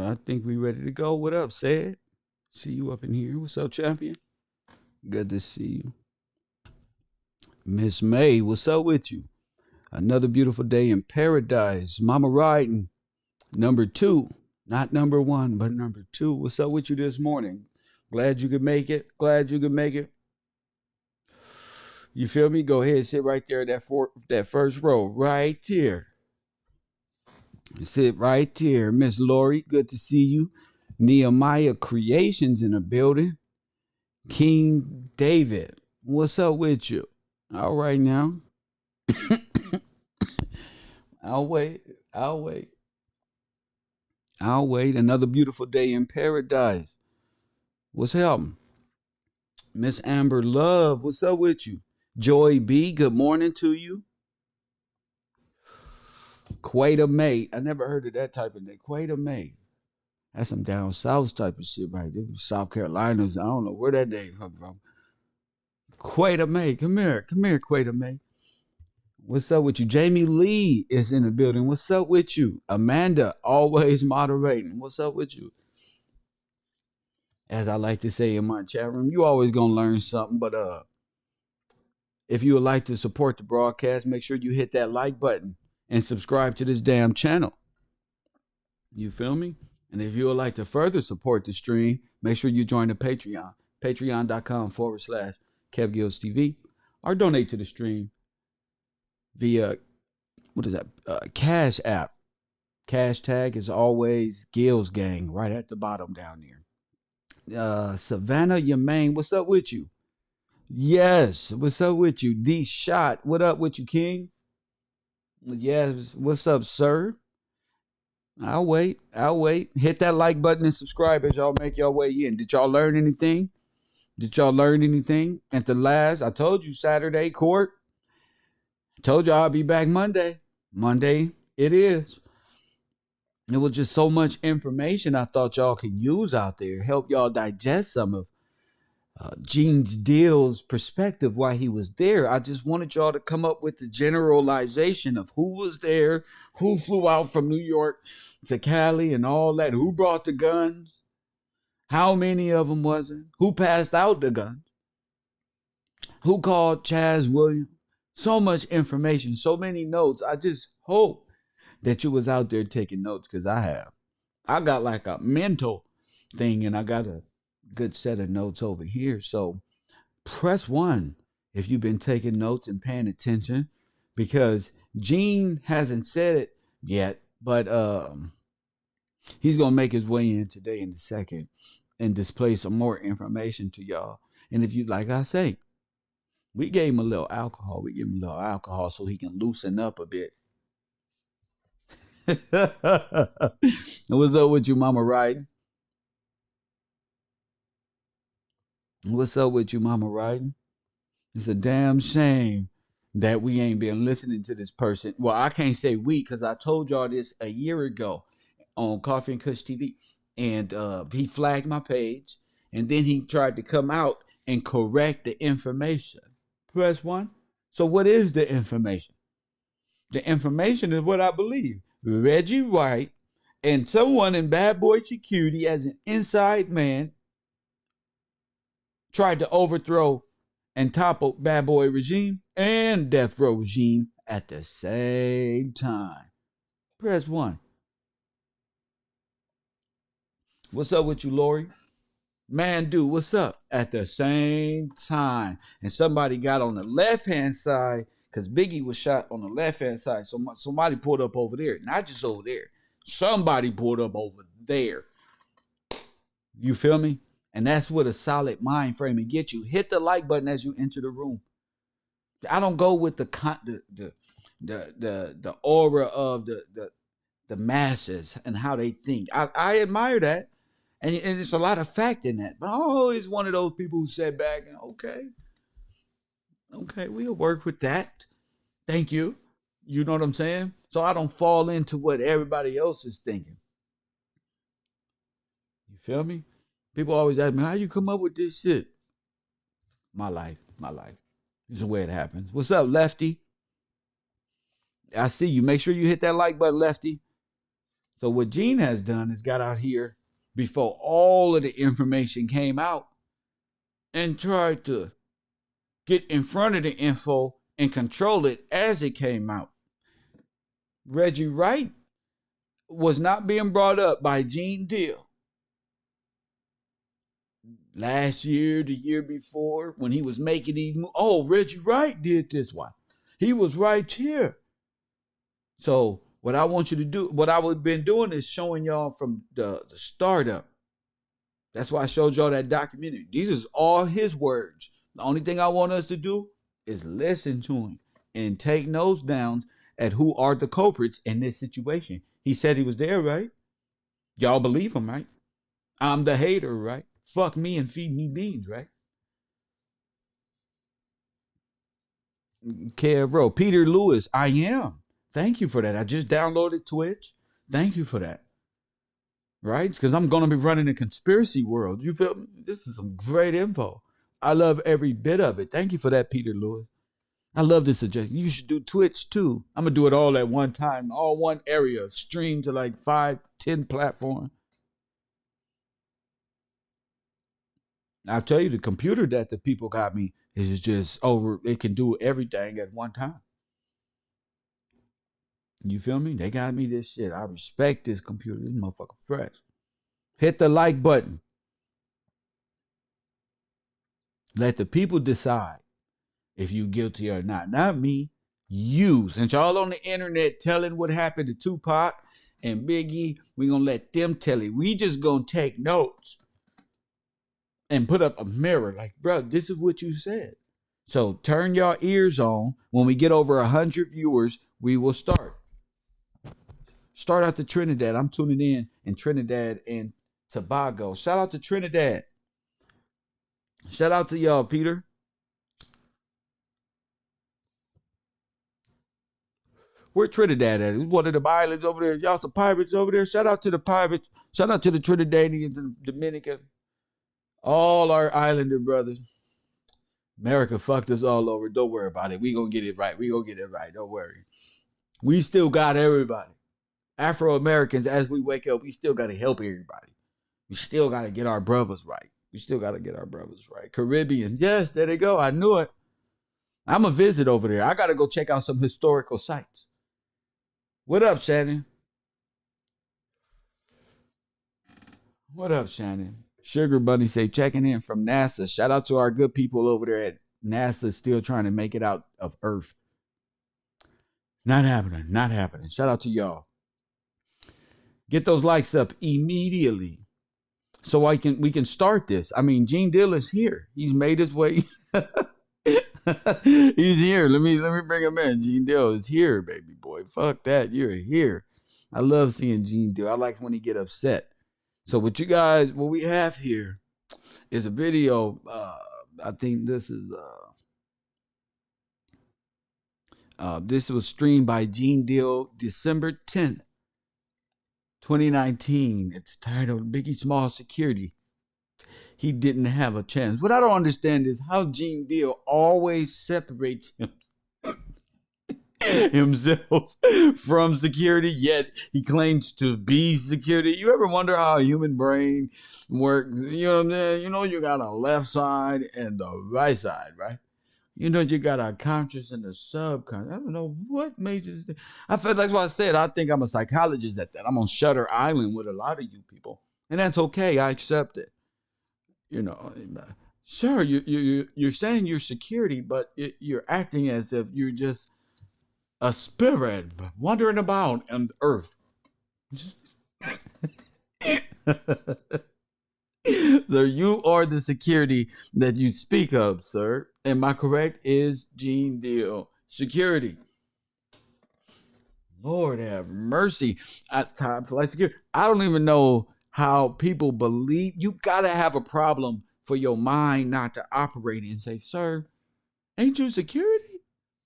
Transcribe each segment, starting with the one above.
I think we ready to go. What up, Said? See you up in here. What's up, champion? Good to see you. Miss May, what's up with you? Another beautiful day in paradise. Mama riding. Number two. Not number one, but number two. What's up with you this morning? Glad you could make it. Glad you could make it. You feel me? Go ahead, sit right there, that first row, right here. Sit right here. Miss Lori, good to see you. Nehemiah Creations in the building. King David, what's up with you? All right now. I'll wait. I'll wait. I'll wait. Another beautiful day in paradise. What's happening? Miss Amber Love, what's up with you? Joy B, good morning to you. Quaita May, I never heard of that type of name. Quaita May. That's some down south type of shit right there. South Carolinas. I don't know where that name come from. Quaita May, come here. Come here, Quaita May. What's up with you? Jamie Lee is in the building. What's up with you? Amanda, always moderating. What's up with you? As I like to say in my chat room, you always gonna learn something. But if you would like to support the broadcast, make sure you hit that like button and subscribe to this damn channel. You feel me? And if you would like to further support the stream, make sure you join the Patreon, patreon.com/KevGillsTV, or donate to the stream via, what is that, Cash App. Cash tag is always Gills Gang right at the bottom down there. Savannah Yamain, what's up with you? Yes, what's up with you? D Shot, what up with you, King? Yes, what's up, sir? I'll wait. I'll wait. Hit that like button and subscribe as y'all make your way in. Did y'all learn anything? Did y'all learn anything? At the last, I told you Saturday court. I told y'all I'll be back Monday. Monday it is. It was just so much information I thought y'all could use out there, help y'all digest some of Gene's Deal's perspective why he was there. I just wanted y'all to come up with the generalization of who was there, who flew out from New York to Cali and all that, who brought the guns, how many of them was it, who passed out the guns, who called Chaz Williams. So much information, so many notes. I just hope that you was out there taking notes, because I have. I got like a mental thing, and I got a good set of notes over here. So press 1 if you've been taking notes and paying attention, because Gene hasn't said it yet, but he's gonna make his way in today in a second and display some more information to y'all. And if you, like I say, we gave him a little alcohol. We give him a little alcohol so he can loosen up a bit. What's up with you, Mama Ryden? What's up with you, Mama Ryden? It's a damn shame that we ain't been listening to this person. Well, I can't say we, because I told y'all this a year ago on Coffee and Kush TV. And he flagged my page. And then he tried to come out and correct the information. Press 1. So what is the information? The information is what I believe. Reggie White and someone in Bad Boy Security as an inside man tried to overthrow and topple Bad Boy regime and Death Row regime at the same time. Press 1. What's up with you, Lori? Man, dude, what's up? At the same time. And somebody got on the left-hand side, because Biggie was shot on the left-hand side. So somebody pulled up over there. Not just over there. Somebody pulled up over there. You feel me? And that's what a solid mind frame will get you. Hit the like button as you enter the room. I don't go with the aura of the masses and how they think. I admire that. And it's a lot of fact in that. But I'm always one of those people who sat back and, okay, we'll work with that. Thank you. You know what I'm saying? So I don't fall into what everybody else is thinking. You feel me? People always ask me, how you come up with this shit? My life. This is the way it happens. What's up, Lefty? I see you. Make sure you hit that like button, Lefty. So what Gene has done is got out here before all of the information came out and tried to get in front of the info and control it as it came out. Reggie Wright was not being brought up by Gene Deal last year, the year before, when he was making these moves. Oh, Reggie Wright did this one. He was right here. So what I want you to do, what I've been doing is showing y'all from the startup. That's why I showed y'all that documentary. These is all his words. The only thing I want us to do is listen to him and take notes down at who are the culprits in this situation. He said he was there, right? Y'all believe him, right? I'm the hater, right? Fuck me and feed me beans, right? Bro, Peter Lewis, I am. Thank you for that. I just downloaded Twitch. Thank you for that. Right? Because I'm going to be running a conspiracy world. You feel me? This is some great info. I love every bit of it. Thank you for that, Peter Lewis. I love this suggestion. You should do Twitch too. I'm going to do it all at one time, all one area, stream to like 5, 10 platforms. I'll tell you, the computer that the people got me is just over. It can do everything at one time. You feel me? They got me this shit. I respect this computer. This motherfucker fresh. Hit the like button. Let the people decide if you guilty or not. Not me. You. Since y'all on the internet telling what happened to Tupac and Biggie, we gonna let them tell it. We just gonna take notes and put up a mirror like, bro, this is what you said. So turn your ears on. When we get over 100 viewers, we will start. Start out to Trinidad. I'm tuning in Trinidad and Tobago. Shout out to Trinidad. Shout out to y'all, Peter. Where Trinidad at? It's one of the islands over there. Y'all some pirates over there. Shout out to the pirates. Shout out to the Trinidadians and Dominican. All our islander brothers. America fucked us all over. Don't worry about it. We gonna get it right. We gonna get it right. Don't worry. We still got everybody. Afro-Americans, as we wake up, we still got to help everybody. We still got to get our brothers right. We still got to get our brothers right. Caribbean, yes, there they go. I knew it. I'm a visit over there. I got to go check out some historical sites. What up, Shannon? What up, Shannon? Sugar Bunny say, checking in from NASA. Shout out to our good people over there at NASA, still trying to make it out of Earth. Not happening. Not happening. Shout out to y'all. Get those likes up immediately so we can start this. I mean, Gene Dill is here. He's made his way. He's here. Let me bring him in. Gene Dill is here, baby boy. Fuck that. You're here. I love seeing Gene Dill. I like when he get upset. So what you guys, what we have here is a video. I think this is this was streamed by Gene Dill December 10th. 2019. It's titled Biggie Small Security. He didn't have a chance. What I don't understand is how Gene Deal always separates himself from security, yet he claims to be security. You ever wonder how a human brain works? You know what I'm saying? You know, you got a left side and the right side, right? You know, you got a conscious and a subconscious. I don't know what made this thing. I feel that's why I said I think I'm a psychologist at that. I'm on Shutter Island with a lot of you people. And that's okay. I accept it. You know, sure, you're saying you're security, but you're acting as if you're just a spirit wandering about on Earth. So you are the security that you speak of, sir. Am I correct? Is Gene Deal security? Lord have mercy. At time for like security. I don't even know how people believe. You gotta have a problem for your mind not to operate and say, sir, ain't you security?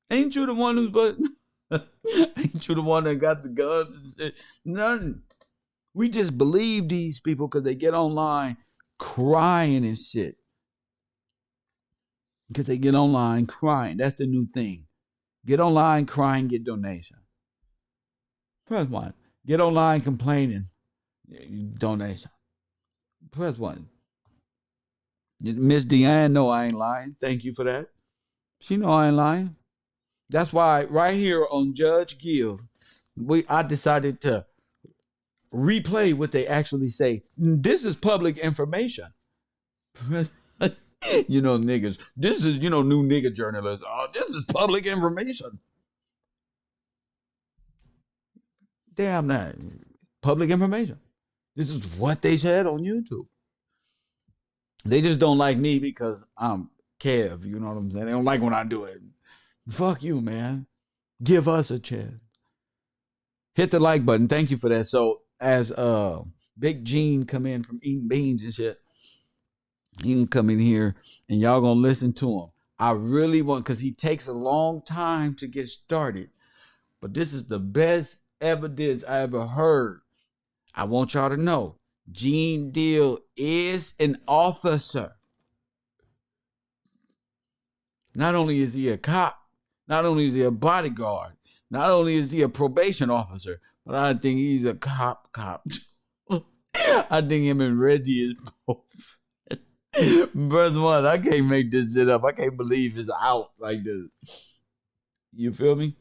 Ain't you the one who's ain't you the one that got the guns and shit? None. We just believe these people because they get online crying and shit. Because they get online crying. That's the new thing. Get online crying, get donation. Press one. Get online complaining. Donation. Press 1. Miss Deanne, no, I ain't lying. Thank you for that. She know I ain't lying. That's why right here on Judge Give, I decided to replay what they actually say. This is public information. Niggas. This is, new nigga journalists. Oh, this is public information. Damn that. Public information. This is what they said on YouTube. They just don't like me because I'm Kev. You know what I'm saying? They don't like when I do it. Fuck you, man. Give us a chance. Hit the like button. Thank you for that. So as Big Gene come in from eating beans and shit, he can come in here and y'all gonna listen to him. I really want, because he takes a long time to get started. But this is the best evidence I ever heard. I want y'all to know Gene Deal is an officer. Not only is he a cop, not only is he a bodyguard, not only is he a probation officer, but I think he's a cop. I think him and Reggie is both. Brother one, I can't make this shit up. I can't believe it's out like this. You feel me?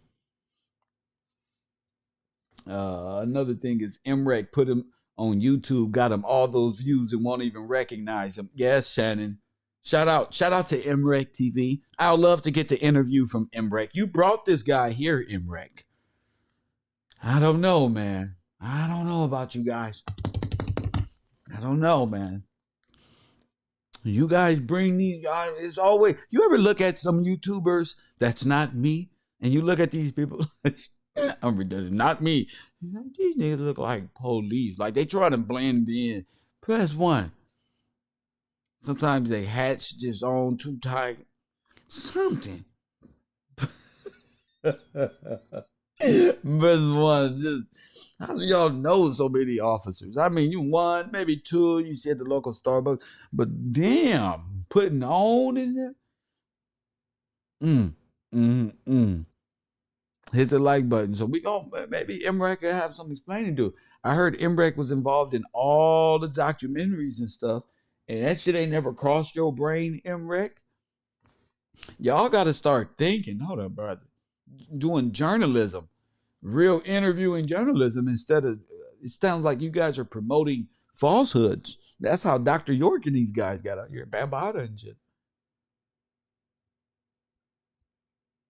Another thing is MREC put him on YouTube, got him all those views and won't even recognize him. Yes, Shannon. Shout out to MREC TV. I would love to get the interview from MREC. You brought this guy here, MREC. I don't know, man. I don't know about you guys. I don't know, man. You guys bring these guys. It's always, you ever look at some YouTubers that's not me, and you look at these people, I'm redundant, not me. These niggas look like police. Like they try to blend in. Press 1. Sometimes they hats just on too tight. Something. Press 1. Just, how do y'all know so many officers? I mean, you one, maybe two, you see at the local Starbucks, but damn, putting on in there. Hit the like button. So we go, maybe MREC could have some explaining to do. I heard MREC was involved in all the documentaries and stuff, and that shit ain't never crossed your brain, MREC. Y'all got to start thinking. Hold up, brother. Doing journalism. Real interviewing journalism instead of, it sounds like you guys are promoting falsehoods. That's how Dr. York and these guys got out here, Bambada and shit.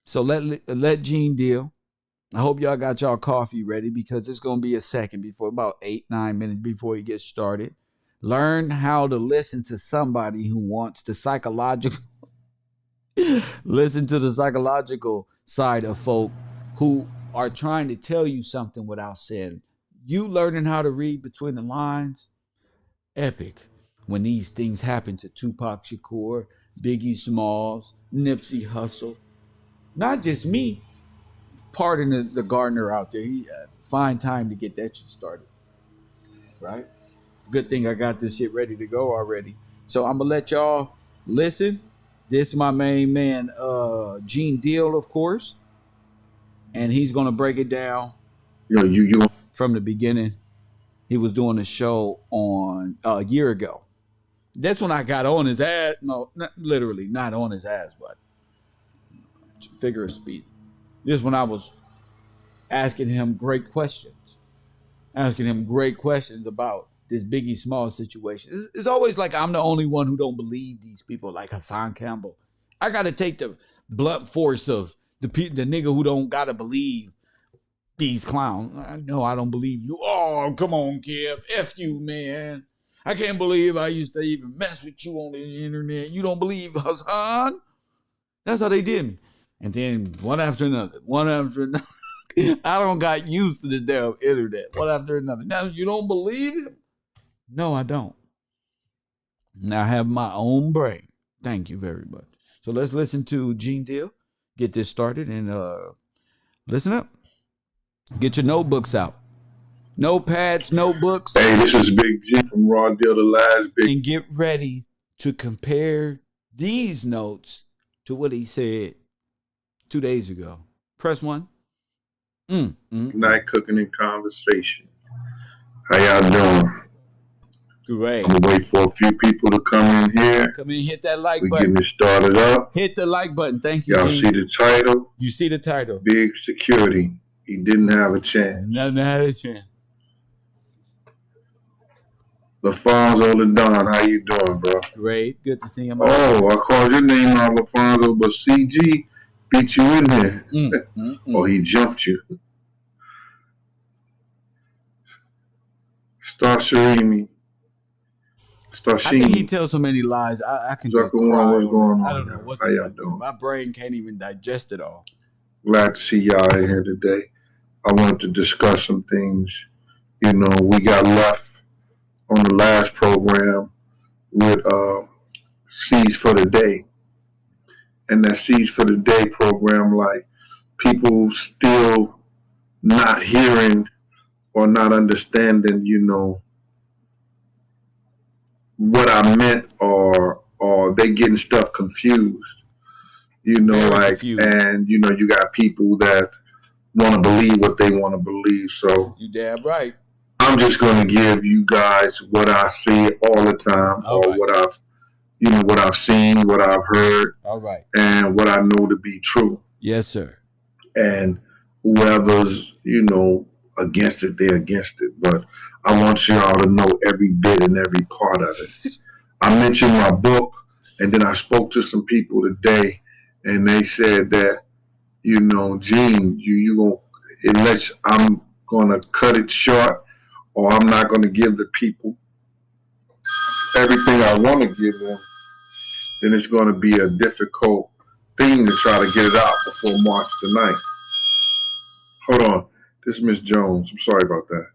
So let Gene deal. I hope y'all got y'all coffee ready because it's going to be a second before, about 8-9 minutes before you get started. Learn how to listen to somebody who wants the psychological, listen to the psychological side of folk who are trying to tell you something without saying. You learning how to read between the lines, epic. When these things happen to Tupac Shakur, Biggie Smalls, Nipsey Hussle, not just me, pardon the gardener out there. He find time to get that shit started, right? Good thing I got this shit ready to go already. So I'm gonna let y'all listen. This is my main man, Gene Deal, of course. And he's gonna break it down. You from the beginning. He was doing a show on a year ago. That's when I got on his ass. No, not literally, not on his ass, but figure of speech. This is when I was asking him great questions. About this Biggie Small situation. It's always like I'm the only one who don't believe these people, like Hassan Campbell. I got to take the blunt force of the nigga who don't got to believe these clowns. No, I don't believe you. Oh, come on, Kev. F you, man. I can't believe I used to even mess with you on the internet. You don't believe Hassan? That's how they did me. And then one after another. I don't got used to this damn internet. One after another. Now, you don't believe him? No, I don't. Now I have my own brain. Thank you very much. So let's listen to Gene Deal. Get this started and listen up. Get your notebooks out. Notepads, notebooks. Hey, this is Big G from Raw Deal, the last big. And get ready to compare these notes to what he said 2 days ago. Press 1. Night cooking and conversation. How y'all doing? Great. I'm gonna wait for a few people to come in here. Come in, hit that like We're button. getting it started up. Hit the like button. Thank you, Y'all Gene. see the title? You see the title. Big security. He didn't have a chance. Nothing had a chance. LaFonso LaDon, how you doing, bro? Great. Good to see him. Oh, I called your name out, LaFonso, but CG beat you in there. Or he jumped you. Starshimi. I think he tells so many lies. I can just cry. What's going on? I don't know what how y'all doing. My brain can't even digest it all. Glad to see y'all in here today. I wanted to discuss some things. You know, we got left on the last program with Seeds for the Day. And that Seeds for the Day program, like, people still not hearing or not understanding, you know, what I meant, or they getting stuff confused. You know, Very like, confused. and, you know, you got people that want to believe what they want to believe. So you damn right. I'm just going to give you guys what I see all the time, what I've, you know, what I've seen, what I've heard, and what I know to be true. Yes, sir. And whoever's, you know, against it, they're against it. But I want y'all to know every bit and every part of it. I mentioned my book, and then I spoke to some people today, and they said that, you know, Gene, you gonna, unless I'm gonna cut it short, or I'm not gonna give the people everything I want to give them, then it's gonna be a difficult thing to try to get it out before March tonight. Hold on, this is Miss Jones. I'm sorry about that.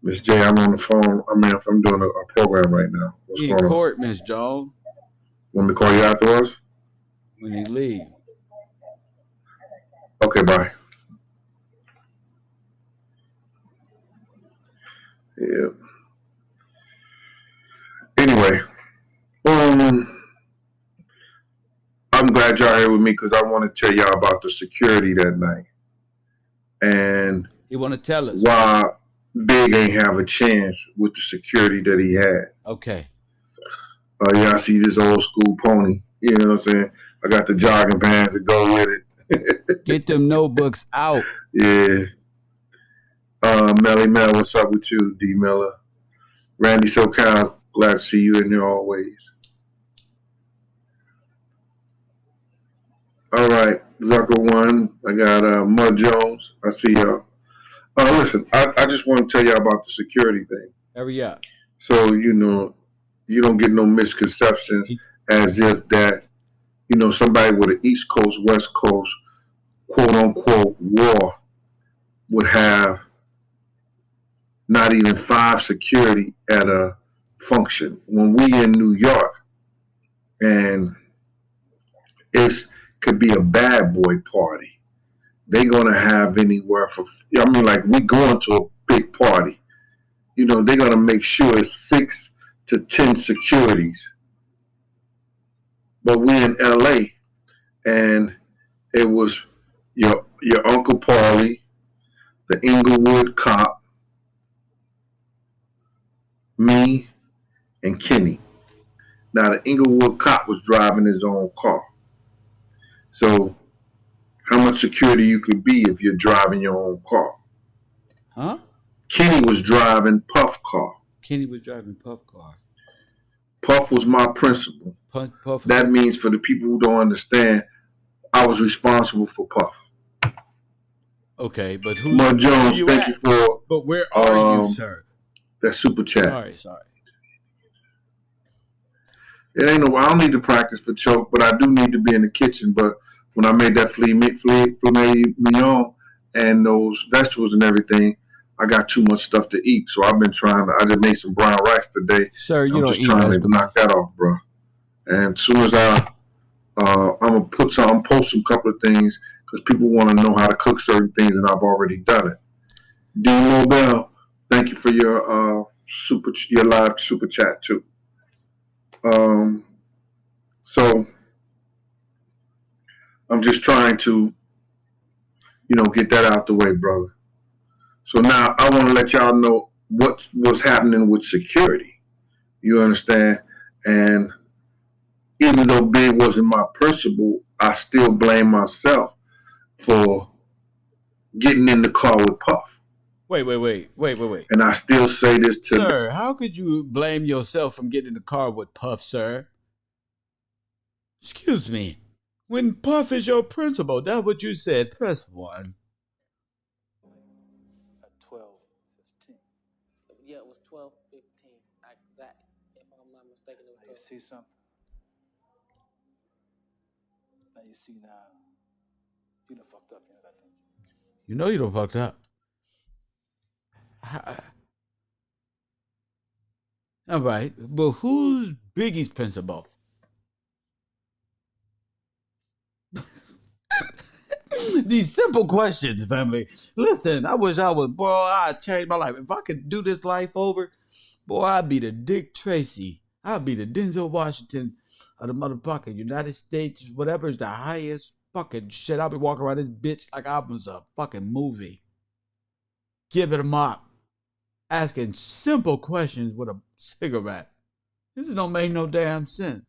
Miss J, I'm on the phone. I'm doing a program right now. What's going on? In court, Miss Jones. Want me to call you afterwards? When you leave. Okay, bye. Yeah. Anyway, I'm glad y'all here with me because I want to tell y'all about the security that night. And you want to tell us why Big ain't have a chance with the security that he had. Okay. Y'all see this old school pony. You know what I'm saying? I got the jogging pants to go with it. Get them notebooks out. Yeah. Melly Mel, what's up with you? D Miller. Randy SoCal, glad to see you in there always. All right, Zucker one. I got Mud Jones. I see y'all. Listen, I just want to tell y'all about the security thing. Hurry up. So, you know, you don't get no misconceptions as if that, you know, somebody with an East Coast, West Coast, quote unquote, war would have not even 5 security at a function. When we in New York, and it could be a bad boy party, they're going to have anywhere for, I mean, like, we going to a big party. You know, they're going to make sure it's 6 to 10 securities. But we in LA, and it was your Uncle Paulie, the Inglewood cop, me, and Kenny. Now, the Inglewood cop was driving his own car. So, how much security you could be if you're driving your own car? Huh? Kenny was driving Puff car. Kenny was driving Puff car. Puff was my principal. Puff. That means, for the people who don't understand, I was responsible for Puff. Okay, but who? Mud Jones, thank you for. But where are you, sir? That super chat. Sorry. It ain't no. I don't need to practice for choke, but I do need to be in the kitchen. But when I made that filet mignon and those vegetables and everything, I got too much stuff to eat. So I've been trying to. I just made some brown rice today. Sir, you I'm don't just eat trying vegetables. to knock that off, bro. And as soon as I'm gonna post some couple of things because people want to know how to cook certain things, and I've already done it. D Mobile, thank you for your live super chat too. So I'm just trying to get that out the way, brother. So now I want to let y'all know what was happening with security. You understand? And even though Big wasn't my principal, I still blame myself for getting in the car with Puff. Wait. And I still say this to Sir, how could you blame yourself from getting in the car with Puff, sir? Excuse me. When Puff is your principal, that's what you said. Press 1. At 12:15. Yeah, it was 12:15. Exact. If I'm not mistaken, it was. Now you see something. Now you see now. You done fucked up. You know that, don't you? You know you done fucked up. All right, but who's Biggie's principal? These simple questions, family. Listen, I wish I was, boy, I'd change my life. If I could do this life over, boy, I'd be the Dick Tracy. I'd be the Denzel Washington of the motherfucking United States, whatever is the highest fucking shit. I'll be walking around this bitch like I was a fucking movie. Give it a mop. Asking simple questions with a cigarette. This don't make no damn sense.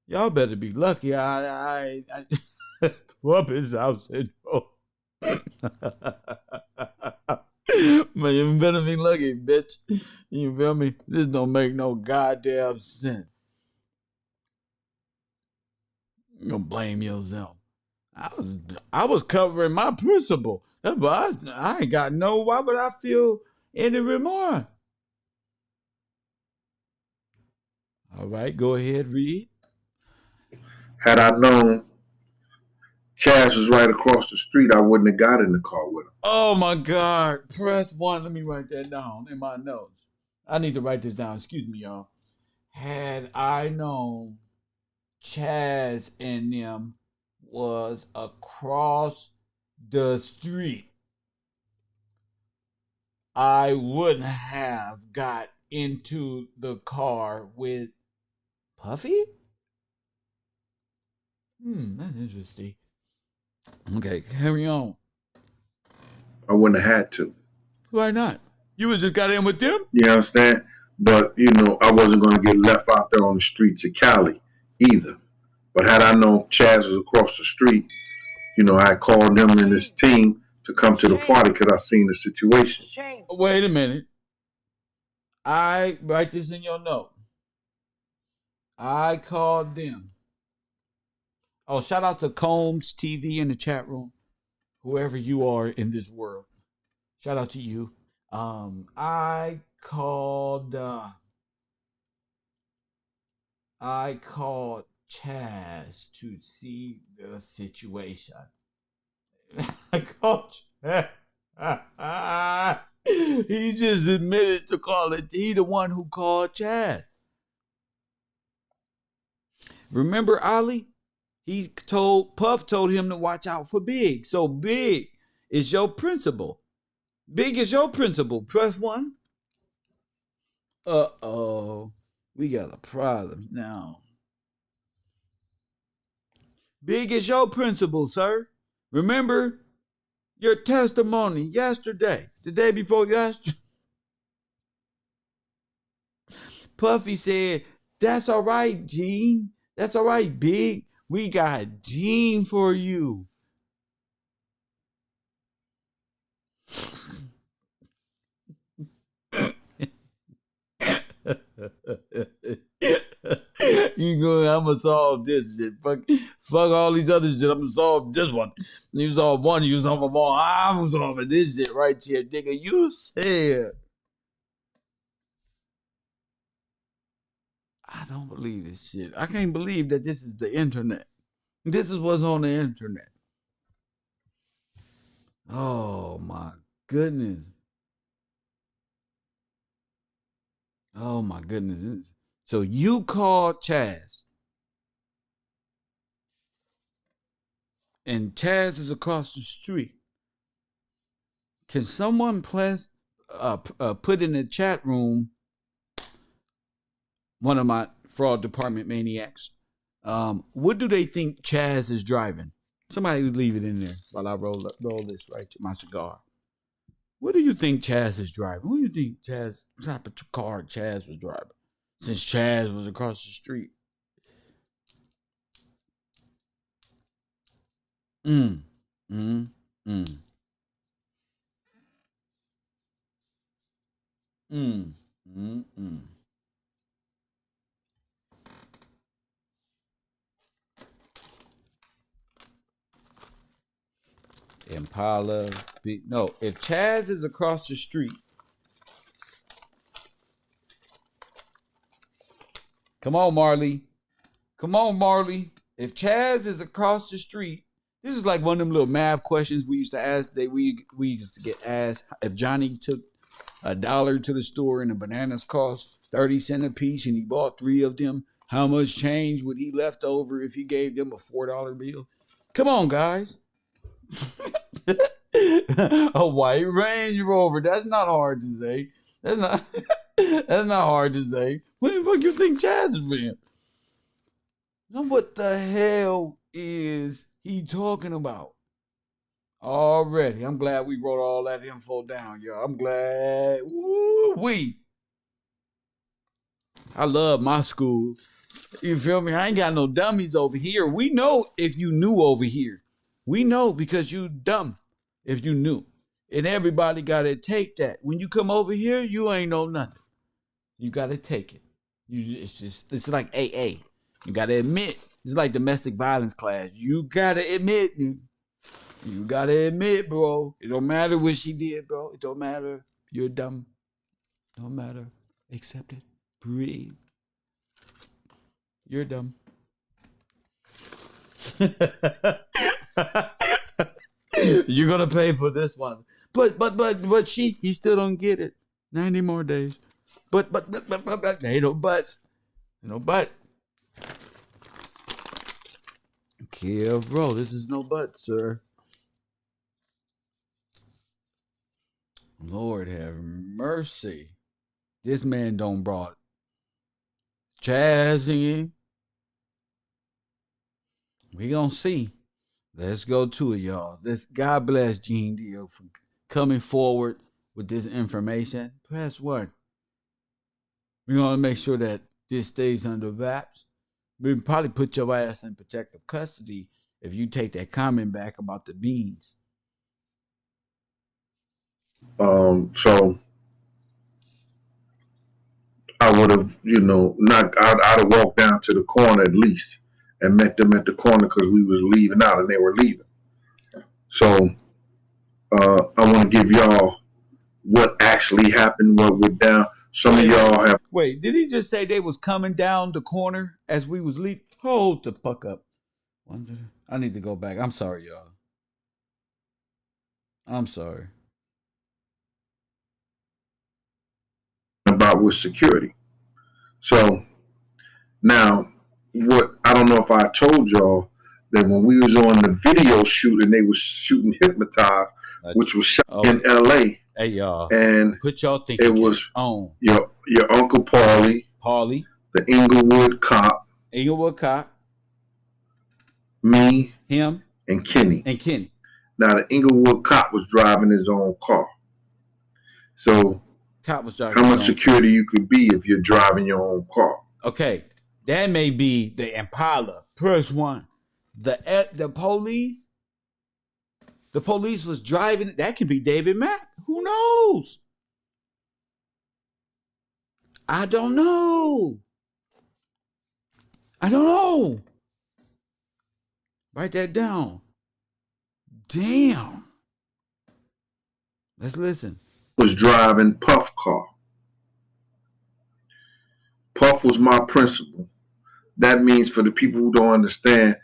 Y'all better be lucky I up his house and Man, you better be lucky, bitch. You feel me? This don't make no goddamn sense. You gonna blame yourself. I was covering my principal. But I ain't got no, why would I feel any remorse? All right, go ahead, read. Had I known Chaz was right across the street, I wouldn't have got in the car with him. Oh my God. Press 1. Let me write that down in my notes. I need to write this down. Excuse me, y'all. Had I known Chaz and them was across the street, I wouldn't have got into the car with Puffy? That's interesting. Okay, carry on. I wouldn't have had to. Why not? You would just got in with them? You understand? But, I wasn't going to get left out there on the streets of Cali either. But had I known Chaz was across the street, I called them and his team to come to the party because I seen the situation. Wait a minute. I write this in your note. I called them. Oh, shout out to Combs TV in the chat room. Whoever you are in this world. Shout out to you. I called Chaz to see the situation. I called Chaz. He just admitted to call it. He the one who called Chaz. Remember Ali? Puff told him to watch out for Big. So Big is your principal. Big is your principal. Press 1. Uh-oh. We got a problem now. Big is your principal, sir. Remember your testimony yesterday, the day before yesterday. Puffy said, that's all right, Gene. That's all right, Big. We got Gene for you. I'ma solve this shit. Fuck all these other shit. I'ma solve this one. You solve one, you solve them all. I'm solving this shit right here, nigga. You said. I don't believe this shit. I can't believe that this is the internet. This is what's on the internet. Oh my goodness. Oh my goodness. So you called Chaz. And Chaz is across the street. Can someone please put in the chat room one of my fraud department maniacs? What do they think Chaz is driving? Somebody leave it in there while I roll this right to my cigar. What do you think Chaz is driving? What do you think Chaz, what type of car Chaz was driving? Since Chaz was across the street. Mm, mm, mm, mm, mm. Impala. No, if Chaz is across the street, come on, Marley. Come on, Marley. If Chaz is across the street, this is like one of them little math questions we used to ask. We used to get asked if Johnny took $1 to the store and the bananas cost 30 cents a piece and he bought 3 of them. How much change would he left over if he gave them a $4 bill? Come on, guys. A white Range Rover. That's not hard to say. That's not that's not hard to say. What the fuck you think Chaz is being? Now what the hell is he talking about? Already. I'm glad we wrote all that info down, y'all. I'm glad. Woo-wee. I love my school. You feel me? I ain't got no dummies over here. We know if you knew over here. We know because you dumb if you knew. And everybody got to take that. When you come over here, you ain't know nothing. You got to take it. It's like AA. You got to admit. It's like domestic violence class. You got to admit. You got to admit, bro. It don't matter what she did, bro. It don't matter. You're dumb. Don't matter. Accept it. Breathe. You're dumb. You're gonna pay for this one. But he still don't get it. 90 more days. But ain't no but. No but. Kill, bro. This is no but, sir. Lord have mercy. This man don't brought Chaz in. We gonna see. Let's go to it, y'all. God bless Gene Deal for coming forward with this information. Press 1. We're gonna make sure that this stays under wraps. We'll probably put your ass in protective custody if you take that comment back about the beans. So I would have, I'd have walked down to the corner at least and met them at the corner because we was leaving out and they were leaving. So I want to give y'all what actually happened, what went down. Some of y'all have. Wait, did he just say they was coming down the corner as we was leaving? Hold the fuck up. I need to go back. I'm sorry, y'all. I'm sorry. About with security. So now, what I don't know if I told y'all that when we was on the video shoot and they was shooting Hypnotized, which was shot in L.A. Hey y'all, and put y'all thinking it was on your Uncle Paulie, the Inglewood cop, me, him, and Kenny. Now the Inglewood cop was driving his own car. So cop was driving how much security you could be if you're driving your own car? Okay, that may be the Impala. Press 1. The police. The police was driving. That could be David Mack. Who knows? I don't know. Write that down. Damn. Let's listen. Was driving Puff car. Puff was my principal. That means for the people who don't understand,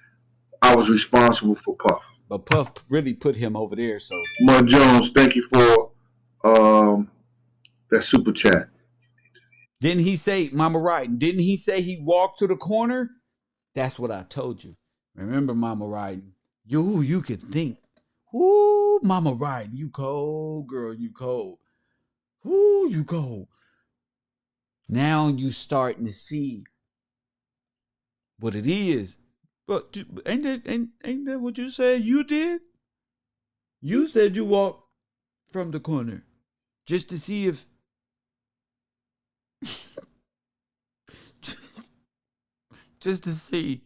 I was responsible for Puff. But Puff really put him over there, so. Mud Jones, thank you for that super chat. Didn't he say, Mama Ryden, didn't he say he walked to the corner? That's what I told you. Remember, Mama Ryden, you could think. Ooh, Mama Ryden, you cold, girl, you cold. Ooh, you cold. Now you starting to see what it is But ain't that what you said you did? You said you walked from the corner just to see if just to see.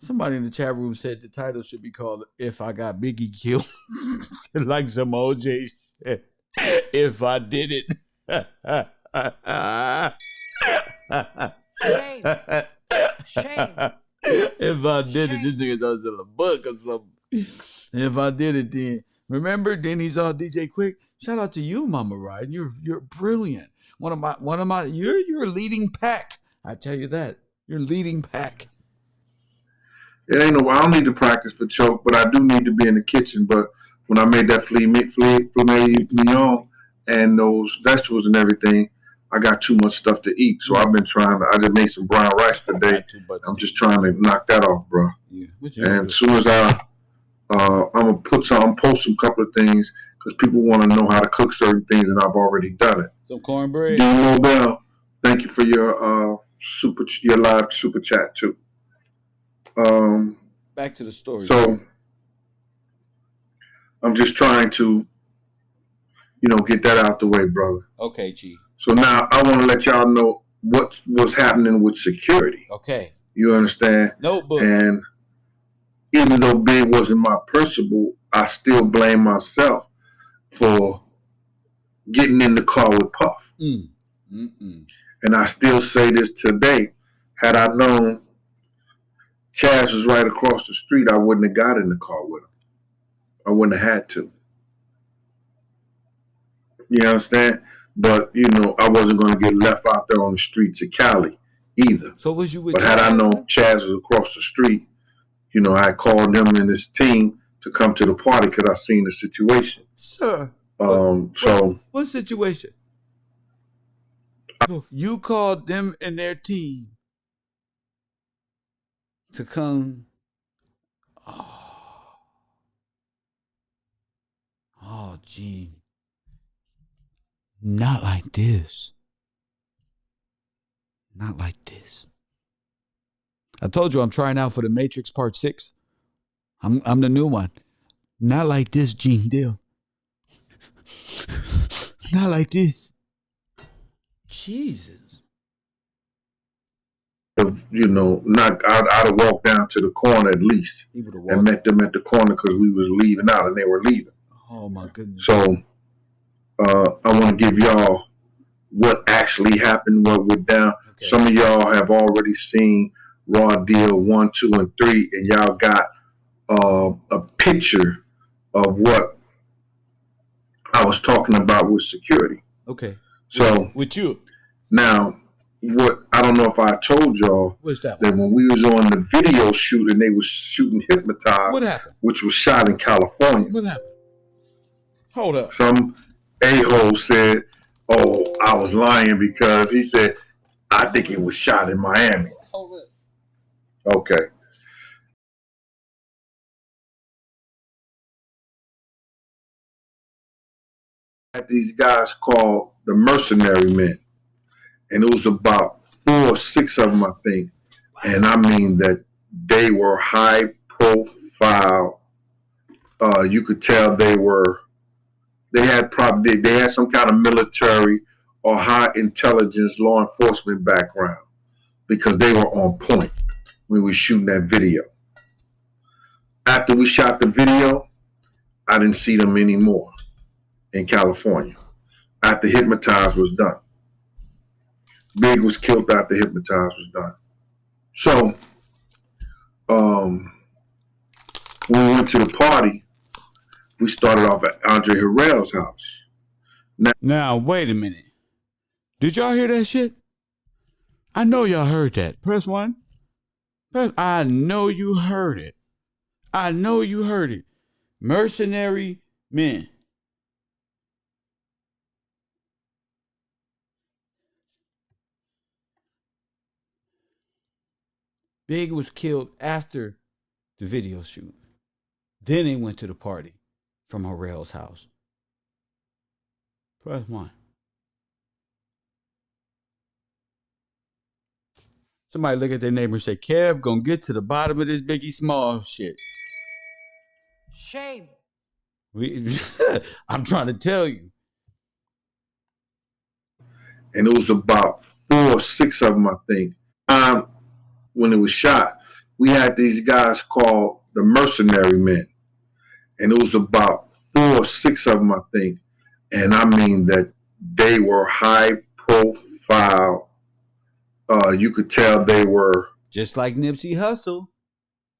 Somebody in the chat room said the title should be called "If I Got Biggie Killed," like some OJ shit. If I did it. Shame. Shame. If I did it, this nigga does in a book or something. If I did it, then remember. Then he saw DJ Quick. Shout out to you, Mama Ride. You're brilliant. One of my. You're leading pack. I tell you that. You're leading pack. It ain't no. I don't need to practice for choke, but I do need to be in the kitchen. But when I made that filet mignon and those vegetables and everything, I got too much stuff to eat. So I've been trying to. I just made some brown rice today. I'm just trying to knock that off, bro. Yeah. And as soon as I'm gonna post some couple of things because people want to know how to cook certain things, and I've already done it. Some cornbread. Dean Nobel, thank you for your live super chat too. Back to the story. So I'm just trying to, get that out the way, brother. Okay, G. So now I want to let y'all know what was happening with security. Okay. You understand? Notebook. And even though Big wasn't my principal, I still blame myself for getting in the car with Puff. And I still say this today. Had I known Chaz was right across the street, I wouldn't have got in the car with him. I wouldn't have had to. You understand? But, I wasn't going to get left out there on the streets of Cali either. So was you with But had I known Chaz was across the street, I called them and his team to come to the party because I seen the situation. Sir. What situation? You called them and their team to come. Oh, gee. Not like this. Not like this. I told you I'm trying out for the Matrix Part 6. I'm the new one. Not like this, Gene Deal. Not like this. Jesus. I'd have walked down to the corner at least and met them at the corner because we was leaving out and they were leaving. Oh my goodness. So I want to give y'all what actually happened, what went down. Okay. Some of y'all have already seen Raw Deal 1, 2, and 3, and y'all got a picture of what I was talking about with security. Okay. So with you. Now, what I don't know if I told y'all that when we was on the video shoot and they was shooting Hypnotized, what happened? Which was shot in California. What happened? Hold up. Some a-hole said, "Oh, I was lying," because he said, "I think it was shot in Miami." Hold up. Okay. These guys called the Mercenary Men, and it was about 4 or 6 of them, I think. And I mean that they were high profile. You could tell they had some kind of military or high intelligence law enforcement background because they were on point when we were shooting that video. After we shot the video, I didn't see them anymore in California after Hypnotized was done. Big was killed after Hypnotized was done. So when we went to the party, we started off at Andre Harrell's house. Now, wait a minute. Did y'all hear that shit? I know y'all heard that. Press 1. I know you heard it. I know you heard it. Mercenary Men. Big was killed after the video shoot. Then they went to the party from Harrell's house. Press 1. Somebody look at their neighbor and say, Kev, gonna get to the bottom of this Biggie Small shit. Shame. I'm trying to tell you. And it was about 4 or 6 of them, I think. When it was shot, we had these guys called the mercenary men. And it was about 4 or 6 of them, I think. And I mean that they were high profile. You could tell they were. Just like Nipsey Hussle.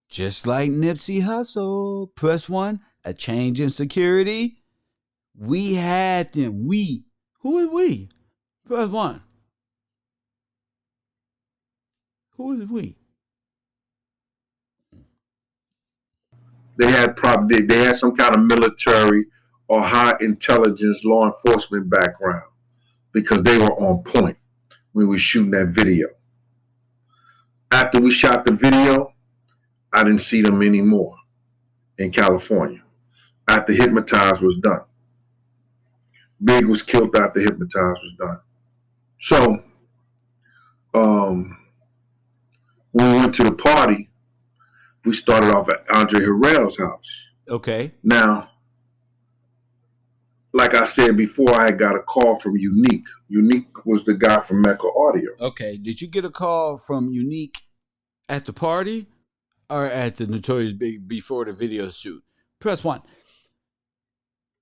Just like Nipsey Hussle. Press 1, a change in security. We had them. We. Who is we? Press 1. Who is we? They had some kind of military or high intelligence law enforcement background because they were on point when we were shooting that video. After we shot the video, I didn't see them anymore in California. After Hypnotize was done. Big was killed after Hypnotize was done. So, when we went to the party, we started off at Andre Harrell's house. Okay. Now, like I said before, I had got a call from Unique. Unique was the guy from Mecca Audio. Okay. Did you get a call from Unique at the party or at the Notorious Big before the video shoot? Press 1.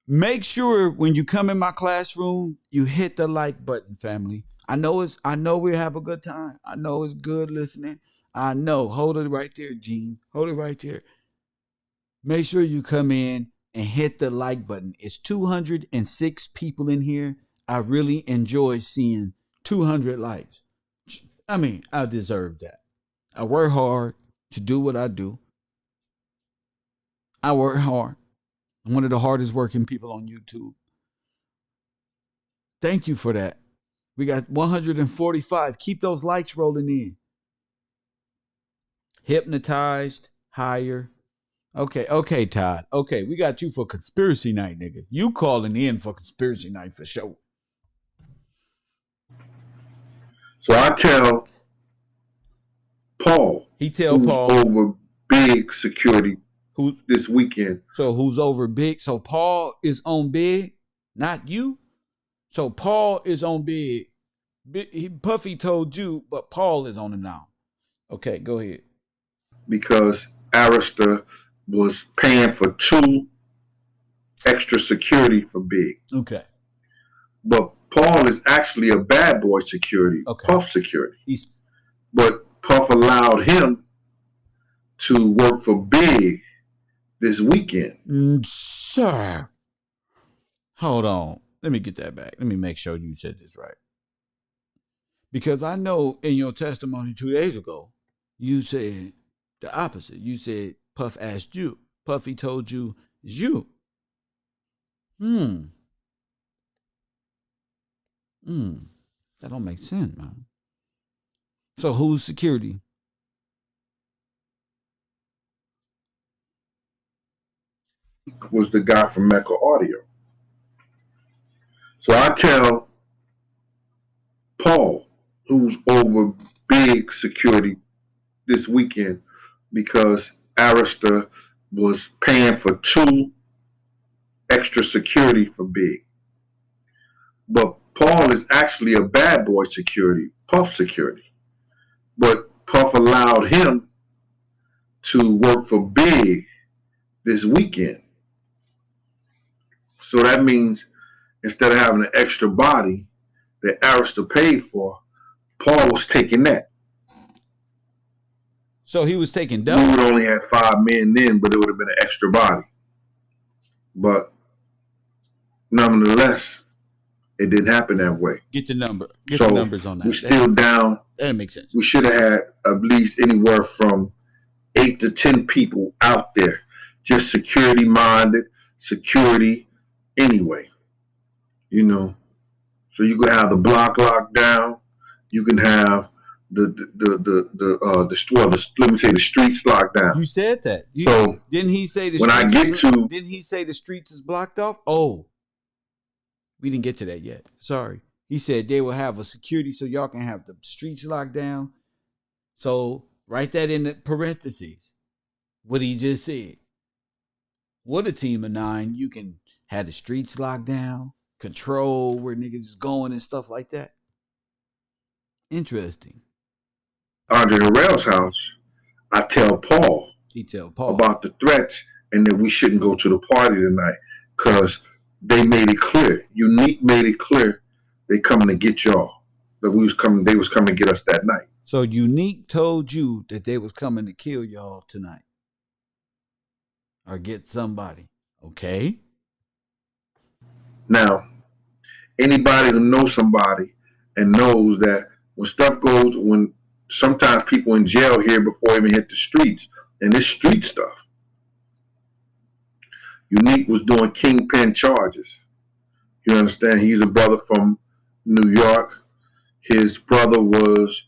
Make sure when you come in my classroom, you hit the like button, family. I know we have a good time. I know it's good listening. I know. Hold it right there, Gene. Hold it right there. Make sure you come in and hit the like button. It's 206 people in here. I really enjoy seeing 200 likes. I mean, I deserve that. I work hard to do what I do. I work hard. I'm one of the hardest working people on YouTube. Thank you for that. We got 145. Keep those likes rolling in. Hypnotized, higher. Okay, Todd. Okay, we got you for conspiracy night, nigga. You calling in for conspiracy night for sure. So I tell Paul. He tell who's Paul over big security who this weekend. So who's over big? So Paul is on big, not you. So Paul is on big. Puffy told you, but Paul is on him now. Okay, go ahead. Because Arista was paying for 2 extra security for Big. Okay. But Paul is actually a bad boy security, okay. Puff security. But Puff allowed him to work for Big this weekend. Sir. Hold on. Let me get that back. Let me make sure you said this right. Because I know in your testimony 2 days ago, you said the opposite. You said Puff asked you. Puffy told you it's you. That don't make sense, man. So who's security? Was the guy from Mecca Audio. So I tell Paul, who's over big security this weekend, because Arista was paying for 2 extra security for Big. But Paul is actually a bad boy security, Puff security. But Puff allowed him to work for Big this weekend. So that means instead of having an extra body that Arista paid for, Paul was taking that. So he was taking double. We would only have 5 men then, but it would have been an extra body. But nonetheless, it didn't happen that way. Get the number. Get the numbers on that. We're still down. That makes sense. We should have had at least anywhere from 8 to 10 people out there, just security minded, security anyway. You know, so you can have the block locked down. You can have let me say the streets locked down. You said that. So didn't he say the when I get to didn't he say the streets is blocked off? Oh, we didn't get to that yet. Sorry. He said they will have a security so y'all can have the streets locked down. So write that in the parentheses. What he just said. What a team of 9. You can have the streets locked down, control where niggas is going and stuff like that. Interesting. Andre Harrell's house, I tell Paul He tell Paul about the threats and that we shouldn't go to the party tonight because they made it clear. Unique made it clear they coming to get y'all. That they was coming to get us that night. So Unique told you that they was coming to kill y'all tonight. Or get somebody. Okay. Now, anybody who knows somebody and knows that when sometimes people in jail here before even hit the streets, and this street stuff. Unique was doing kingpin charges. You understand? He's a brother from New York. His brother was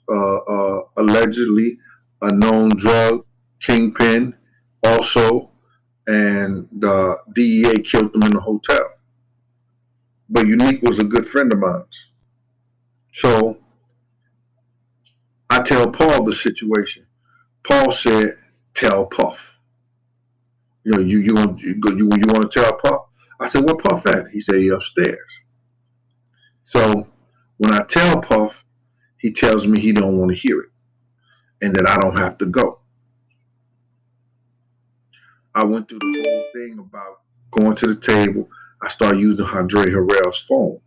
allegedly a known drug kingpin also, and the DEA killed him in the hotel. But Unique was a good friend of mine. So I tell Paul the situation. Paul said, tell Puff. You want to tell Puff? I said, where Puff at? He said, he upstairs. So when I tell Puff, he tells me he don't want to hear it and that I don't have to go. I went through the whole thing about going to the table. I started using Andre Harrell's phone.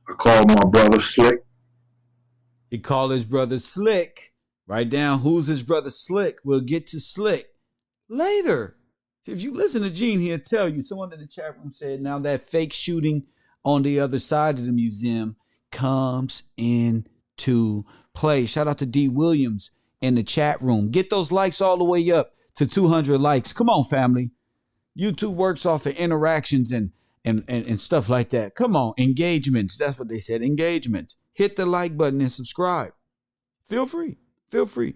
I called my brother Slick. He called his brother Slick. Write down who's his brother Slick. We'll get to Slick later. If you listen to Gene, he'll tell you. Someone in the chat room said now that fake shooting on the other side of the museum comes into play. Shout out to D. Williams in the chat room. Get those likes all the way up to 200 likes. Come on, family. YouTube works off of interactions and stuff like that. Come on, engagements. That's what they said, engagements. Hit the like button and subscribe. Feel free. Feel free.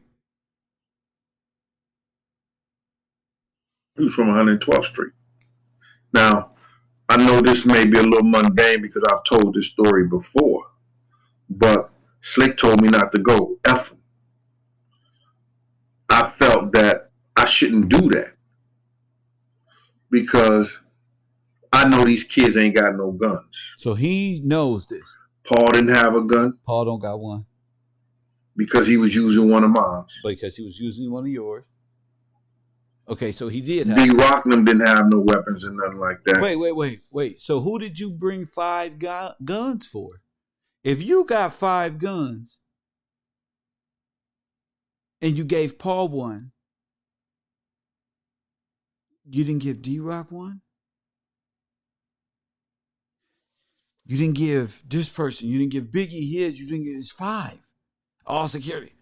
He was from 112th Street. Now, I know this may be a little mundane because I've told this story before, but Slick told me not to go. F him. I felt that I shouldn't do that because I know these kids ain't got no guns. So he knows this. Paul didn't have a gun. Paul don't got one. Because he was using one of mine. Because he was using one of yours. Okay, so he did have. D-Rock and them didn't have no weapons and nothing like that. Wait. So who did you bring 5 guns for? If you got 5 guns and you gave Paul one, you didn't give D-Rock one? You didn't give this person, you didn't give Biggie his, you didn't give his 5. All security.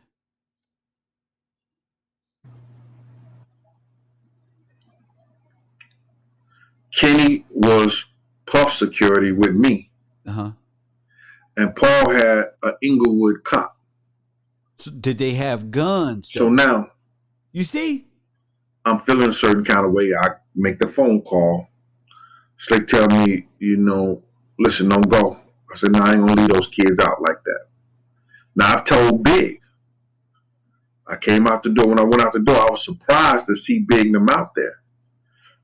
Kenny was Puff security with me. Uh-huh. And Paul had an Inglewood cop. So did they have guns? So now, you see? I'm feeling a certain kind of way. I make the phone call. Slick tell me, listen, don't go. I said, no, I ain't gonna leave those kids out like that. Now I've told Big. I came out the door. When I went out the door, I was surprised to see Big and them out there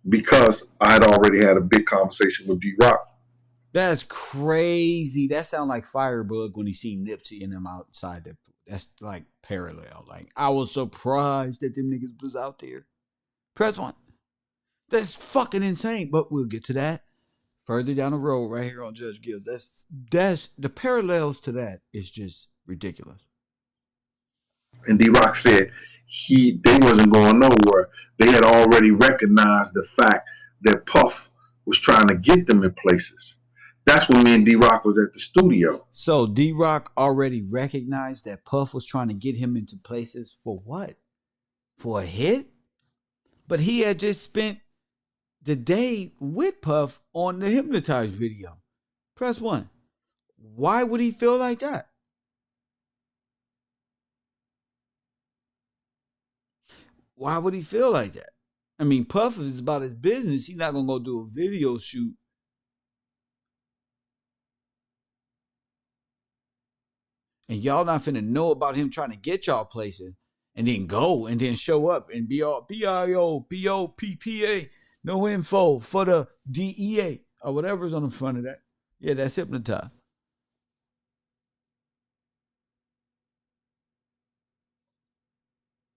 because I had already had a big conversation with D-Rock. That's crazy. That sound like Firebug when he seen Nipsey and them outside. That's like parallel. Like I was surprised that them niggas was out there. Press 1. That's fucking insane. But we'll get to that further down the road right here on Judge Gibbs. That's the parallels to that is just ridiculous. And D-Rock said they wasn't going nowhere. They had already recognized the fact that Puff was trying to get them in places. That's when me and D-Rock was at the studio. So D-Rock already recognized that Puff was trying to get him into places for what? For a hit? But he had just spent the day with Puff on the Hypnotized video. Press 1. Why would he feel like that? Why would he feel like that? I mean, Puff is about his business. He's not going to go do a video shoot. and y'all not finna know about him trying to get y'all places, and then go and then show up and be all BIO, BOPPA, no info for the DEA or whatever's on the front of that. Yeah, that's hypnotized.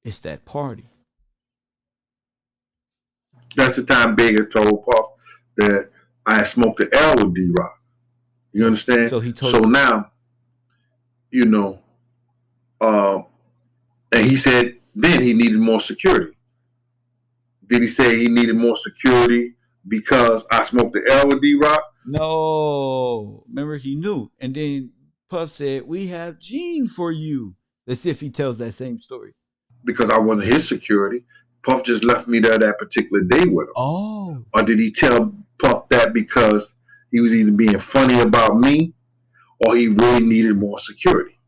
It's that party. That's the time Big had told Puff that I smoked the L with D-Rock. You understand? So he told So now, you know, and he said then he needed more security. Did he say he needed more security because I smoked the L with D-Rock? No. Remember, he knew. And then Puff said, we have Gene for you. Let's see if he tells that same story. Because I wasn't his security. Puff just left me there that particular day with him. Oh. Or did he tell Puff that because he was either being funny about me or he really needed more security?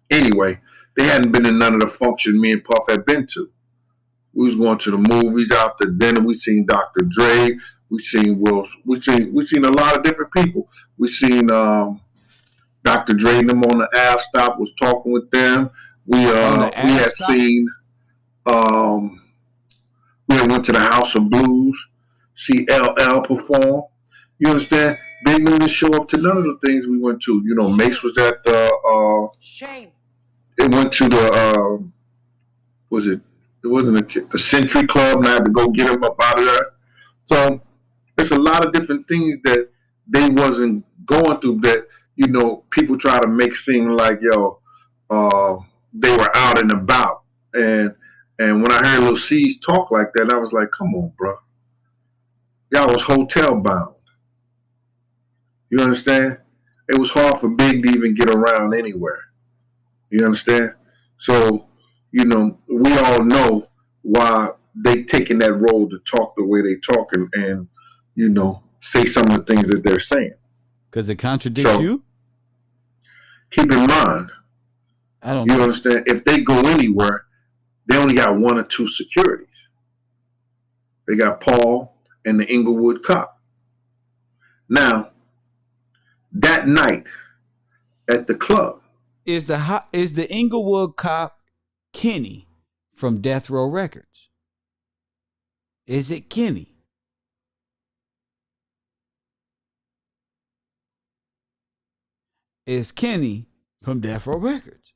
Anyway, they hadn't been in none of the functions me and Puff had been to. We was going to the movies, out to dinner. We seen Dr. Dre. We seen Will. We seen a lot of different people. We seen Dr. Dre and them on the Ave stop. Was talking with them. We had seen. We went to the House of Blues. See LL perform. You understand? Big didn't show up to none of the things we went to. You know, Mace was at the. Shame. It went to the. Was it? It wasn't the Century Club, and I had to go get him up out of there. So it's a lot of different things that they wasn't going through that, you know, people try to make seem like, they were out and about. And when I heard Lil C's talk like that, I was like, come on, bro. Y'all was hotel bound. You understand? It was hard for Big to even get around anywhere. You understand? So, you know, we all know why they taking that role to talk the way they talk and you know, say some of the things that they're saying. Because it contradicts you? Keep in mind, I don't you know. understand, if they go anywhere, they only got one or two securities. They got Paul and the Inglewood cop. Now, that night at the club, Is the Inglewood cop Kenny from Death Row Records? Is it Kenny? Is Kenny from Death Row Records?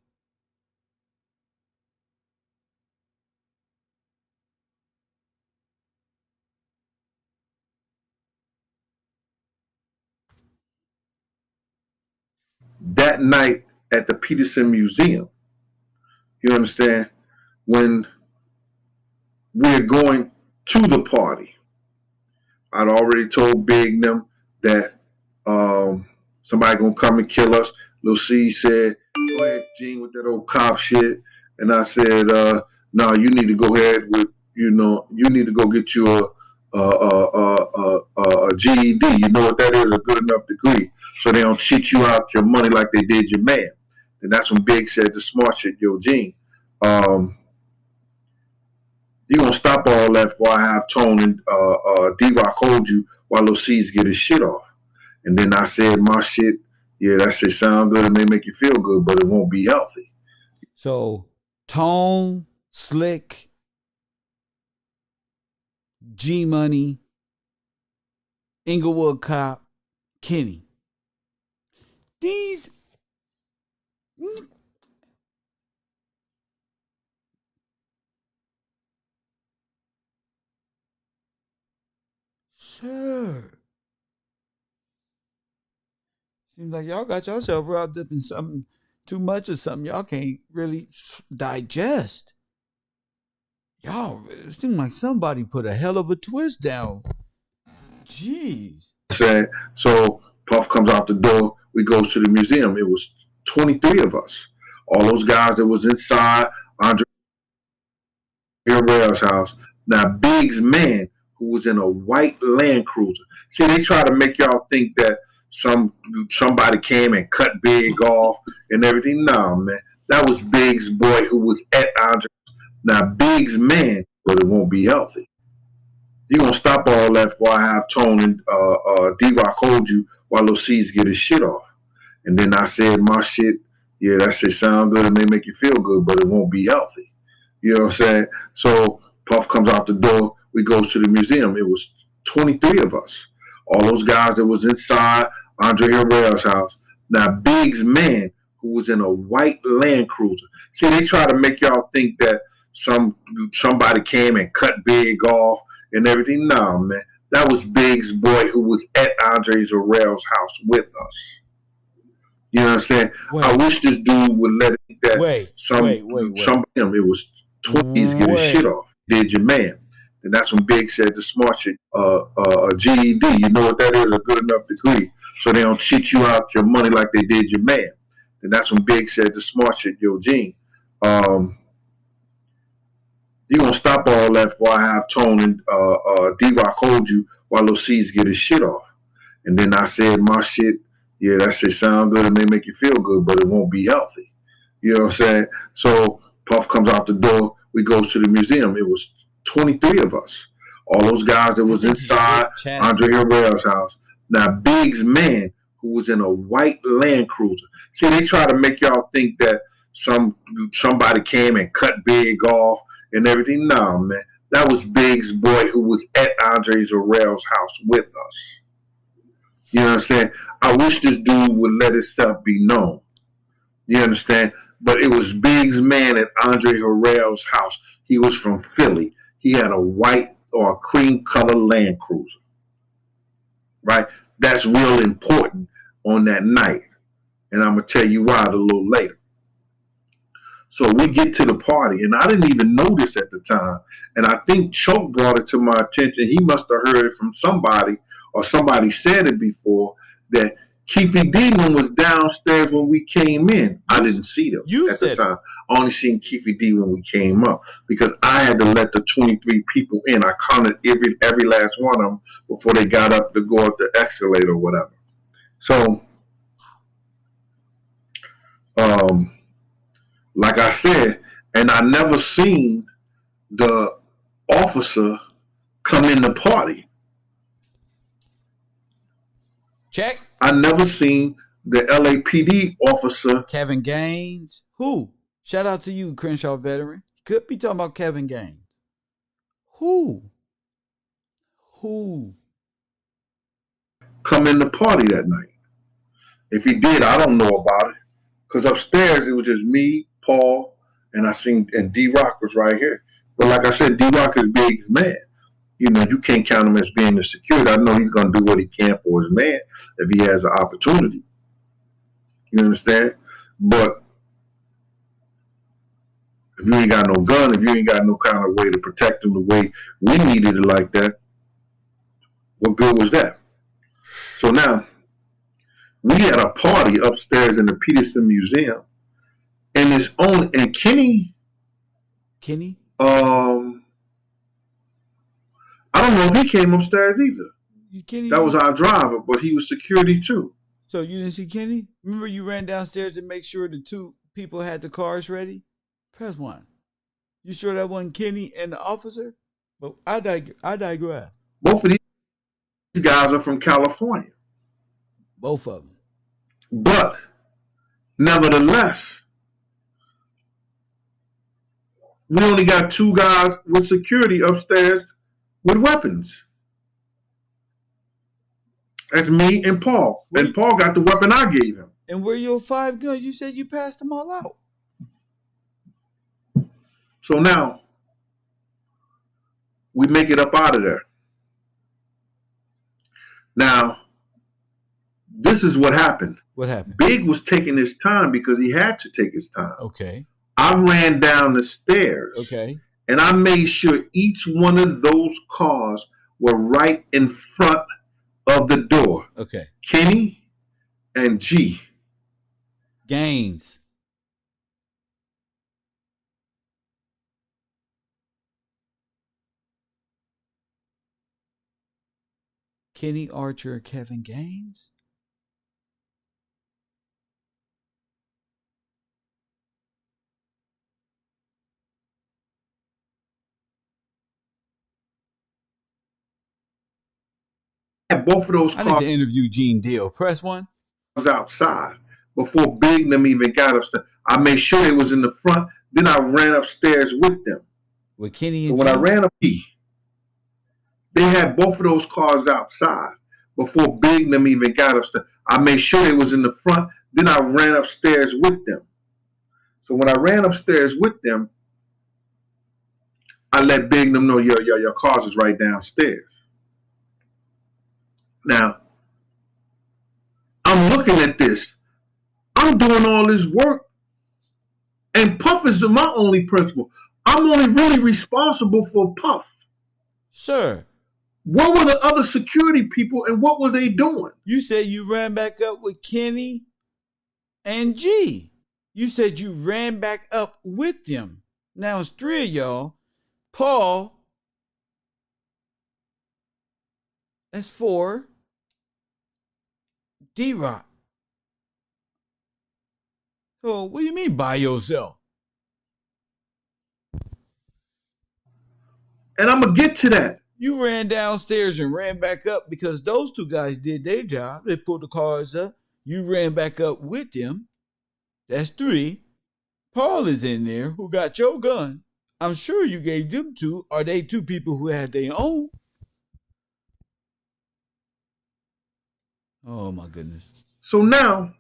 that night at the Peterson Museum, you understand, when we're going to the party, I'd already told Big them that somebody gonna come and kill us. Lil C said, go ahead, Gene, with that old cop shit. And I said, no, you need to go ahead with, you know, you need to go get you a GED. You know what that is, a good enough degree. So they don't cheat you out your money like they did your man. And that's when Big said the smart shit, yo, Gene. You gonna stop all that before I have Tone and D-Rock hold you while Lil C's get his shit off. And then I said my shit, yeah, that shit sound good and may make you feel good, but it won't be healthy. So Tone, Slick, G Money, Inglewood cop, Kenny. These sir. Seems like y'all got yourself wrapped up in something too much of something y'all can't really digest. Y'all, it seems like somebody put a hell of a twist down. Jeez. So Puff comes out the door. We goes to the museum. It was 23 of us. All those guys that was inside Andre Rail's house. Now Big's man, who was in a white Land Cruiser. See, they try to make y'all think that somebody came and cut Big off and everything. No, man. That was Big's boy who was at Andre. Now Big's man, but it won't be healthy. You gonna stop all that before I have Tone and D-Rock hold you while Lil C's get his shit off. And then I said my shit, Yeah, that shit sound good. It may make you feel good, but it won't be healthy. You know what I'm saying? So Puff comes out the door. We goes to the museum. It was 23 of us. All those guys that was inside Andre Harrell's house. Now Big's man, who was in a white Land Cruiser. See, they try to make y'all think that somebody came and cut Big off and everything. No, man. That was Big's boy who was at Andre Harrell's house with us. You know what I'm saying? I wish this dude would let it that somebody, it was 20s get his shit off. Did your man. And that's when Big said the smart shit, GED, you know what that is, a good enough degree. So they don't cheat you out your money like they did your man. And that's when Big said the smart shit, yo, Gene. You gonna stop all that while I have Tone and D-Rock hold you while Lil C's get his shit off. And then I said my shit, yeah, that shit sound good. It may make you feel good, but it won't be healthy. You know what I'm saying? So Puff comes out the door. We goes to the museum. It was 23 of us. All those guys that was inside Andre Harrell's house. Now Big's man, who was in a white Land Cruiser. See, they try to make y'all think that somebody came and cut Big off and everything. No, man. That was Big's boy who was at Andre Harrell's house with us. You know what I'm saying? I wish this dude would let himself be known. You understand? But it was Big's man at Andre Harrell's house. He was from Philly. He had a white or a cream color Land Cruiser. Right? That's real important on that night. And I'm going to tell you why a little later. So we get to the party, and I didn't even know this at the time. And I think Choke brought it to my attention. He must have heard it from somebody, or somebody said it before, that Keefy D was downstairs when we came in. I didn't see them at the time. I only seen Keefy D when we came up because I had to let the 23 people in. I counted every last one of them before they got up to go up the escalator or whatever. So, like I said, and I never seen the officer come in the party. Check. I never seen the LAPD officer. Kevin Gaines. Who? Shout out to you, Crenshaw veteran. Could be talking about Kevin Gaines. Who? Come in the party that night. If he did, I don't know about it. Because upstairs, it was just me, Paul, and and D-Rock was right here. But like I said, D-Rock is Big's man. You know, you can't count him as being the security. I know he's going to do what he can for his man if he has an opportunity. You understand? But if you ain't got no gun, if you ain't got no kind of way to protect him the way we needed it like that, what good was that? So now, we had a party upstairs in the Peterson Museum, and Kenny, I don't know if he came upstairs either. Kenny, that was our driver, but he was security too. So you didn't see Kenny? Remember you ran downstairs to make sure the two people had the cars ready? Press 1. You sure that wasn't Kenny and the officer? But I digress. Both of these guys are from California. Both of them. But nevertheless, we only got 2 guys with security upstairs with weapons. That's me and Paul. And Paul got the weapon I gave him. And where your 5 guns? You said you passed them all out. So now, we make it up out of there. Now, this is what happened. What happened? Big was taking his time because he had to take his time. Okay. I ran down the stairs. Okay. And I made sure each one of those cars were right in front of the door. Okay. Kenny and G. Gaines. Kenny Archer, Kevin Gaines? Both of those cars. I need to interview Gene Deal. Press 1. Was outside. before Big and them even got upstairs. I made sure they was in the front. Then I ran upstairs with them. With Kenny So and when I G? ran up, they had both of those cars outside before Big and them even got upstairs. I made sure they was in the front. Then I ran upstairs with them. So when I ran upstairs with them, I let Big and them know, your cars is right downstairs. Now, I'm looking at this. I'm doing all this work, and Puff is my only principal. I'm only really responsible for Puff. Sir, Where were the other security people, and what were they doing? you said you ran back up with Kenny and G. You said you ran back up with them. Now it's three of y'all. Paul, that's four. D-Rock. So what do you mean by yourself? And I'm going to get to that. You ran downstairs and ran back up because those two guys did their job. They pulled the cars up. You ran back up with them. That's three. Paul is in there who got your gun. I'm sure you gave them two. Are they two people who had their own? Oh my goodness. So now,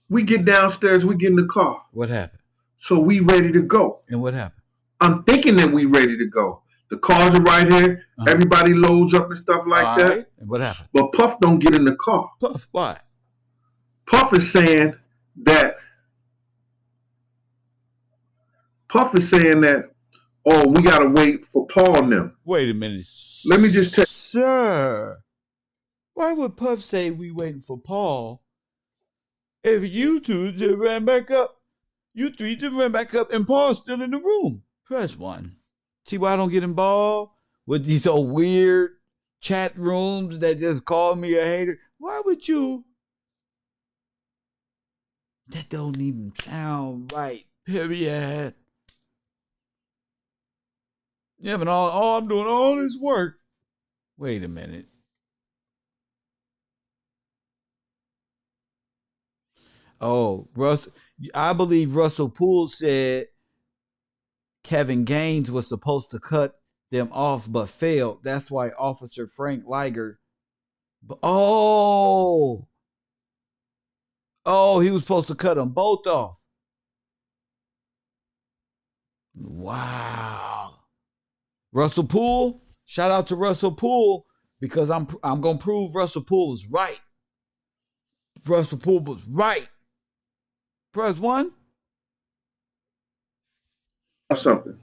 we get downstairs, we get in the car. What happened? So we ready to go. And what happened? I'm thinking that we ready to go. The cars are right here. Everybody loads up and stuff like that. Right. And what happened? But Puff don't get in the car. Puff, why? Puff is saying that, oh, we got to wait for Paul and them. Wait a minute. Let me just tell Sir, why would Puff say we waiting for Paul if you two just ran back up? You three just ran back up and Paul's still in the room. Press one. See why I don't get involved with these old weird chat rooms that just call me a hater? Why would you? That don't even sound right. Period. Yeah, but I'm doing all this work. Wait a minute. Oh, I believe Russell Poole said Kevin Gaines was supposed to cut them off but failed. That's why Officer Frank Liger. Oh, he was supposed to cut them both off. Wow. Russell Poole, shout out to Russell Poole because I'm gonna prove Russell Poole was right. Russell Poole was right. Press one. something.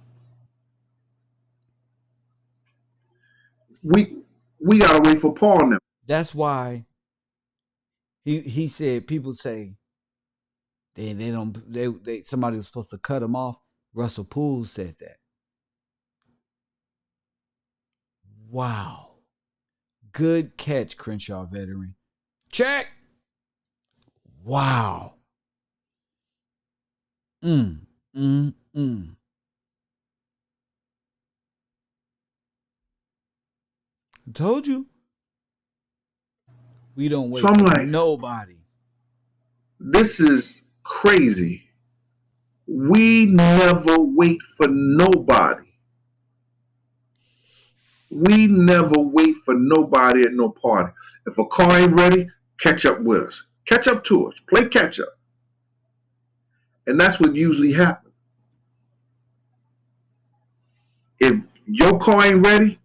We gotta wait for Paul now. That's why he said people say they somebody was supposed to cut him off. Russell Poole said that. Wow. Good catch, Crenshaw veteran. Check. Wow. I told you. We don't wait So I'm for like, nobody. This is crazy. We never wait for nobody. We never wait for nobody at no party. If a car ain't ready, catch up with us. Catch up to us. Play catch up. And that's what usually happens. If your car ain't ready,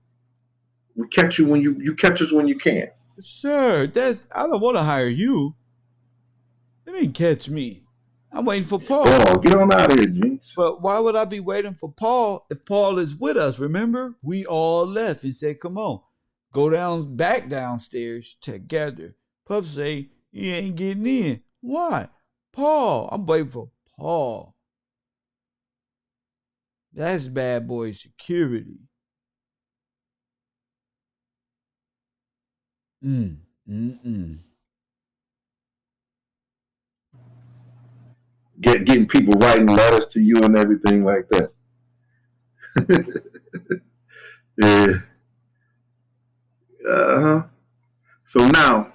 we catch you when you catch us when you can. Sir, I don't want to hire you. Let me catch me. I'm waiting for Paul. Oh, get on out of here, Jinx. But why would I be waiting for Paul if Paul is with us? Remember, we all left and said, come on, go back downstairs together. Puff say he ain't getting in. Why? Paul. I'm waiting for Paul. That's bad boy security. Getting people writing letters to you and everything like that. Yeah. So now,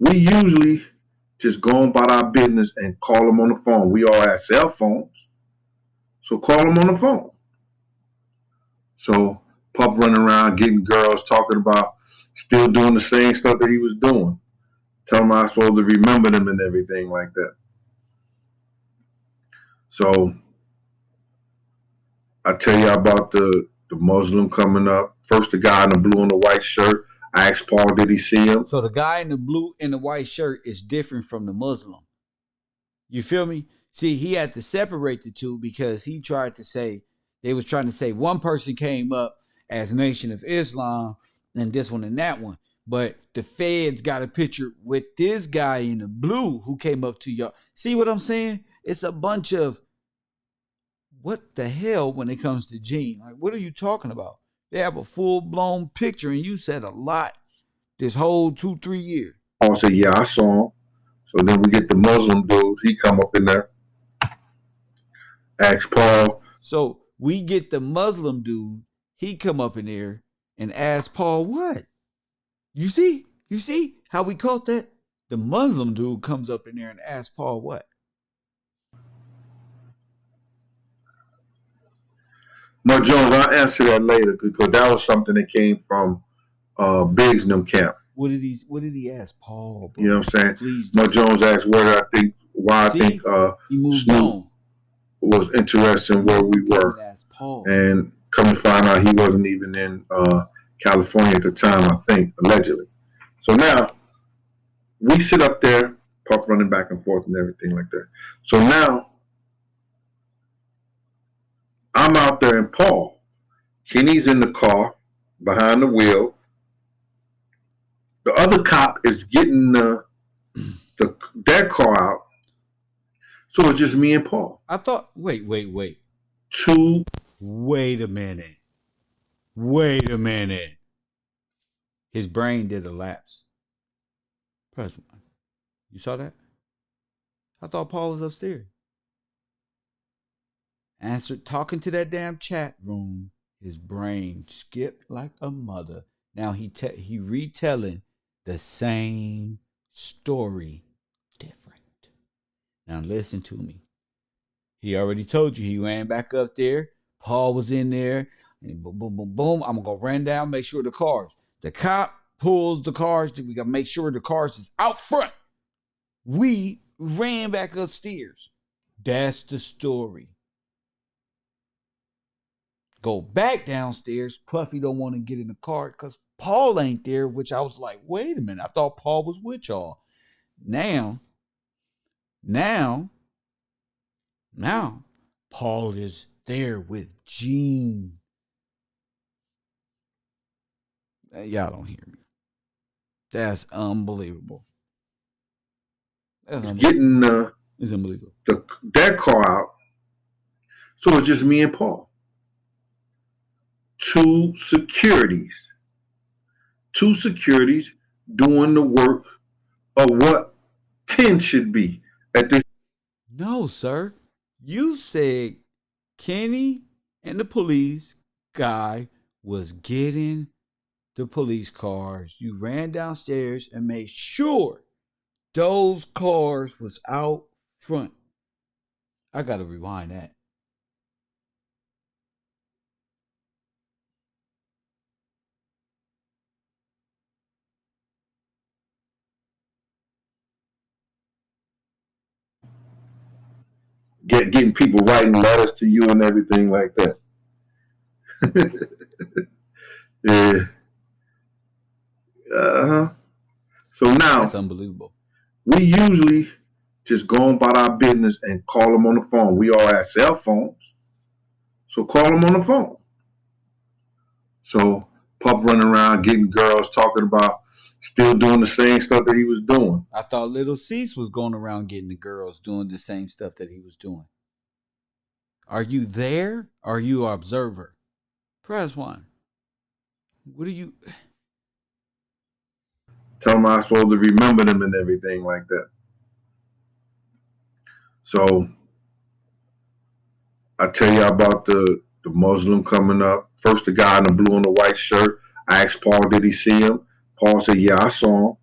We usually just go about our business and call them on the phone. We all have cell phones, so call them on the phone. So Puff running around getting girls, talking about still doing the same stuff that he was doing. Tell him I was supposed to remember them and everything like that. So I tell you about the Muslim coming up. First, the guy in the blue and the white shirt. I asked Paul, did he see him? So the guy in the blue and the white shirt is different from the Muslim. You feel me? See, he had to separate the two because he tried to say, they was trying to say one person came up as Nation of Islam and this one and that one. But the feds got a picture with this guy in the blue who came up to y'all. See what I'm saying? It's a bunch of what the hell when it comes to Gene. Like, what are you talking about? They have a full-blown picture, and you said a lot this whole 2-3 years. Paul said, yeah, I saw him. So then we get the Muslim dude. He come up in there. Ask Paul. So we get the Muslim dude. He come up in there and ask Paul what? You see? You see how we caught that? The Muslim dude comes up in there and asks Paul what? No, Jones, I'll answer that later because that was something that came from Biggs and them camp. What did he ask Paul? Bro? You know what I'm saying? Please. No, Jones asked why I think he moved Snoop on. Was interested in where we were. Paul. And come to find out he wasn't even in California at the time, I think, allegedly. So now we sit up there, Puff running back and forth and everything like that. So now I'm out there and Paul. Kenny's in the car behind the wheel. The other cop is getting their car out. So it's just me and Paul. I thought, wait. Wait a minute. His brain did a lapse. Press one. You saw that? I thought Paul was upstairs. Answered talking to that damn chat room. His brain skipped like a mother. Now he retelling the same story different. Now listen to me. He already told you he ran back up there. Paul was in there. And boom, boom, boom, boom. I'm going to go run down, make sure the cars. The cop pulls the cars. We got to make sure the cars is out front. We ran back upstairs. That's the story. Go back downstairs. Puffy don't want to get in the car because Paul ain't there, which I was like, wait a minute. I thought Paul was with y'all. Now, Paul is there with Gene. Y'all don't hear me. That's unbelievable. Getting it's unbelievable. Their car out. So it's just me and Paul. Two securities doing the work of what 10 should be at this. No, sir. You said Kenny and the police guy was getting the police cars. You ran downstairs and made sure those cars was out front. I got to rewind that. Getting people writing letters to you and everything like that. Yeah. So now that's unbelievable. We usually just go about our business and call them on the phone. We all have cell phones, so call them on the phone. So Puff running around getting girls, talking about still doing the same stuff that he was doing. I thought Little Cease was going around getting the girls doing the same stuff that he was doing. Are you there? Are you an observer? Press one. What are you? Tell them I was supposed to remember them and everything like that. So I tell you about the Muslim coming up. First, the guy in the blue and the white shirt. I asked Paul, did he see him? Paul said, yeah, I saw him.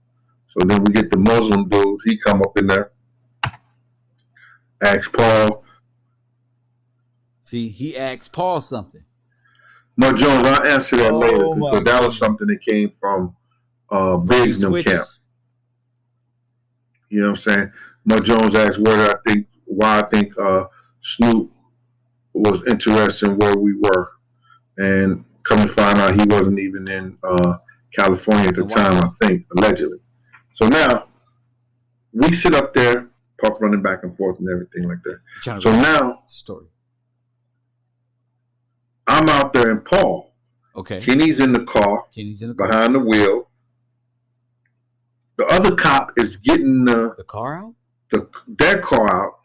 So then we get the Muslim dude. He come up in there, asks Paul. See, he asked Paul something. Mud Jones, I'll answer that later Oh, my because that was goodness. something that came from Biggs and them camp. Switches. You know what I'm saying? Mud Jones asked why I think Snoop was interested in where we were, and come to find out he wasn't even in California at the time. I think allegedly. So now we sit up there, Puff running back and forth and everything like that. So now story. I'm out there and Paul. Okay. Kenny's in the car. Behind the wheel. The other cop is getting the car out. Their car out.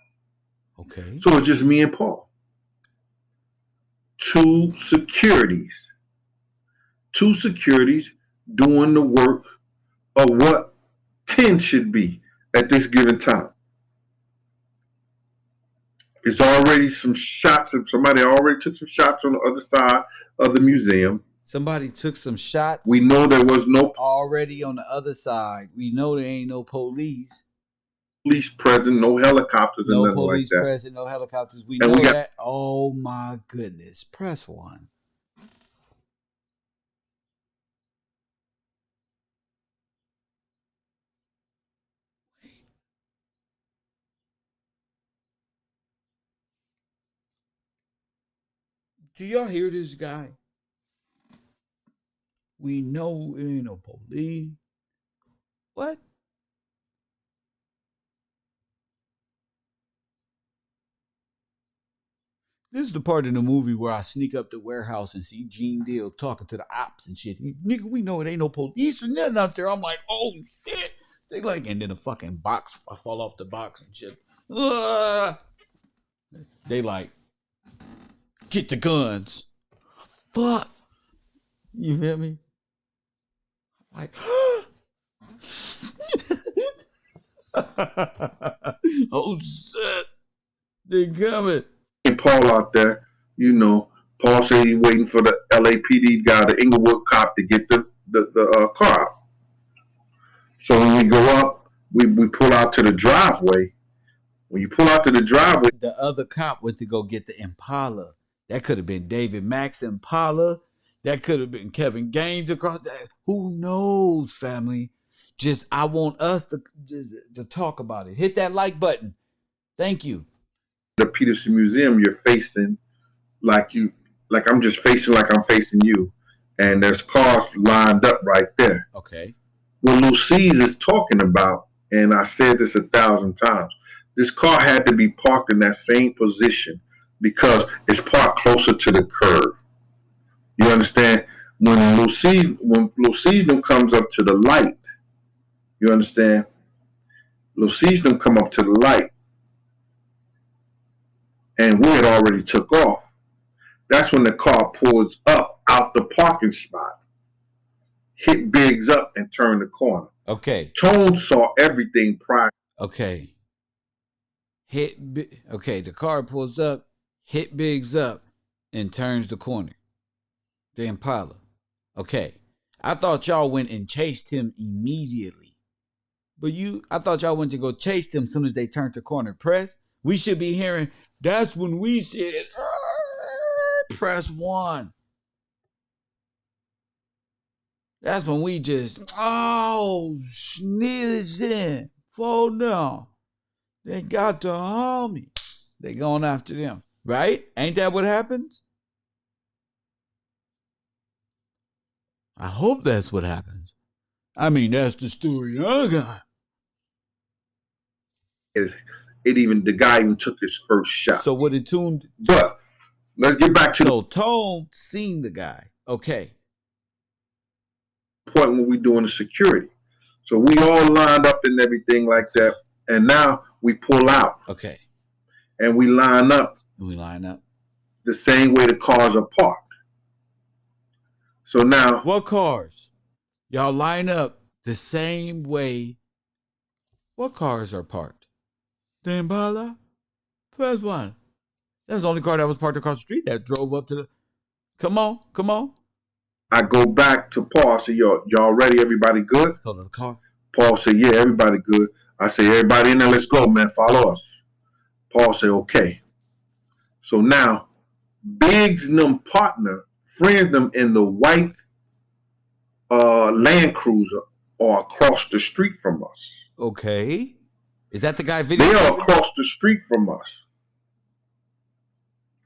Okay. So it's just me and Paul. Two securities doing the work of what 10 should be at this given time. It's already some shots. Somebody already took some shots on the other side of the museum. Somebody took some shots. We know there was no already on the other side. We know there ain't no police. Police present, no helicopters, no and nothing like that. No police present, no helicopters. We know that. Oh my goodness! Press 1. Do y'all hear this guy? We know it ain't no police. What? This is the part in the movie where I sneak up the warehouse and see Gene Deal talking to the ops and shit. Nigga, we know it ain't no police or nothing out there. I'm like, oh shit. They like, and then a fucking box, I fall off the box and shit. They like, get the guns. Fuck. You feel me? Like, oh shit. They coming. And Paul out there, you know, Paul said he's waiting for the LAPD guy, the Inglewood cop, to get the car out. So when we go up, we pull out to the driveway. When you pull out to the driveway, the other cop went to go get the Impala. That could have been David Mack's Impala. That could have been Kevin Gaines across that. Who knows, family? Just I want us to talk about it. Hit that like button. Thank you. The Peterson Museum, you're facing like I'm just facing like I'm facing you. And there's cars lined up right there. Okay. What Lucy's is talking about, and I said this 1,000 times, this car had to be parked in that same position because it's parked closer to the curb. You understand? When Lucy's comes up to the light, you understand? Lucy's come up to the light, and we had already took off. That's when the car pulls up out the parking spot, hit Biggs up, and turned the corner. Okay. Tone saw everything prior. Okay. Okay, the car pulls up, hit Biggs up, and turns the corner. The Impala. Okay. I thought y'all went and chased him immediately. But I thought y'all went to go chase them as soon as they turned the corner. Press. We should be hearing, that's when we said, press 1. That's when we just, sneeze in, fall down. They got the homie. They going after them. Right? Ain't that what happens? I hope that's what happens. I mean, that's the story I got. The guy even took his first shot. So what it tuned? But let's get back to so Tone seen the guy. Okay. Point when we doing the security. So we all lined up and everything like that. And now we pull out. Okay. And we line up. The same way the cars are parked. So now. What cars? Y'all line up the same way. What cars are parked? The Impala? Press 1. That's the only car that was parked across the street that drove up to the. Come on. I go back to Paul. I say, y'all ready? Everybody good? Hold on, the car. Paul said, yeah, everybody good. I say, everybody in there, let's go, man. Follow us. Paul said, okay. So now, Biggs and them partner, friends them in the white Land Cruiser are across the street from us. Okay. Is that the guy video? They are across the street from us.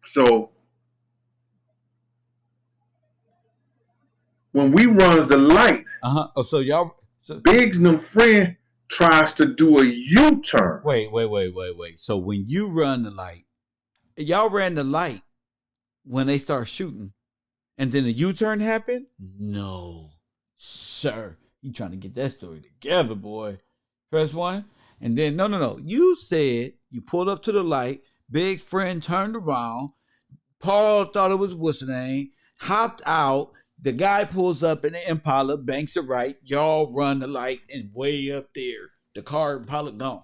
So when we runs the light, Oh, so y'all. So, Biggs and them friend tries to do a U-turn. wait. So when you run the light, y'all ran the light when they start shooting, and then the U-turn happened? No, sir. You trying to get that story together, boy. First one. And then, no. You said you pulled up to the light. Big's friend turned around. Paul thought it was what's the name. Hopped out. The guy pulls up in the Impala, banks it right. Y'all run the light, and way up there, the car Impala gone.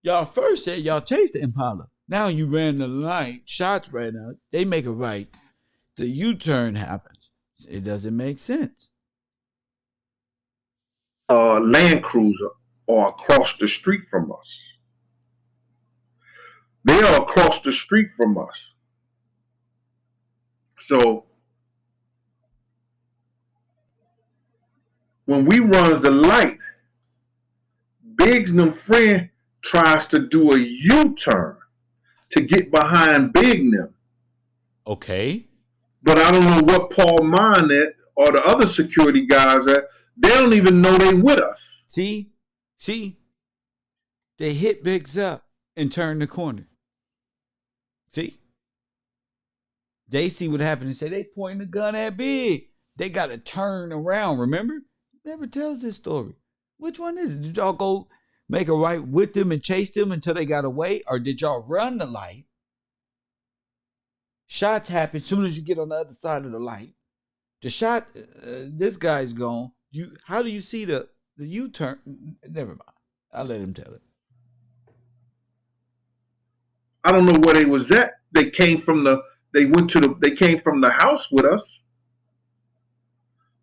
Y'all first said y'all chased the Impala. Now you ran the light. Shots right out. They make a right. The U-turn happens. It doesn't make sense. Land Cruiser are across the street from us. They are across the street from us. So when we runs the light, Biggs and them friend tries to do a U-turn to get behind Big and them. Okay. But I don't know what Paul mind at or the other security guys at. They don't even know they with us. See? They hit Biggs up and turn the corner. See? They see what happened and say they pointing the gun at Big. They got to turn around, remember? Never tells this story. Which one is it? Did y'all go make a right with them and chase them until they got away? Or did y'all run the light? Shots happen as soon as you get on the other side of the light. The shot, this guy's gone. How do you see the U-turn? Never mind. I'll let him tell it. I don't know where they was at. They came from the house with us.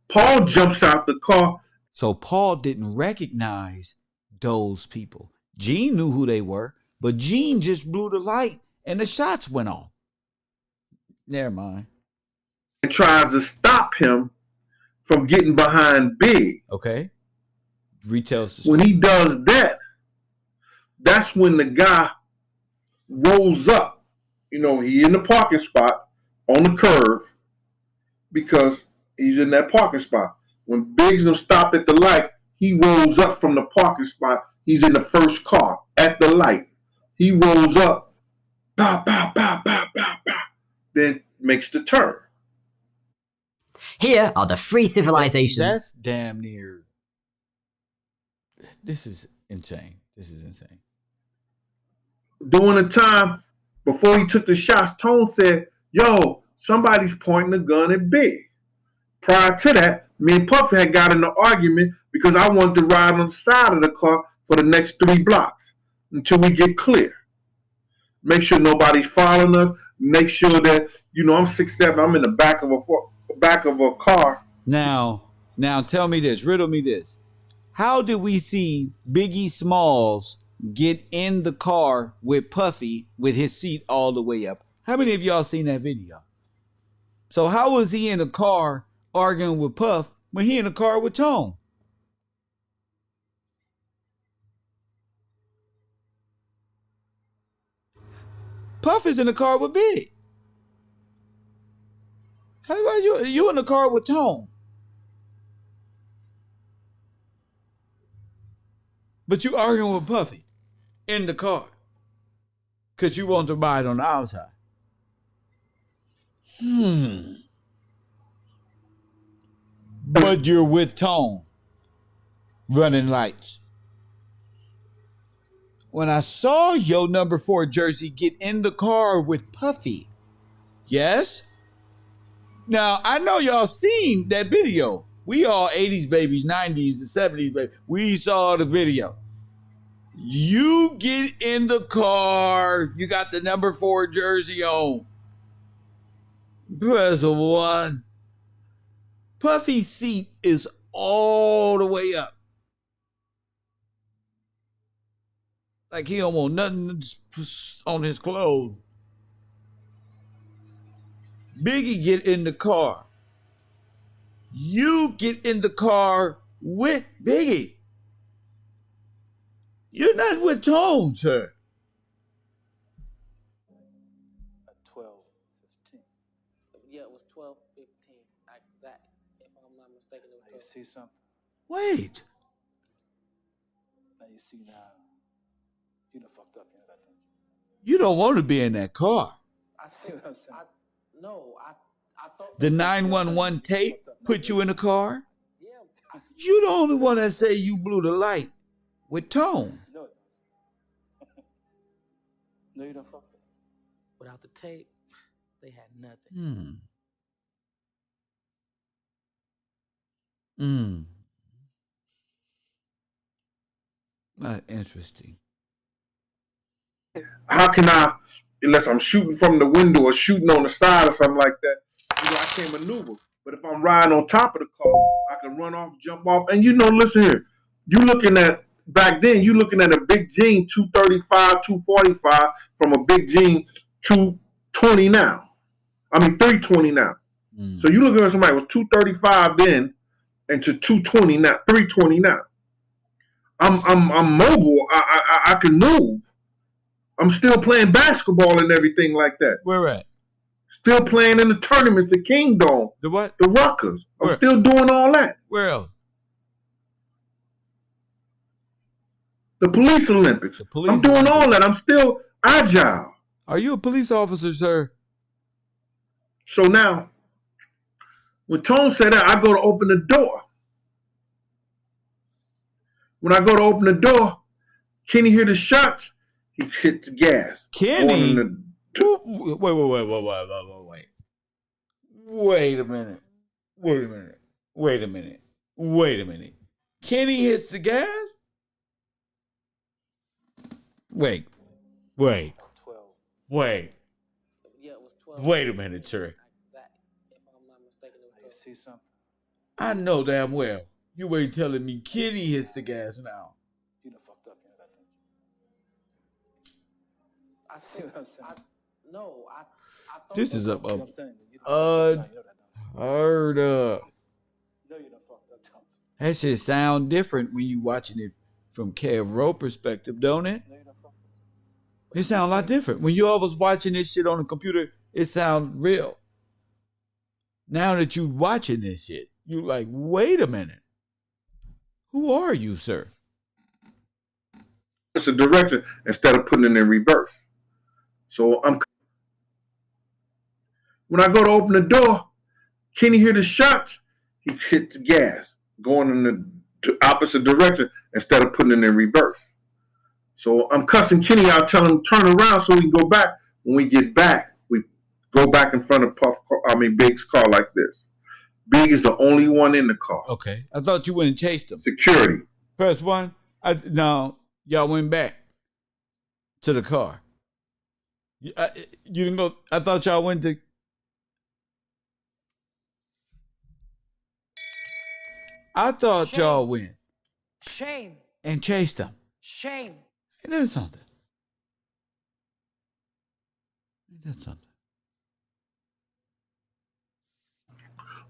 Paul jumps out the car. So Paul didn't recognize those people. Gene knew who they were, but Gene just blew the light and the shots went off. Never mind. And tries to stop him from getting behind Big. Okay. Retells the story. When he does that, that's when the guy rolls up. You know, he in the parking spot on the curb because he's in that parking spot. When Biggs don't stop at the light, he rolls up from the parking spot. He's in the first car at the light. He rolls up, bow, bow, bow, bow, bow, bow, then makes the turn. Here are the three civilizations. That's damn near. This is insane. During the time before he took the shots, Tone said, yo, somebody's pointing a gun at Big. Prior to that, me and Puffy had got in an argument because I wanted to ride on the side of the car for the next 3 blocks until we get clear. Make sure nobody's following us. Make sure that, I'm 6'7", I'm in the back of a car. Now tell me this, riddle me this. How did we see Biggie Smalls get in the car with Puffy with his seat all the way up? How many of y'all seen that video? So how was he in the car arguing with Puff when he in the car with Tone? Puff is in the car with Big. How about you? You in the car with Tone? But you arguing with Puffy in the car because you want to ride on the outside. But you're with Tone running lights. When I saw your number 4 jersey get in the car with Puffy, yes? Now, I know y'all seen that video. We all 80s babies, 90s, and 70s babies. We saw the video. You get in the car. You got the number 4 jersey on. Press 1. Puffy's seat is all the way up. Like he don't want nothing on his clothes. Biggie get in the car. You get in the car with Biggie. You're not with Tone, sir. At 12:15. Yeah, it was 12:15. Exact. If I'm not mistaken, it Now you was 12. see something. Wait. Now you see now. You done fucked up. You know that, don't you? You don't want to be in that car. I see what I'm saying. I thought The 911 tape put you in the car. Yeah, You the only one that say you blew the light with Tone. No. No, you done fucked up. without the tape, they had nothing. That's interesting. How can I, unless I'm shooting from the window or shooting on the side or something like that, I can't maneuver. But if I'm riding on top of the car, I can run off, jump off. And listen here, back then, you looking at a big Jean 235, 245 from a big Jean 220 now. 320 now. So you looking at somebody with 235 then and to 220 now, 320 now. I'm mobile. I can move. I'm still playing basketball and everything like that. Where at? Still playing in the tournaments, the Kingdom, The what? the Ruckers. Where? I'm still doing all that. Where else? The police Olympics. The police I'm doing Olympics. all that. I'm still agile. Are you a police officer, sir? So now, when Tone said that, I go to open the door. When I go to open the door, Kenny hear the shots. He hit the gas. Kenny? Wait. Wait a minute. Kenny hits the gas? Wait. 12. Yeah, it was 12. Wait a minute, sir. Exact. If I'm not mistaken, it Now you was 12. see something. I know damn well. You ain't telling me Kenny hits the gas now. You done fucked up. You know that, don't you? I see what I'm saying. I thought This is You know what I'm saying? You done fucked up. Uh, Now you know that, don't Heard up. you? No, you done fucked up, don't you? That shit sound different when you watching it from Kev Rowe perspective, don't it? No, you done fucked up. It sound a lot different. When you always watching this shit on the computer, it sound real. Now that you watching this shit, you like, wait a minute. Who are you, sir? It's a direction instead of putting it in reverse. So when I go to open the door, Kenny hear the shots. He hit the gas, going in the opposite direction instead of putting it in reverse. So I'm cussing Kenny out, telling him turn around so we can go back. When we get back, we go back in front of Big's car like this. Big is the only one in the car. Okay. I thought you went and chased him. Security. Press one. No, y'all went back to the car. You didn't go. I thought y'all went to. I thought Shame. y'all went Shame. and chased him. Shame. Ain't that something?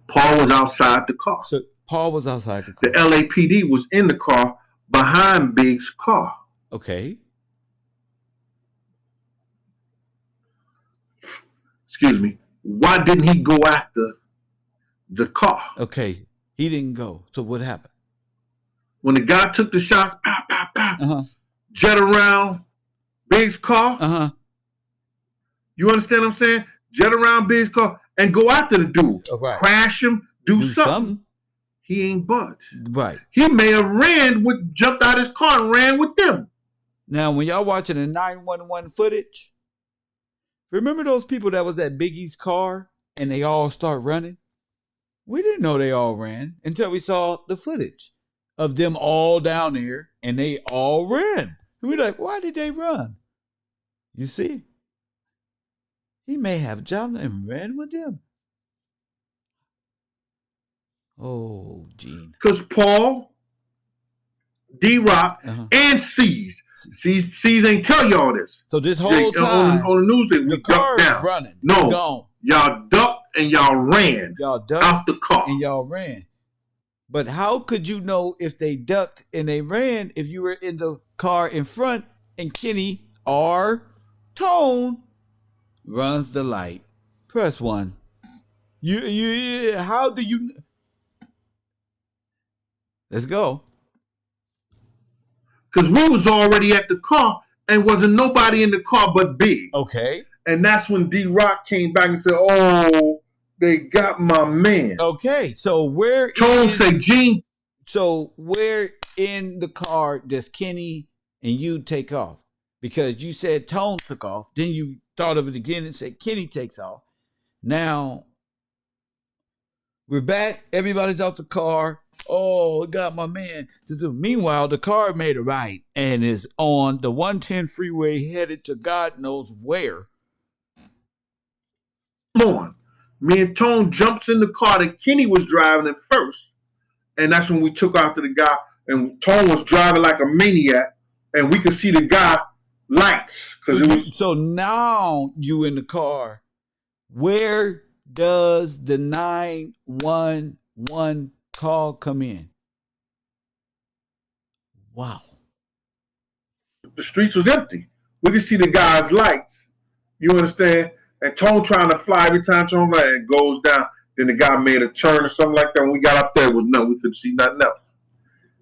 Paul was outside the car. So Paul was outside the The car. LAPD was in the car behind Big's car. Okay. Excuse me. Why didn't he go after the car? Okay. He didn't go. So what happened? When the guy took the shots, pow, pow, pow, Uh-huh. jet around Big's car. Uh-huh. You understand what I'm saying? Jet around Big's car and go after the dude. Right. Crash him, do something. He ain't budged. Right. He may have jumped out his car and ran with them. Now, when y'all watching the 911 footage, remember those people that was at Biggie's car and they all start running? We didn't know they all ran until we saw the footage of them all down there and they all ran. And we're like, why did they run? You see? He may have jumped and ran with them. Oh, Gene. Because Paul, D-Rock, and C's. C's ain't tell y'all this. So this whole time on the news, we the ducked car is down. running. No, Gone. y'all ducked and y'all ran Y'all ducked out the car. and y'all ran. But how could you know if they ducked and they ran if you were in the car in front and Kenny or Tone runs the light? Press 1. You how do you? Let's go. Because we was already at the car and wasn't nobody in the car but Big. Okay. And that's when D-Rock came back and said, oh, they got my man. Okay. So where Tone say, Gene. So where in the car does Kenny and you take off? Because you said Tone took off. Then you thought of it again and said Kenny takes off. Now we're back. Everybody's out the car. Oh, got my man. Meanwhile, the car made a right and is on the 110 freeway headed to God knows where. Come on. Me and Tone jumps in the car that Kenny was driving at first. And that's when we took after the guy. And Tone was driving like a maniac. And we could see the guy lights. So now you in the car. Where does the 911 call come in? Wow. The streets was empty. We could see the guy's lights. You understand? And Tone trying to fly every time Tone like it goes down. Then the guy made a turn or something like that. When we got up there, it was nothing. We couldn't see nothing else.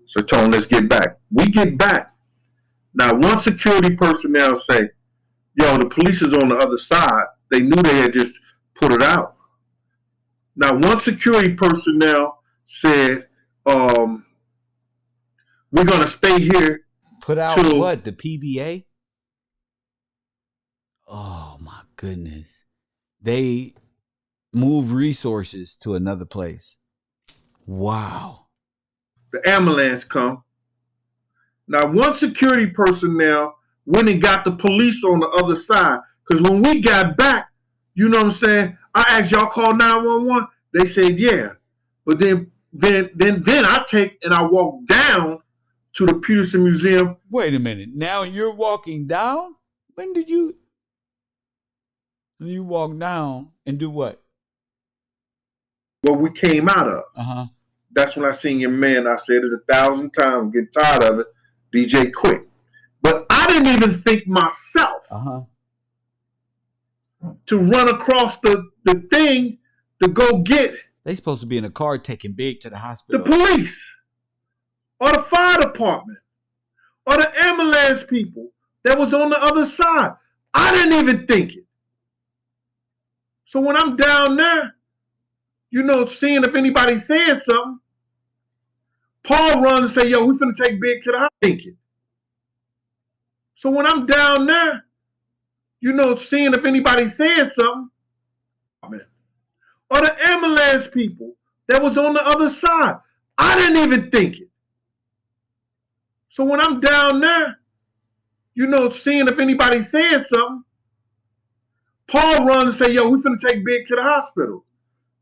So Tone, let's get back. We get back. Now, one security personnel say, yo, the police is on the other side. They knew they had just put it out. Now, one security personnel said, we're going to stay here. Put out what? The PBA? Oh, my goodness. They move resources to another place. Wow. The ambulance come. Now, one security personnel went and got the police on the other side. Because when we got back, you know what I'm saying? I asked y'all call 911. They said, yeah. But then I take and I walk down to the Peterson Museum. Wait a minute. Now you're walking down? When did you walk down and do what? What we came out of. That's when I seen your man. I said it 1,000 times. Get tired of it. DJ quit. But I didn't even think myself to run across the thing to go get. They supposed to be in a car taking Big to the hospital. The police. Or the fire department. Or the ambulance people that was on the other side. I didn't even think it. So when I'm down there, you know, seeing if anybody's saying something, Paul runs and say, yo, we finna take Big to the hospital. Thinking. So when I'm down there, you know, seeing if anybody's saying something, or the ambulance people that was on the other side, I didn't even think it. So when I'm down there, you know, seeing if anybody's saying something, Paul runs and say, yo, we finna take Big to the hospital.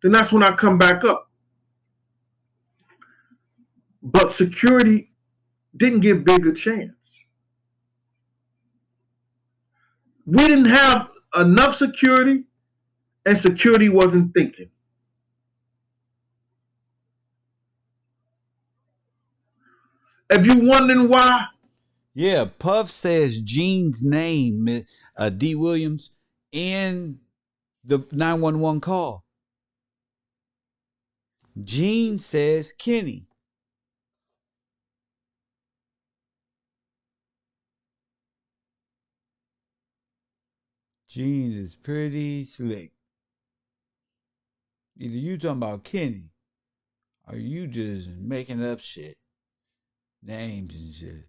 Then that's when I come back up. But security didn't give Big a chance. We didn't have enough security, and security wasn't thinking. If you're wondering why? Yeah, Puff says Gene's name, D. Williams, in the 911 call. Gene says Kenny. Gene is pretty slick. Either you talking about Kenny or you just making up shit. Names and shit.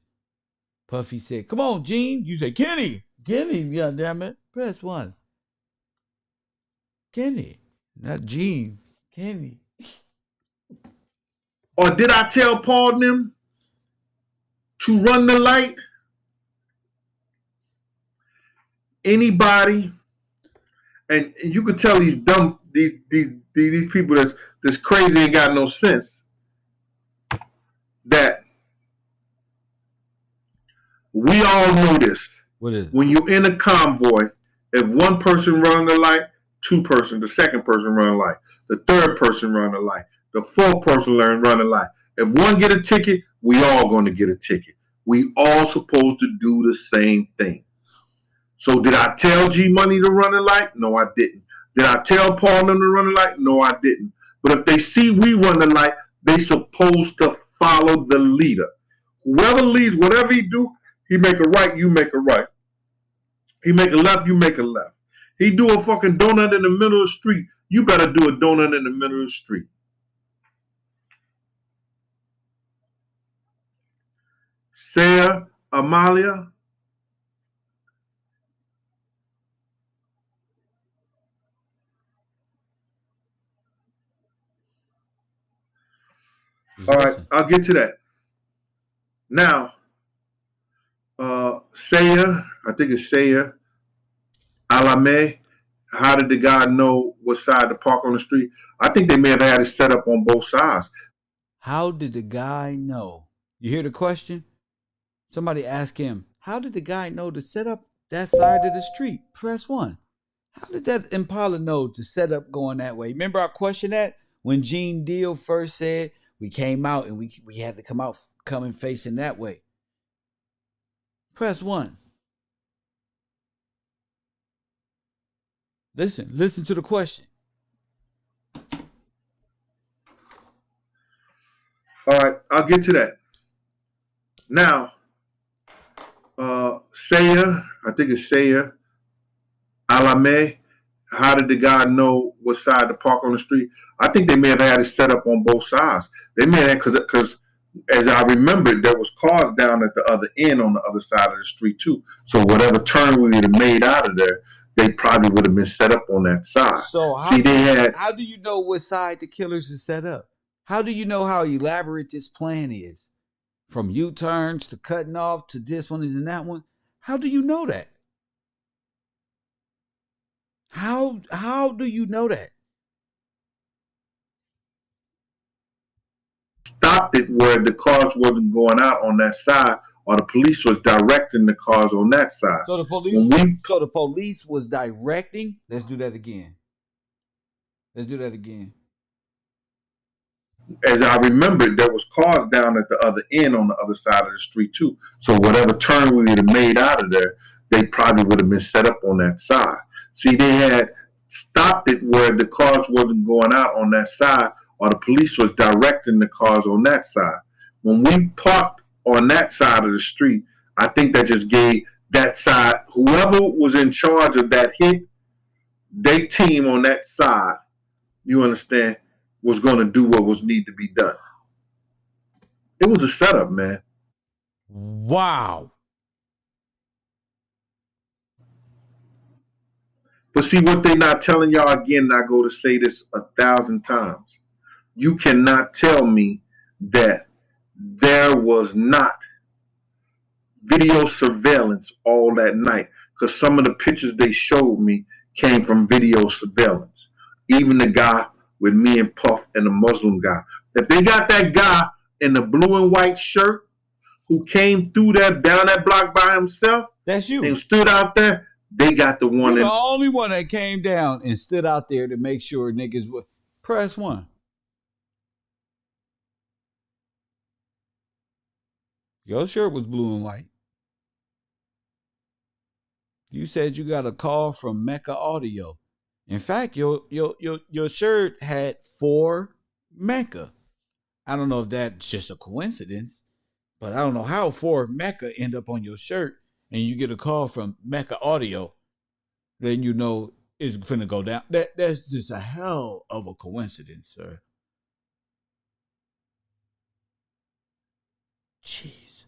Puffy said, come on, Gene. You say Kenny. Kenny, goddammit. Press 1. Kenny. Not Gene. Kenny. Or did I tell Paul and them to run the light? Anybody, and you could tell these dumb these people that's this crazy ain't got no sense. That we all know this. What is it? When you're in a convoy, if one person runs the light, the second person run the light, the third person run the light, the fourth person run the light. If one get a ticket, we all going to get a ticket. We all supposed to do the same thing. So did I tell G Money to run the light? No, I didn't. Did I tell Paul them to run the light? No, I didn't. But if they see we run the light, they supposed to follow the leader. Whoever leads, whatever he do, he make a right, you make a right. He make a left, you make a left. He do a fucking donut in the middle of the street, you better do a donut in the middle of the street. Sarah Amalia. All right, I'll get to that. Now, Saya, I think it's Saya Alame. How did the guy know what side to park on the street? I think they may have had it set up on both sides. How did the guy know? You hear the question? Somebody asked him, how did the guy know to set up that side of the street? Press 1. How did that Impala know to set up going that way? Remember I questioned that when Gene Deal first said we came out and we had to come and facing that way. Press 1. Listen to the question. All right, I'll get to that. Now, Saya, I think it's Saya Alame. How did the guy know what side to park on the street? I think they may have had it set up on both sides. They may have, because as I remember, there was cars down at the other end on the other side of the street too. So whatever turn we would have made out of there, they probably would have been set up on that side. So how do you know what side the killers is set up? How do you know how elaborate this plan is? From U-turns to cutting off to this one and that one. How do you know that? How do you know that? Stopped it where the cars wasn't going out on that side, or the police was directing the cars on that side. So the police was directing. Let's do that again. As I remember, there was cars down at the other end on the other side of the street too. So whatever turn we would have made out of there, they probably would have been set up on that side. See, they had stopped it where the cars wasn't going out on that side, or the police was directing the cars on that side. When we parked on that side of the street, I think that just gave that side, whoever was in charge of that hit, they team on that side, you understand, was going to do what was need to be done. It was a setup, man. Wow. But see, what they not telling y'all, again, I go to say this 1,000 times. You cannot tell me that there was not video surveillance all that night, because some of the pictures they showed me came from video surveillance. Even the guy with me and Puff and the Muslim guy. If they got that guy in the blue and white shirt who came through down that block by himself, that's you, and stood out there, they got the one. You're the only one that came down and stood out there to make sure niggas would press 1. Your shirt was blue and white. You said you got a call from Mecca Audio. In fact, your shirt had 4 Mecca. I don't know if that's just a coincidence, but I don't know how 4 Mecca end up on your shirt and you get a call from Mecca Audio. Then you know it's finna go down. That's just a hell of a coincidence, sir. Jeez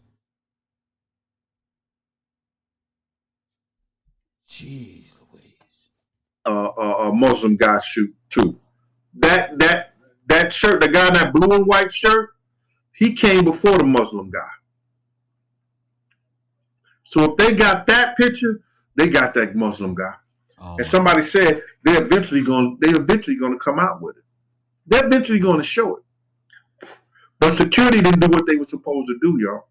Louise. A Muslim guy shoot too. That shirt, the guy in that blue and white shirt, he came before the Muslim guy. So if they got that picture, they got that Muslim guy. Oh. And somebody said they eventually gonna come out with it. They're eventually going to show it. But security didn't do what they were supposed to do, y'all.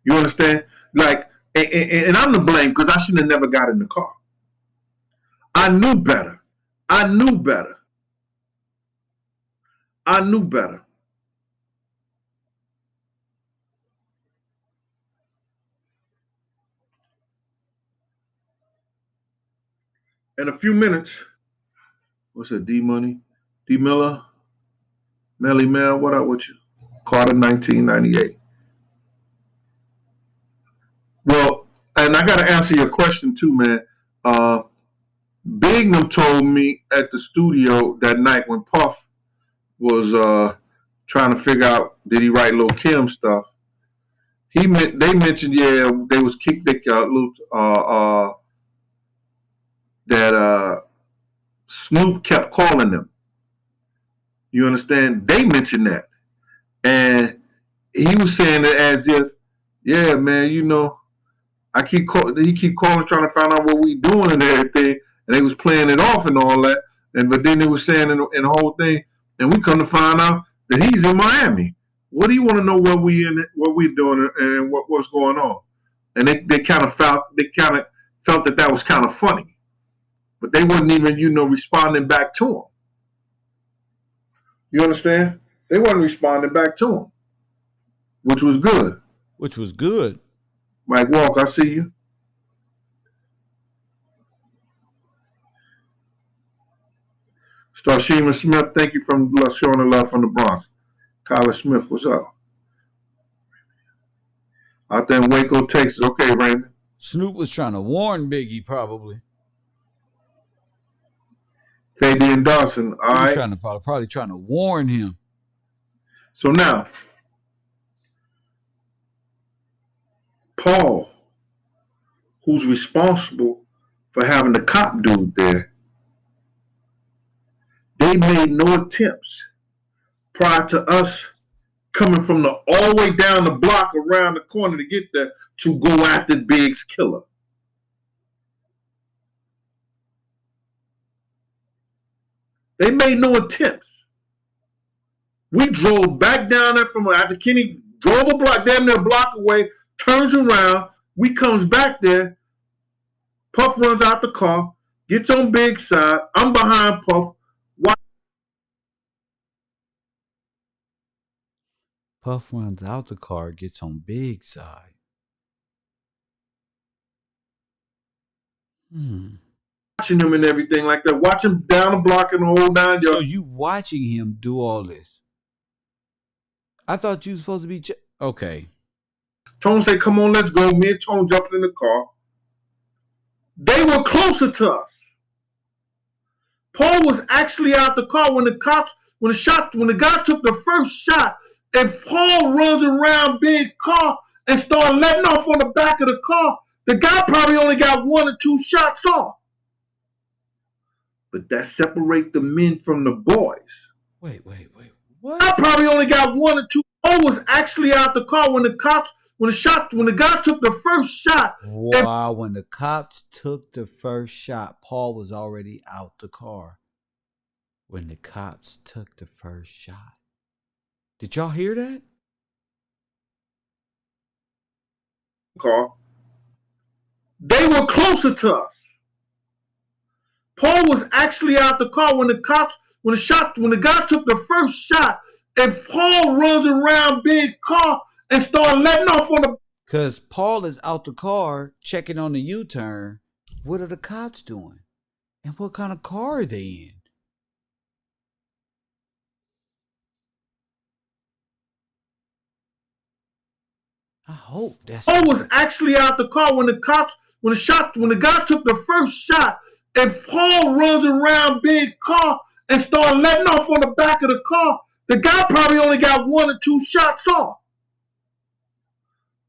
You understand? Like, and I'm to blame because I shouldn't have never got in the car. I knew better. I knew better. I knew better. In a few minutes, what's it, D Money? D Miller? Melly Mel, what up with you? Carter 1998. Well, and I got to answer your question too, man. Bignum told me at the studio that night when Puff was trying to figure out did he write Lil Kim stuff. They mentioned they was kicked that Snoop kept calling them. You understand? They mentioned that, and he was saying it as if, yeah, man, you know, he keep calling trying to find out what we doing and everything, and they was playing it off and all that, but then they was saying in the whole thing, and we come to find out that he's in Miami. What do you want to know what we doing and what's going on? And they kind of felt that was kind of funny, but they wasn't even responding back to him. You understand? They wasn't responding back to him, which was good. Which was good. Mike Walk, I see you. Starshima Smith, thank you for showing the love from the Bronx. Tyler Smith, what's up? Out there in Waco, Texas. Okay, Raymond. Snoop was trying to warn Biggie, probably. Fabian Dawson, all right. Probably trying to warn him. So now, Paul, who's responsible for having the cop dude there, they made no attempts prior to us coming from all the way down the block around the corner to get there to go after Big's killer. They made no attempts. We drove back down there from after Kenny drove a block, damn near a block away, turns around, we comes back there, Puff runs out the car, gets on Big's side, I'm behind Puff. Puff runs out the car, gets on Big's side. Watching him and everything like that. Watch him down the block and the whole 9 yards. So you watching him do all this? I thought you were supposed to be... Okay. Tone said, come on, let's go. Me and Tone jumped in the car. They were closer to us. Paul was actually out the car when the guy took the first shot, and Paul runs around Big car and started letting off on the back of the car. The guy probably only got 1 or 2 shots off. But that separate the men from the boys. Wait. What? I probably only got 1 or 2. Paul was actually out the car when the guy took the first shot. Wow, when the cops took the first shot, Paul was already out the car. When the cops took the first shot. Did y'all hear that? Car. They were closer to us. Paul was actually out the car when the guy took the first shot, and Paul runs around Big car and started letting off on the... Because Paul is out the car checking on the U-turn. What are the cops doing? And what kind of car are they in? I hope that's... Paul was actually out the car when the guy took the first shot, and Paul runs around Big car and started letting off on the back of the car. The guy probably only got 1 or 2 shots off.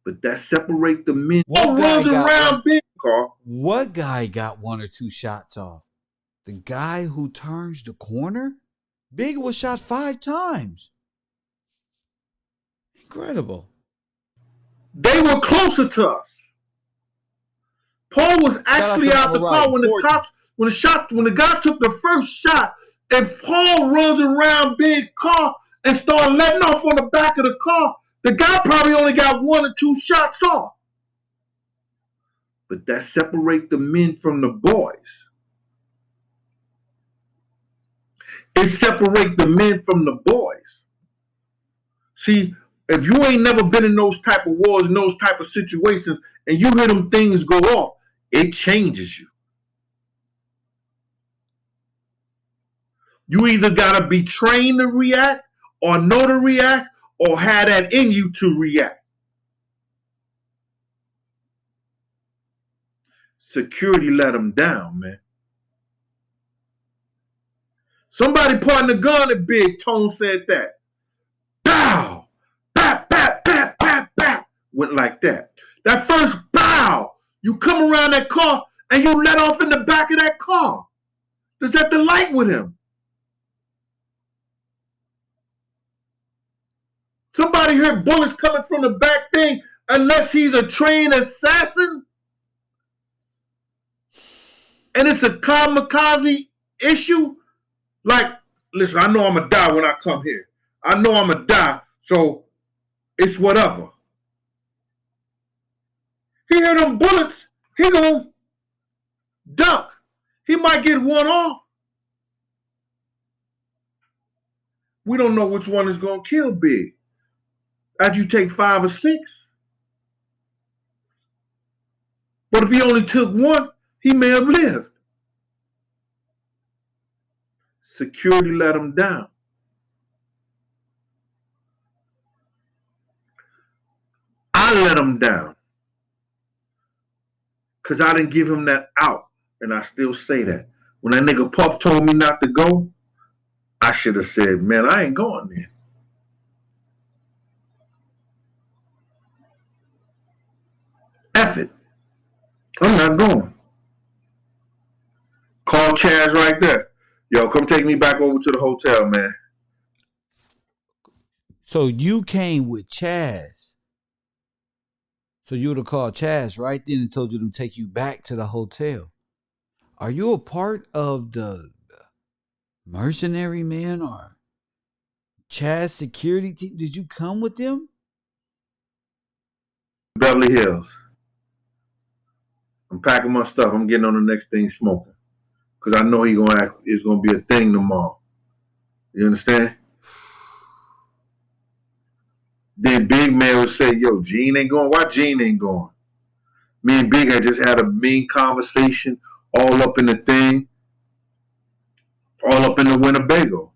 But that separate the men. Paul runs around Big car. What guy got 1 or 2 shots off? The guy who turns the corner? Big was shot 5 times. Incredible. They were closer to us. Paul was actually out the car when the guy took the first shot, If Paul runs around big car and start letting off on the back of the car, the guy probably only got 1 or 2 shots off. But that separates the men from the boys. It separates the men from the boys. See, if you ain't never been in those type of wars, in those type of situations, and you hear them things go off, it changes you. You either got to be trained to react or know to react or have that in you to react. Security let them down, man. Somebody pointing the gun at Big Tone said that. Bow! Bap, bap, bap, bap, bap. Went like that. That first bow, you come around that car and you let off in the back of that car. Does that delight with him? Somebody heard bullets coming from the back thing unless he's a trained assassin. And it's a kamikaze issue. Like, listen, I know I'm going to die when I come here. I know I'm going to die, so it's whatever. He hear them bullets, he going to duck. He might get one off. We don't know which one is going to kill Big. After you take 5 or 6. But if he only took one, he may have lived. Security let him down. I let him down. Because I didn't give him that out. And I still say that. When that nigga Puff told me not to go, I should have said, man, I ain't going there. F it. I'm not going. Call Chaz right there. Yo, come take me back over to the hotel, man. So you came with Chaz. So you would have called Chaz right then and told you to take you back to the hotel. Are you a part of the mercenary man or Chaz security team? Did you come with them? Beverly Hills. I'm packing my stuff. I'm getting on the next thing smoking. Because I know it's going to be a thing tomorrow. You understand? Then Big Man would say, yo, Gene ain't going. Why Gene ain't going? Me and Big had just had a mean conversation all up in the thing. All up in the Winnebago.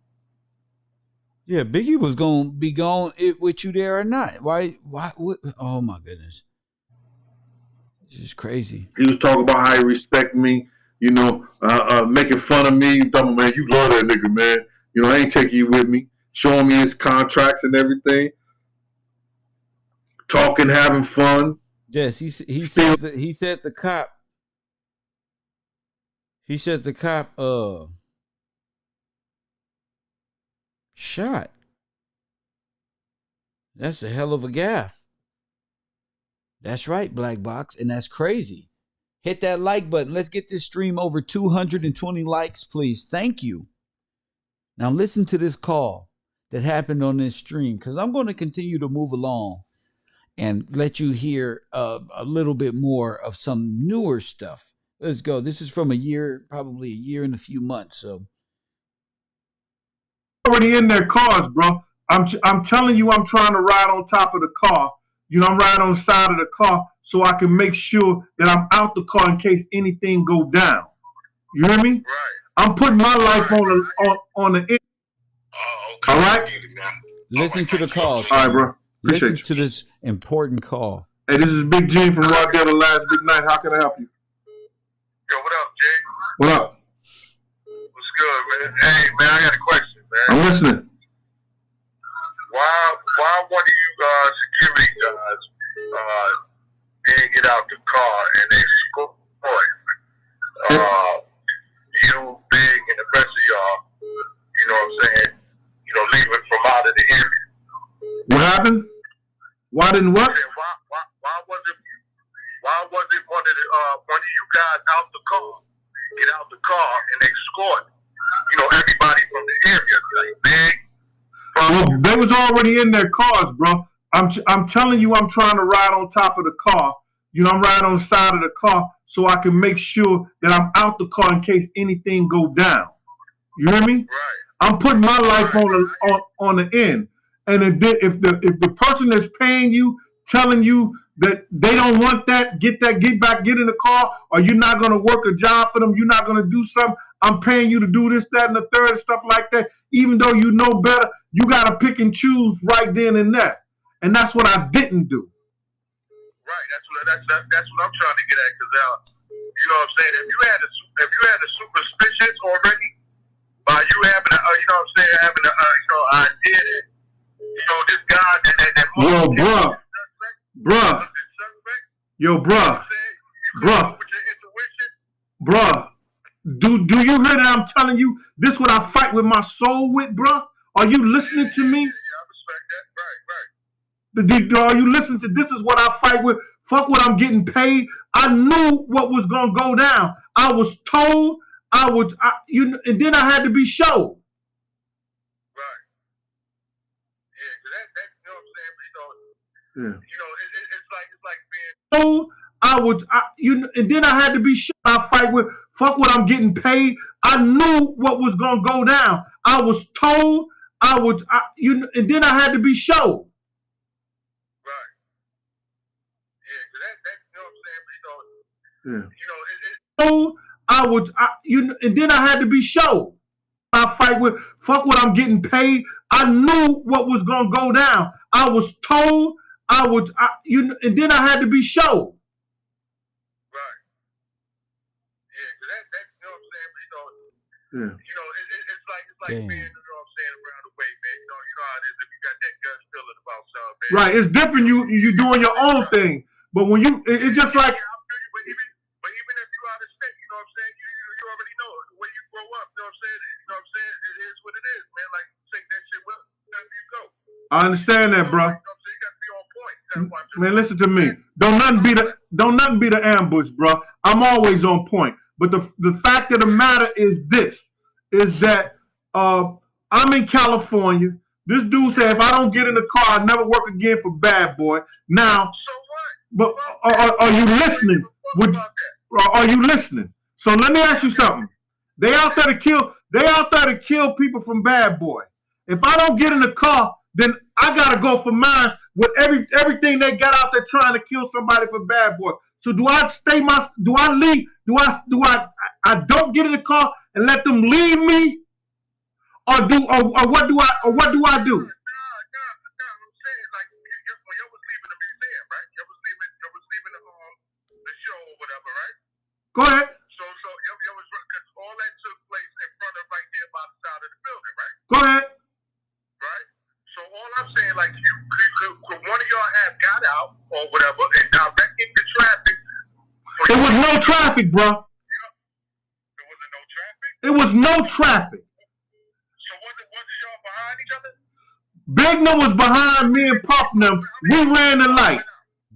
Yeah, Biggie was going to be gone with you there or not. Why? What? Oh, my goodness. This is crazy. He was talking about how he respect me, you know, making fun of me. Talking, man, you love that nigga, man. You know, I ain't taking you with me. Showing me his contracts and everything. Talking, having fun. Yes, he said the cop. He said the cop shot. That's a hell of a gaffe. That's right, Black Box, and that's crazy. Hit that like button. Let's get this stream over 220 likes, please. Thank you. Now listen to this call that happened on this stream, because I'm going to continue to move along and let you hear a little bit more of some newer stuff. Let's go. This is from probably a year and a few months. So already in their cars, bro. I'm telling you, I'm trying to ride on top of the car. You know, I'm riding on the side of the car so I can make sure that I'm out the car in case anything go down. You hear me? Right. I'm putting my life on the end. Oh, okay. All right? Listen to the call. All right, bro. Listen to this important call. Hey, this is Big Gene from Rod Dead the Last Big Night. How can I help you? Yo, what up, Jay? What up? What's good, man? Hey, man, I got a question, man. I'm listening. Why one of you security guys didn't get out the car and they scored you, Big, and the rest of y'all, you know what I'm saying, you know, leaving from out of the area? What happened? Why didn't what? Why wasn't one of you guys out the car, get out the car and escort everybody from the area, like Big. Well, they was already in their cars, bro. I'm telling you, I'm trying to ride on top of the car. I'm riding on the side of the car so I can make sure that I'm out the car in case anything go down. You hear me? Right. I'm putting my life on the end. And if the person that's paying you telling you that they don't want that, get back, get in the car, or you're not gonna work a job for them, you're not gonna do something. I'm paying you to do this, that, and the third, stuff like that. Even though you know better, you gotta pick and choose right then and there. And that's what I didn't do. Right. That's what I'm trying to get at. Because you know what I'm saying. If you had a superstitions already by you having having an idea that this guy that Well, bruh, yo, bruh, do you hear that I'm telling you? This is what I fight with my soul with, bruh. Are you listening to me? Yeah, I respect that. Right. Are you listening to this? Is what I fight with. Fuck what I'm getting paid. I knew what was gonna go down. I was told and then I had to be showed. Right. Yeah, because you know what I'm saying. But, it's like being told. And then I had to be showed. I fight with. Fuck what I'm getting paid. I knew what was gonna go down. I was told. And then I had to be showed. And then I had to be showed. I fight with. Fuck what I'm getting paid. I knew what was gonna go down. I was told. And then I had to be showed. Right. Yeah, because you know what I'm saying. But, it's like being, around the way, man. You know how it is if you got that gut feeling about something, man. Right. It's different. You doing your own thing, but when it's just like. But even if you out of state, you know what I'm saying. You already know when you grow up. You know what I'm saying. You know what I'm saying. It is what it is, man. Like take that shit with wherever you go. I understand that, bro. You got to be on point. Man, listen to me. Don't nothing be the ambush, bro. I'm always on point. But the fact of the matter is this: is that I'm in California. This dude said if I don't get in the car, I never work again for Bad Boy. Now, so what? But are you listening? Are you listening? So let me ask you something. They out there to kill people from Bad Boy. If I don't get in the car, then I gotta go for mine with everything they got out there trying to kill somebody for Bad Boy. So do I leave? I don't get in the car and let them leave me? Or what do I do? I'm saying, like, y'all was leaving the museum, right? Y'all was leaving the show or whatever, right? Go ahead. So y'all was, because all that took place in front of right there by the side of the building, right? Go ahead. Right? So all I'm saying, like, could one of y'all have got out or whatever and directed the traffic? There was no traffic, bro. There wasn't no traffic? It was no traffic. So wasn't y'all behind each other? Big Num was behind me and Puff them. We ran the light.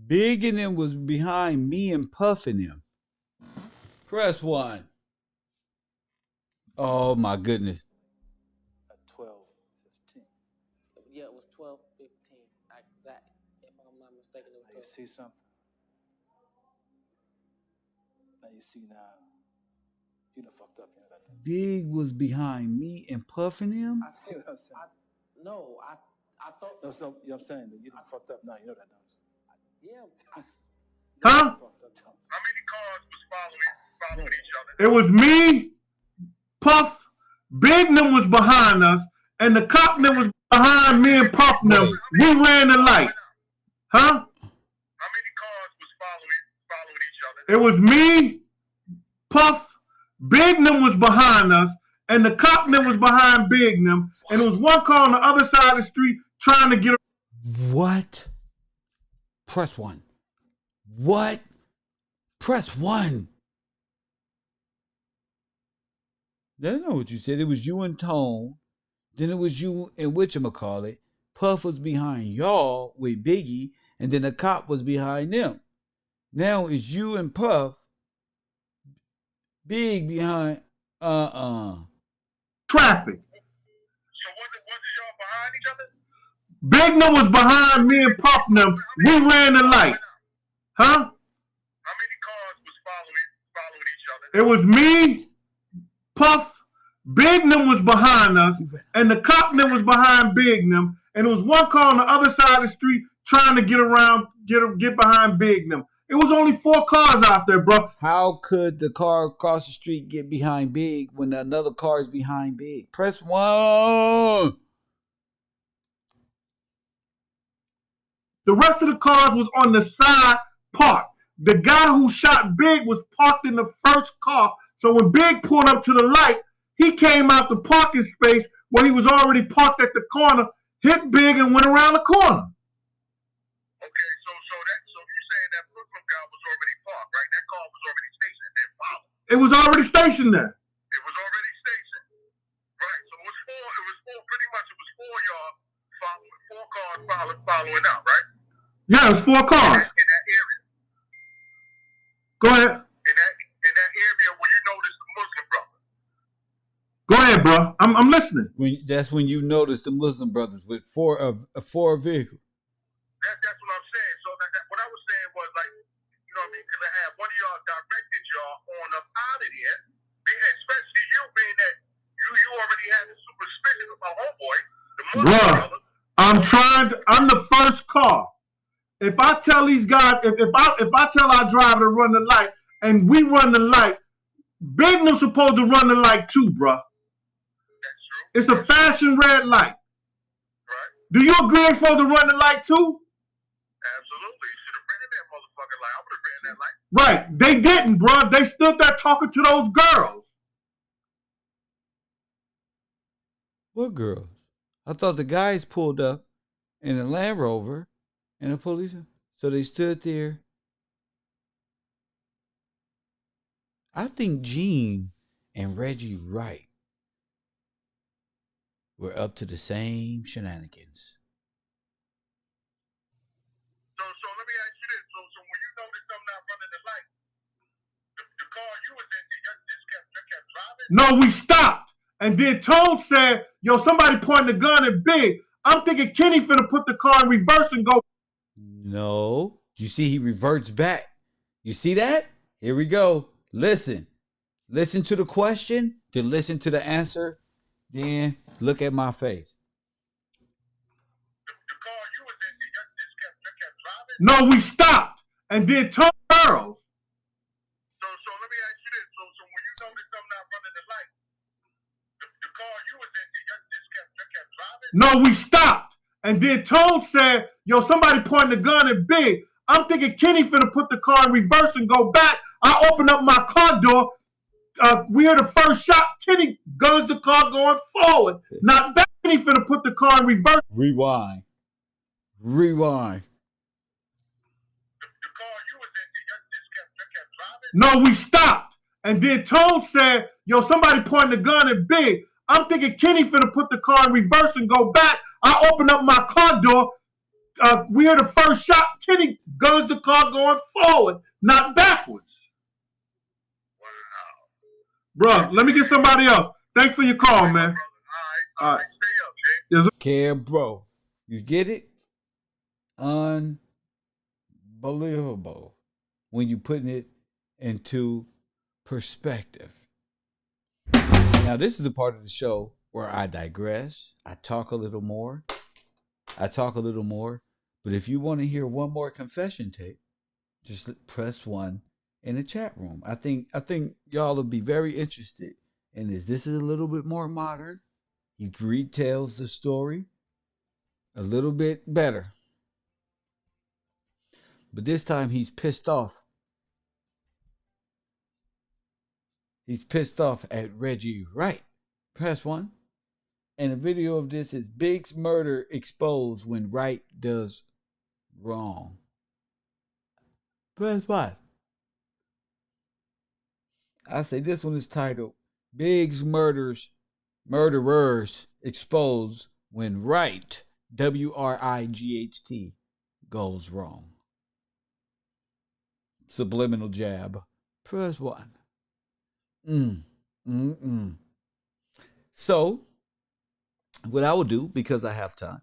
Big and them was behind me and Puffing them. Press 1. Oh my goodness. At 12:15. Yeah, it was 12:15. Exact. If I'm not mistaken, it Now you was 12. see something? Now you see now. You done fucked up. You know that thing. Big was behind me and Puffing him. I see what I'm saying. I thought. No, so, you know what I'm saying? You done fucked up. No, you know that, don't you? Yeah. Huh? How many cars was following each other? It was me, Puff, Big Num was behind us, and the cop that was behind me and Puff them. We ran the light. Huh? How many cars was following each other? It was me, Puff, Big Num was behind us, and the cop that was behind Big Num, and there was one car on the other side of the street trying to get. What? Press 1. What? Press 1. That's not what you said. It was you and Tone. Then it was you and whatchamacallit. Puff was behind y'all with Biggie, and then the cop was behind them. Now it's you and Puff. Big behind traffic. So wasn't y'all behind each other? Big Num was behind me and Puff Num. We ran the light. Huh? How many cars was following each other? It was me, Puff, Big Num was behind us, and the cop Num was behind Big Num, and there was one car on the other side of the street trying to get behind Big Num. It was only 4 cars out there, bro. How could the car across the street get behind Big when another car is behind Big? Press 1. The rest of the cars was on the side parked. The guy who shot Big was parked in the first car. So when Big pulled up to the light, he came out the parking space where he was already parked at the corner, hit Big, and went around the corner. Okay, so you saying that Brooklyn guy was already parked, right? That car was already stationed and then followed. It was already stationed there. It was already stationed, right? So it was pretty much it was 4 y'all following out, right? Yeah, it was 4 cars. In that area. Go ahead. In that area where you noticed the Muslim brother. Go ahead, bro. I'm listening. That's when you notice the Muslim brothers with 4 vehicles. That's what I'm saying. So what I was saying was like, you know what I mean? Because I had one of y'all directed y'all on up out of there, especially you being that you already had the suspicion of my homeboy, the Muslim brother. I'm the first car. If I tell these guys, if I tell our driver to run the light and we run the light, Big Num's supposed to run the light too, bro. That's true. It's a flashing red light. Right. Do you agree I'm supposed to run the light too? Absolutely. You should have ran that motherfucking light. I would have ran that light. Right. They didn't, bro. They stood there talking to those girls. What girls? I thought the guys pulled up in a Land Rover and the police. So they stood there. I think Gene and Reggie Wright were up to the same shenanigans. So let me ask you this. So when you notice I'm not running the light, the car you was in, you just kept driving? No, we stopped. And then Toad said, yo, somebody pointing a gun at Big. I'm thinking Kenny finna put the car in reverse and go. No. You see, he reverts back. You see that? Here we go. Listen. Listen to the question, then listen to the answer, then look at my face. The car you was in, you just kept driving? No, we stopped. And then Toad girls. So let me ask you this. So when you notice I'm not running the light, the car you was in, you just kept driving? No, we stopped. And then Toad said, yo, somebody pointing a gun at Big. I'm thinking Kenny finna put the car in reverse and go back. I open up my car door. We hear the first shot. Kenny guns the car going forward. Not back. Kenny finna put the car in reverse. Rewind. Rewind. The car you was in, you just kept driving? No, we stopped. And then Toad said, yo, somebody pointing a gun at Big. I'm thinking Kenny finna put the car in reverse and go back. I open up my car door. We hear the first shot. Kenny guns the car going forward, not backwards. Bro, let me get somebody else. Thanks for your call, man. All right. Stay up, Jay. Care, bro. You get it? Unbelievable when you putting it into perspective. Now, this is the part of the show where I digress. I talk a little more. But if you want to hear one more confession tape, just press 1 in the chat room. I think y'all will be very interested in this. This is a little bit more modern. He retells the story a little bit better. But this time he's pissed off. He's pissed off at Reggie Wright. Press 1. And a video of this is Big's murder exposed when Wright does wrong. Press 1. I say this one is titled Big's murderers exposed when Wright, WRIGHT, goes wrong. Subliminal jab. Press 1. So what I will do, because I have time,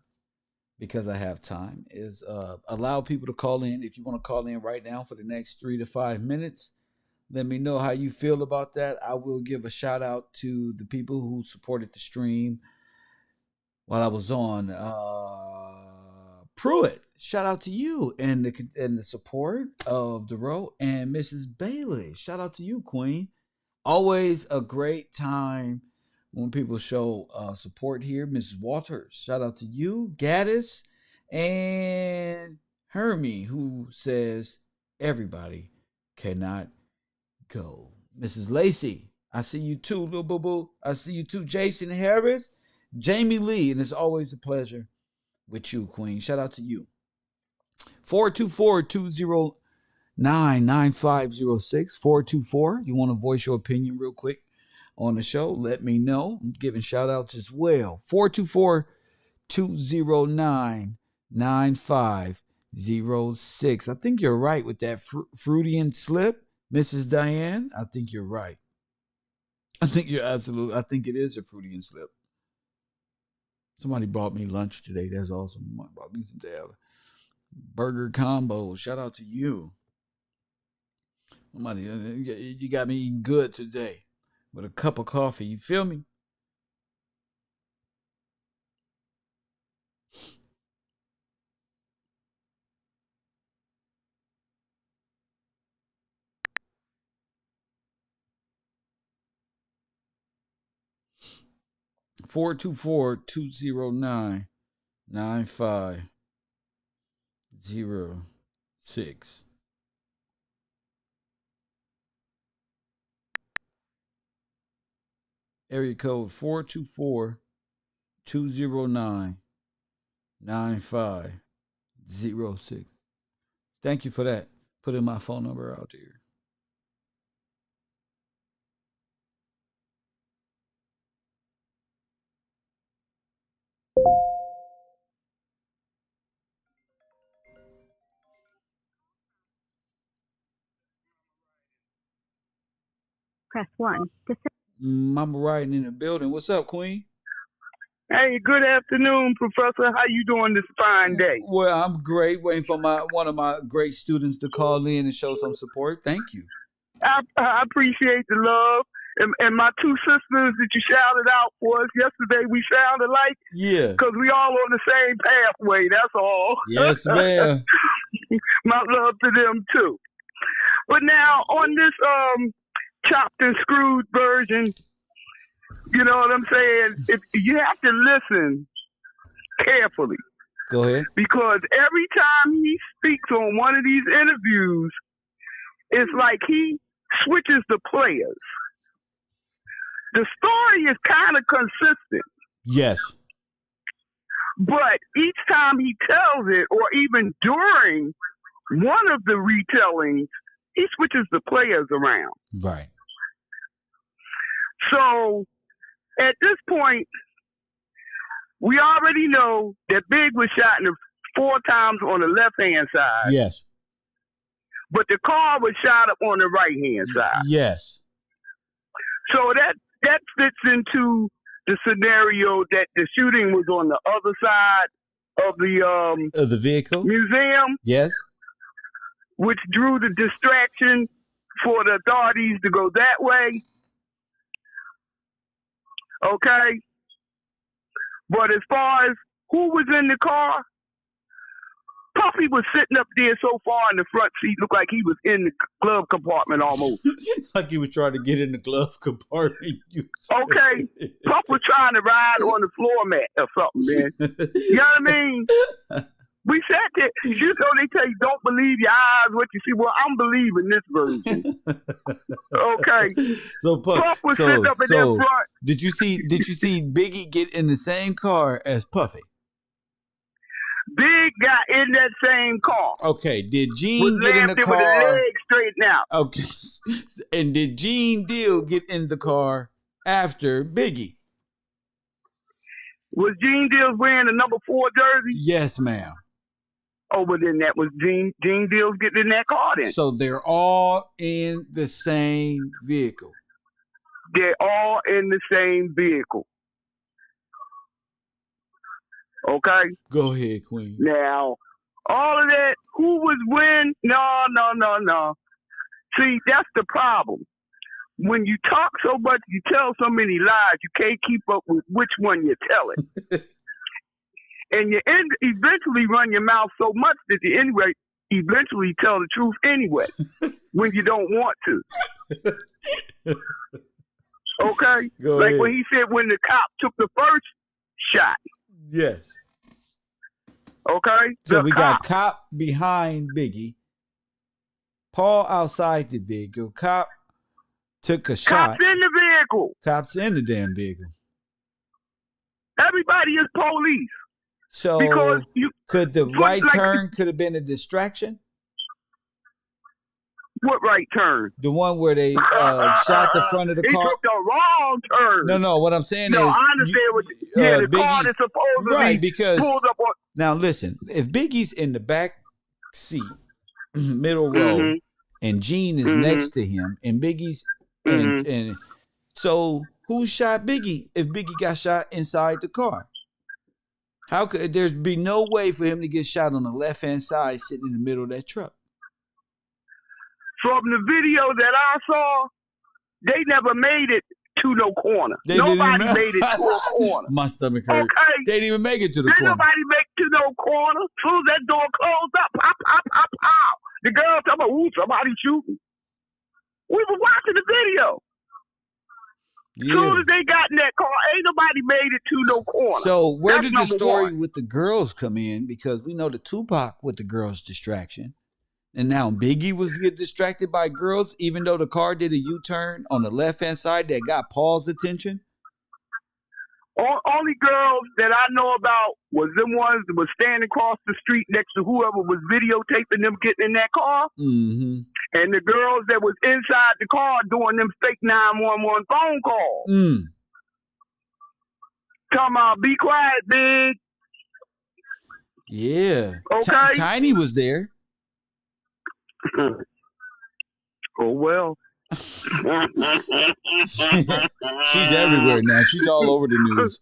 is allow people to call in. If you want to call in right now for the next 3 to 5 minutes, let me know how you feel about that. I will give a shout out to the people who supported the stream while I was on. Pruitt, shout out to you and the support of Dero and Mrs. Bailey. Shout out to you, Queen. Always a great time when people show support here. Mrs. Walters, shout out to you. Gaddis and Hermie, who says everybody cannot go. Mrs. Lacey, I see you too, little boo boo. I see you too. Jason Harris, Jamie Lee, and it's always a pleasure with you, Queen. Shout out to you. 424-209-9506. 424. You want to voice your opinion real quick on the show? Let me know. I'm giving shout outs as well. 424-209-9506. I think you're right with that Freudian slip, Mrs. Diane. I think you're right. I think it is a Freudian slip. Somebody brought me lunch today. That's awesome. Somebody brought me some damn burger combo. Shout out to you. Somebody, you got me eating good today with a cup of coffee. You feel me? Four two four 209-9506. Area code 424-209-9506. Thank you for that. Putting my phone number out there. Press 1 to Mama riding in the building. What's up, Queen? Hey, good afternoon, Professor. How you doing this fine day? Well, I'm great. Waiting for one of my great students to call in and show some support. Thank you. I appreciate the love. And my two sisters that you shouted out for us yesterday, we sound alike. Yeah. Because we all on the same pathway, that's all. Yes, ma'am. My love to them, too. But now, on this chopped and screwed version, you know what I'm saying? You have to listen carefully. Go ahead. Because every time he speaks on one of these interviews, it's like he switches the players. The story is kind of consistent. Yes. But each time he tells it, or even during one of the retellings, he switches the players around. Right. So at this point, we already know that Big was shot 4 times on the left-hand side. Yes. But the car was shot up on the right-hand side. Yes. So that fits into the scenario that the shooting was on the other side of the vehicle museum. Yes. Which drew the distraction for the authorities to go that way. Okay. But as far as who was in the car, Puffy was sitting up there so far in the front seat, looked like he was in the glove compartment almost. Like he was trying to get in the glove compartment. Okay. Puff was trying to ride on the floor mat or something, man. You know what I mean? We sat there. You know, they tell you, don't believe your eyes, what you see. Well, I'm believing this version. Okay. So Puff was sitting up in that front. Did you see Biggie get in the same car as Puffy? Big got in that same car. Okay. Did Gene get in the car? With the legs straightened out. Okay. And did Gene Deal get in the car after Biggie? Was Gene Deals wearing a number 4 jersey? Yes, ma'am. Oh, but then that was Gene Deals getting in that car then. So they're all in the same vehicle. They're all in the same vehicle. Okay? Go ahead, Queen. Now, all of that, who was when? No. See, that's the problem. When you talk so much, you tell so many lies, you can't keep up with which one you're telling. And you eventually run your mouth so much that you eventually tell the truth anyway, when you don't want to. Okay? Go like ahead. when he said when the cop took the first shot. Yes. Okay? So we got cop behind Biggie. Paul outside the vehicle. Cop took a shot. Cops in the vehicle. Cops in the damn vehicle. Everybody is police. So Because could the right turn could have been a distraction? What right turn? The one where they shot the front of the car. He took the wrong turn. No. What I'm saying No, is, I understand what. The Biggie, car that's supposedly because pulled up on. now listen, if Biggie's in the back seat, middle row, and Gene is next to him, and Biggie's and so who shot Biggie if Biggie got shot inside the car? How could there be no way for him to get shot on the left hand side, sitting in the middle of that truck? From the video that I saw, they never made it to no corner. They Nobody made it to a corner. My stomach hurt. Okay. They didn't even make it to the Didn't corner. nobody make it to no corner. As soon as that door closed up, pop, pop, pop, pop. The girl talking about, ooh, somebody shooting. We were watching the video. As soon as they got in that car, ain't nobody made it to no corner. So where That's did the story one. with the girls come in? Because we know the Tupac with the girls distraction. And now Biggie was get distracted by girls, even though the car did a U-turn on the left-hand side that got Paul's attention. Only girls that I know about was them ones that was standing across the street next to whoever was videotaping them getting in that car. Mm-hmm. And the girls that was inside the car doing them fake 911 phone calls. Talking about, be quiet, big. Yeah. Okay. Tiny was there. Oh, well. She's everywhere now. She's all over the news.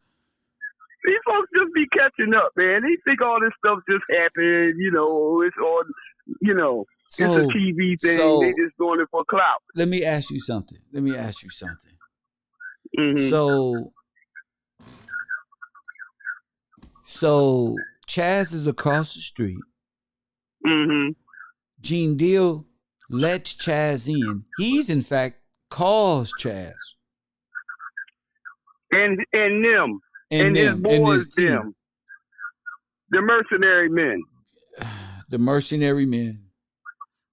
These folks just be catching up, man. They think all this stuff just happened, it's on, it's a TV thing. They just doing it for clout. Let me ask you something. Mm-hmm. So Chaz is across the street. Mm-hmm. Gene Deal lets Chaz in. He's in fact calls Chaz. And them. And his boys, and his team. them. The mercenary men. The mercenary men.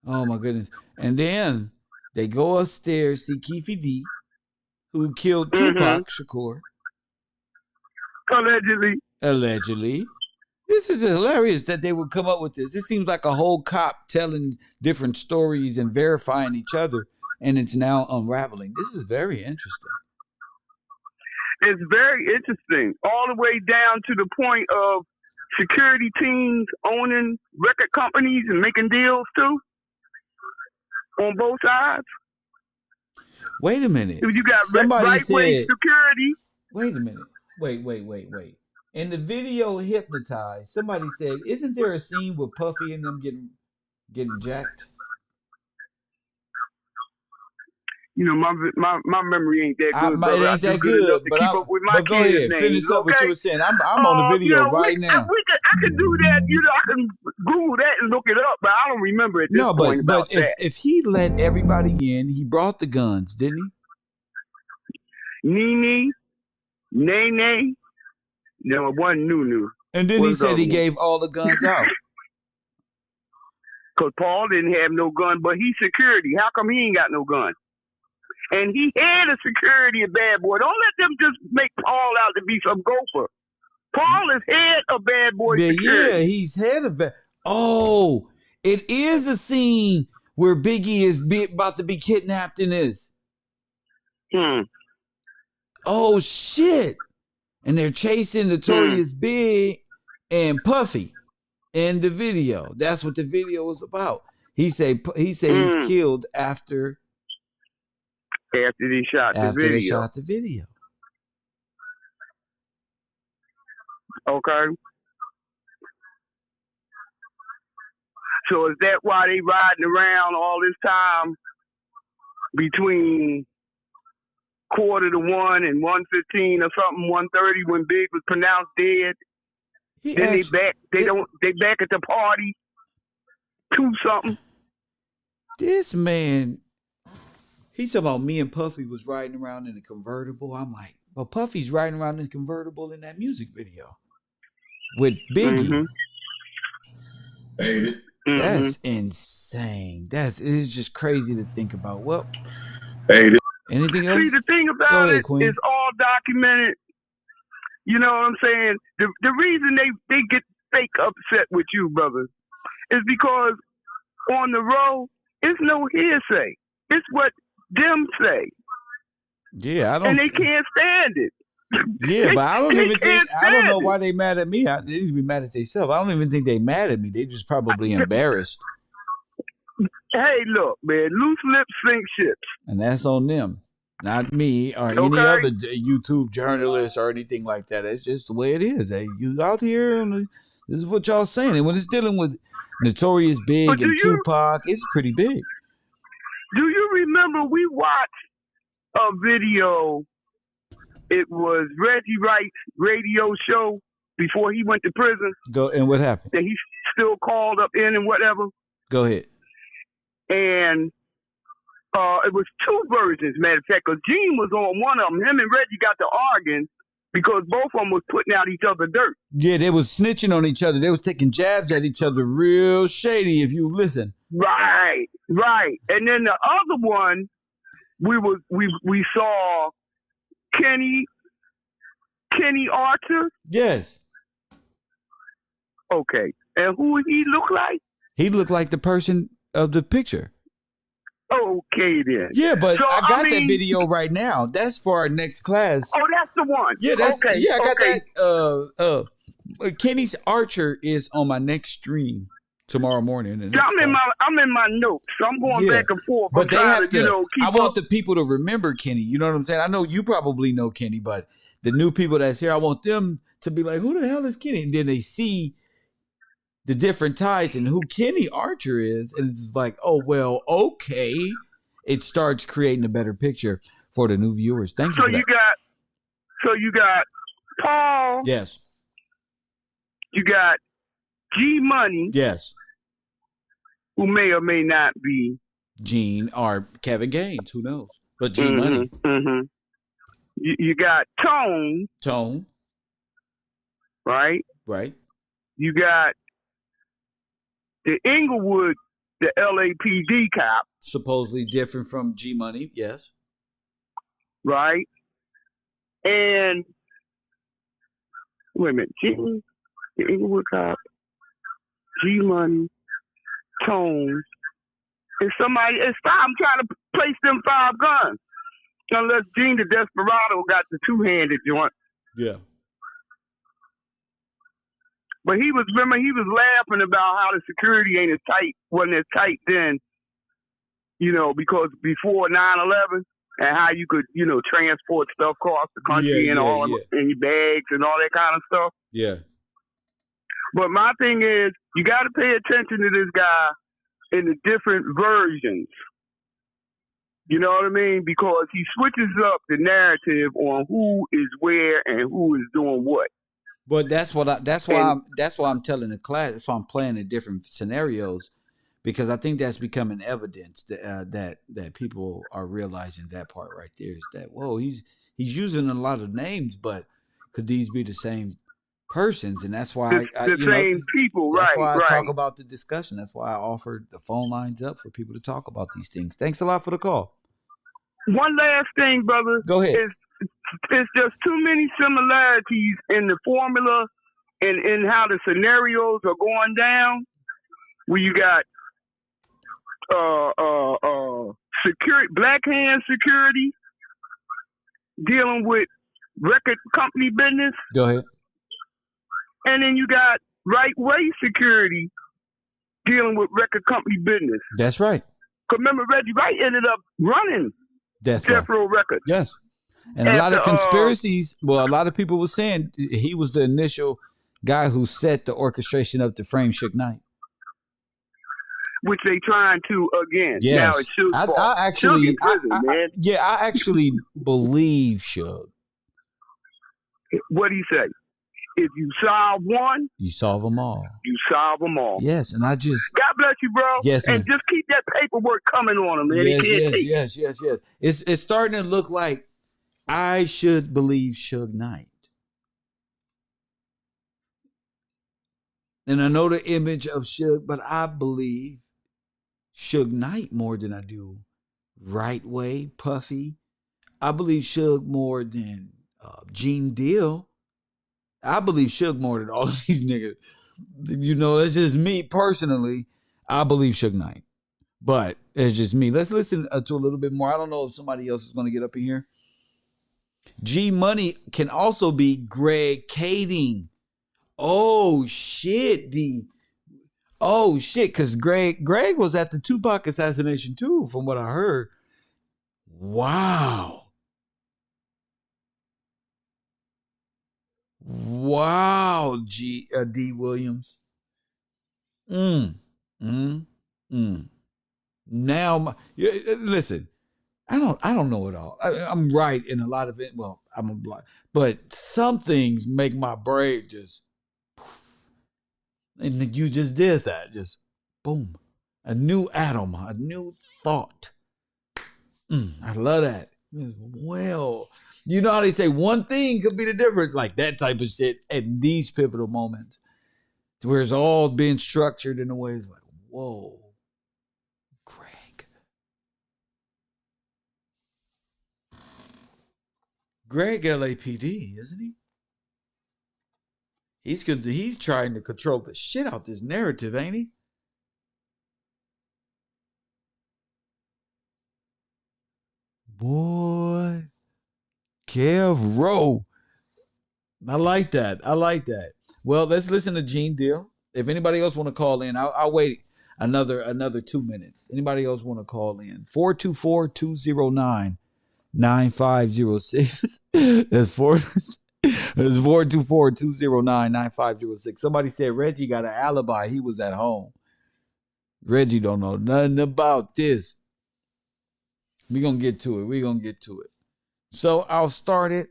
Oh my goodness. And then they go upstairs, see Keefe D, who killed Tupac Shakur. Allegedly. This is hilarious that they would come up with this. This seems like a whole cop telling different stories and verifying each other, and it's now unraveling. This is very interesting. It's very interesting, all the way down to the point of security teams owning record companies and making deals too, on both sides. Wait a minute. You got right-wing security. Wait a minute. Wait. In the video Hypnotized, somebody said, isn't there a scene with Puffy and them getting jacked? My memory ain't that good. It ain't that good, but go ahead. Finish up what you were saying. I'm on the video right now. I can do that. I can Google that and look it up, but I don't remember at this point. But if he let everybody in, he brought the guns, didn't he? Nene, Nene. No, it wasn't Nunu. And then he said he gave all the guns out. Because Paul didn't have no gun, but he's security. How come he ain't got no gun? And he had a security of Bad Boy. Don't let them just make Paul out to be some gopher. Paul is head of Bad Boy security. Yeah, he's head of Bad. Oh, it is a scene where Biggie is about to be kidnapped in this. Oh, shit. And they're chasing Notorious Big and Puffy in the video. That's what the video was about. He said he's killed after they shot they shot the video. Okay. So is that why they riding around all this time between 1:45 and 1:15 or something, 1:30 when Big was pronounced dead? Then they back at the party 2-something. This man, he talking about me and Puffy was riding around in a convertible. I'm like, well, Puffy's riding around in a convertible in that music video with Biggie. Mm-hmm. Hey, That's insane. It's just crazy to think about. Well, hey, anything else? See, the thing about ahead, it Queen. is all documented. You know what I'm saying? The reason they get fake upset with you, brother, is because on the road, it's no hearsay. It's what them say. Yeah, I don't. And they can't stand it. Yeah, but I don't They even think. can't I don't know stand why they mad at me. They need to be mad at themselves. I don't even think they mad at me. They just probably embarrassed, Hey, look, man, loose lips sink ships. and that's on them, not me or any Okay. other YouTube journalist or anything like that. It's just the way it is. Hey, you out here, and this is what y'all saying. And when it's dealing with Notorious Big But and Tupac, it's pretty big. Do you remember we watched a video? It was Reggie Wright's radio show before he went to prison Go and what happened? that he still called up in and whatever. Go ahead. And it was 2 versions, matter of fact, because Gene was on one of them. Him and Reggie got to arguing because both of them was putting out each other dirt. Yeah, they was snitching on each other. They was taking jabs at each other, real shady. If you listen. Right. And then the other one, we saw Kenny Archer. Yes. Okay. And who he look like? He looked like the person of the picture. Okay then. Yeah, but So, I got I that mean- video right now. That's for our next class. Oh, that's the one. Yeah, that's okay. I got okay. that. Kenny's Archer is on my next stream tomorrow morning. And Yeah, I'm in my notes, so I'm going back and forth. But they have to. Keep I want up. the people to remember Kenny. You know what I'm saying? I know you probably know Kenny, but the new people that's here, I want them to be like, "Who the hell is Kenny?" And then they see the different ties and who Kenny Archer is, and it's like, "Oh well, okay." It starts creating a better picture for the new viewers. Thank you. So for that. you got Paul. Yes. You got G Money, Yes. who may or may not be Gene or Kevin Gaines, who knows? But G Money, Mm-hmm. You got Tone, Tone, right? right? You got the Inglewood, the LAPD cop, Supposedly different from G Money, yes. right? And wait a minute, the Inglewood cop, G Money, Tone. And somebody, it's five. I'm trying to place them 5 guns. Unless Gene the Desperado got the 2-handed joint. Yeah. But he was laughing about how the security wasn't as tight then, because before 9/11 and how you could, transport stuff across the country in your bags and all that kind of stuff. Yeah. But my thing is, you got to pay attention to this guy in the different versions. You know what I mean? Because he switches up the narrative on who is where and who is doing what. But that's why I'm telling the class. That's why I'm playing in different scenarios, because I think that's becoming evidence that people are realizing that part right there is that, whoa, he's using a lot of names, but could these be the same persons? And that's why people, that's right? why I right. talk about the discussion. That's why I offered the phone lines up for people to talk about these things. Thanks a lot for the call. One last thing, brother. Go ahead. It's just too many similarities in the formula and in how the scenarios are going down. Where you got security, black hand security dealing with record company business, Go ahead. and then you got right way security dealing with record company business. That's right. 'Cause remember, Reggie Wright ended up running Death Death Row. Row Records. Yes. And a And lot of the, conspiracies, a lot of people were saying he was the initial guy who set the orchestration up to frame Suge Knight. which they trying to again. Yes. Now it's Suge's fault. I Suge actually, in prison, man. I actually believe Suge. What do you say? If you solve one, You solve them all. you solve them all. Yes, and I just. God bless you, bro. Yes, and man. just keep that paperwork coming on them, man. Yes. It's starting to look like I should believe Suge Knight. And I know the image of Suge, but I believe Suge Knight more than I do Right Way, Puffy. I believe Suge more than Gene Deal. I believe Suge more than all of these niggas. You know, that's just me personally. I believe Suge Knight. But it's just me. Let's listen to a little bit more. I don't know if somebody else is going to get up in here. G Money can also be Greg Kading. Oh, shit, D. Oh, shit, because Greg was at the Tupac assassination too, from what I heard. Wow. Wow, D. Williams. Now, listen, I don't know it all. I'm right in a lot of it. Well, I'm a blind, but some things make my brain just, and you just did that, just boom, a new atom, a new thought. I love that. Well, you know how they say one thing could be the difference, like that type of shit at these pivotal moments, where it's all being structured in a way. It's like, whoa, Greg LAPD, isn't he? He's trying to control the shit out this narrative, ain't he? Boy, Kev Rowe. I like that. Well, let's listen to Gene Deal. If anybody else want to call in, I'll wait another 2 minutes. Anybody else want to call in? 424-209-9506. That's 424-209-9506. Somebody said Reggie got an alibi. He was at home. Reggie don't know nothing about this. We're going to get to it. So I'll start it.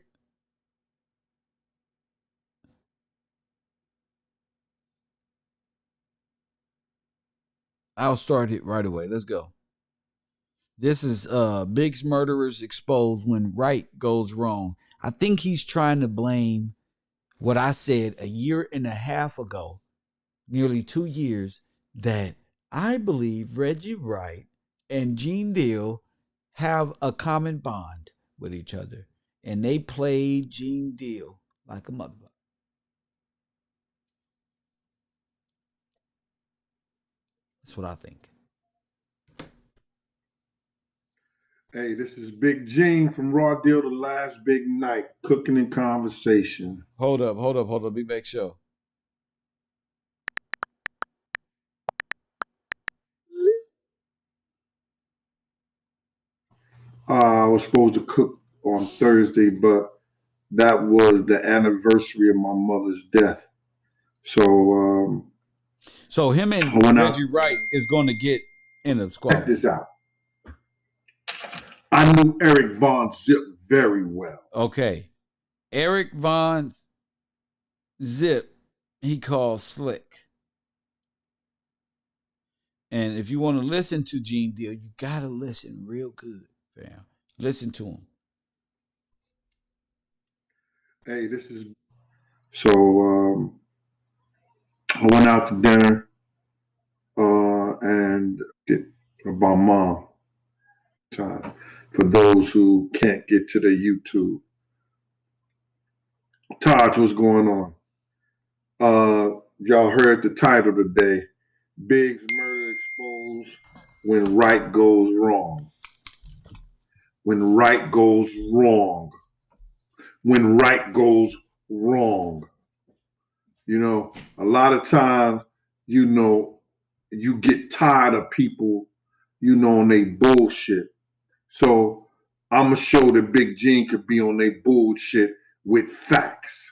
I'll start it right away. Let's go. This is Big's Murderers Exposed When Right Goes Wrong. I think he's trying to blame what I said a year and a half ago, nearly 2 years, that I believe Reggie Wright and Gene Deal have a common bond with each other. And they played Gene Deal like a motherfucker. That's what I think. Hey, this is Big Gene from Raw Deal, The Last Big Night, Cooking and Conversation. Hold up. Big Back Show. I was supposed to cook on Thursday, but that was the anniversary of my mother's death. So him and Reggie Wright is going to get in the squad. Check this out. I knew Eric Von Zip very well. Okay. Eric Von Zip, he called Slick. And if you want to listen to Gene Deal, you got to listen real good, fam. Listen to him. Hey, this is... So I went out to dinner and about Mom. Time. For those who can't get to the YouTube. Taj, what's going on? Y'all heard the title today. Big's Murder Exposed When Right Goes Wrong. When right goes wrong. When right goes wrong. You know, a lot of times, you know, you get tired of people, you know, on they bullshit. So I'm going to show that Big Gene could be on their bullshit with facts.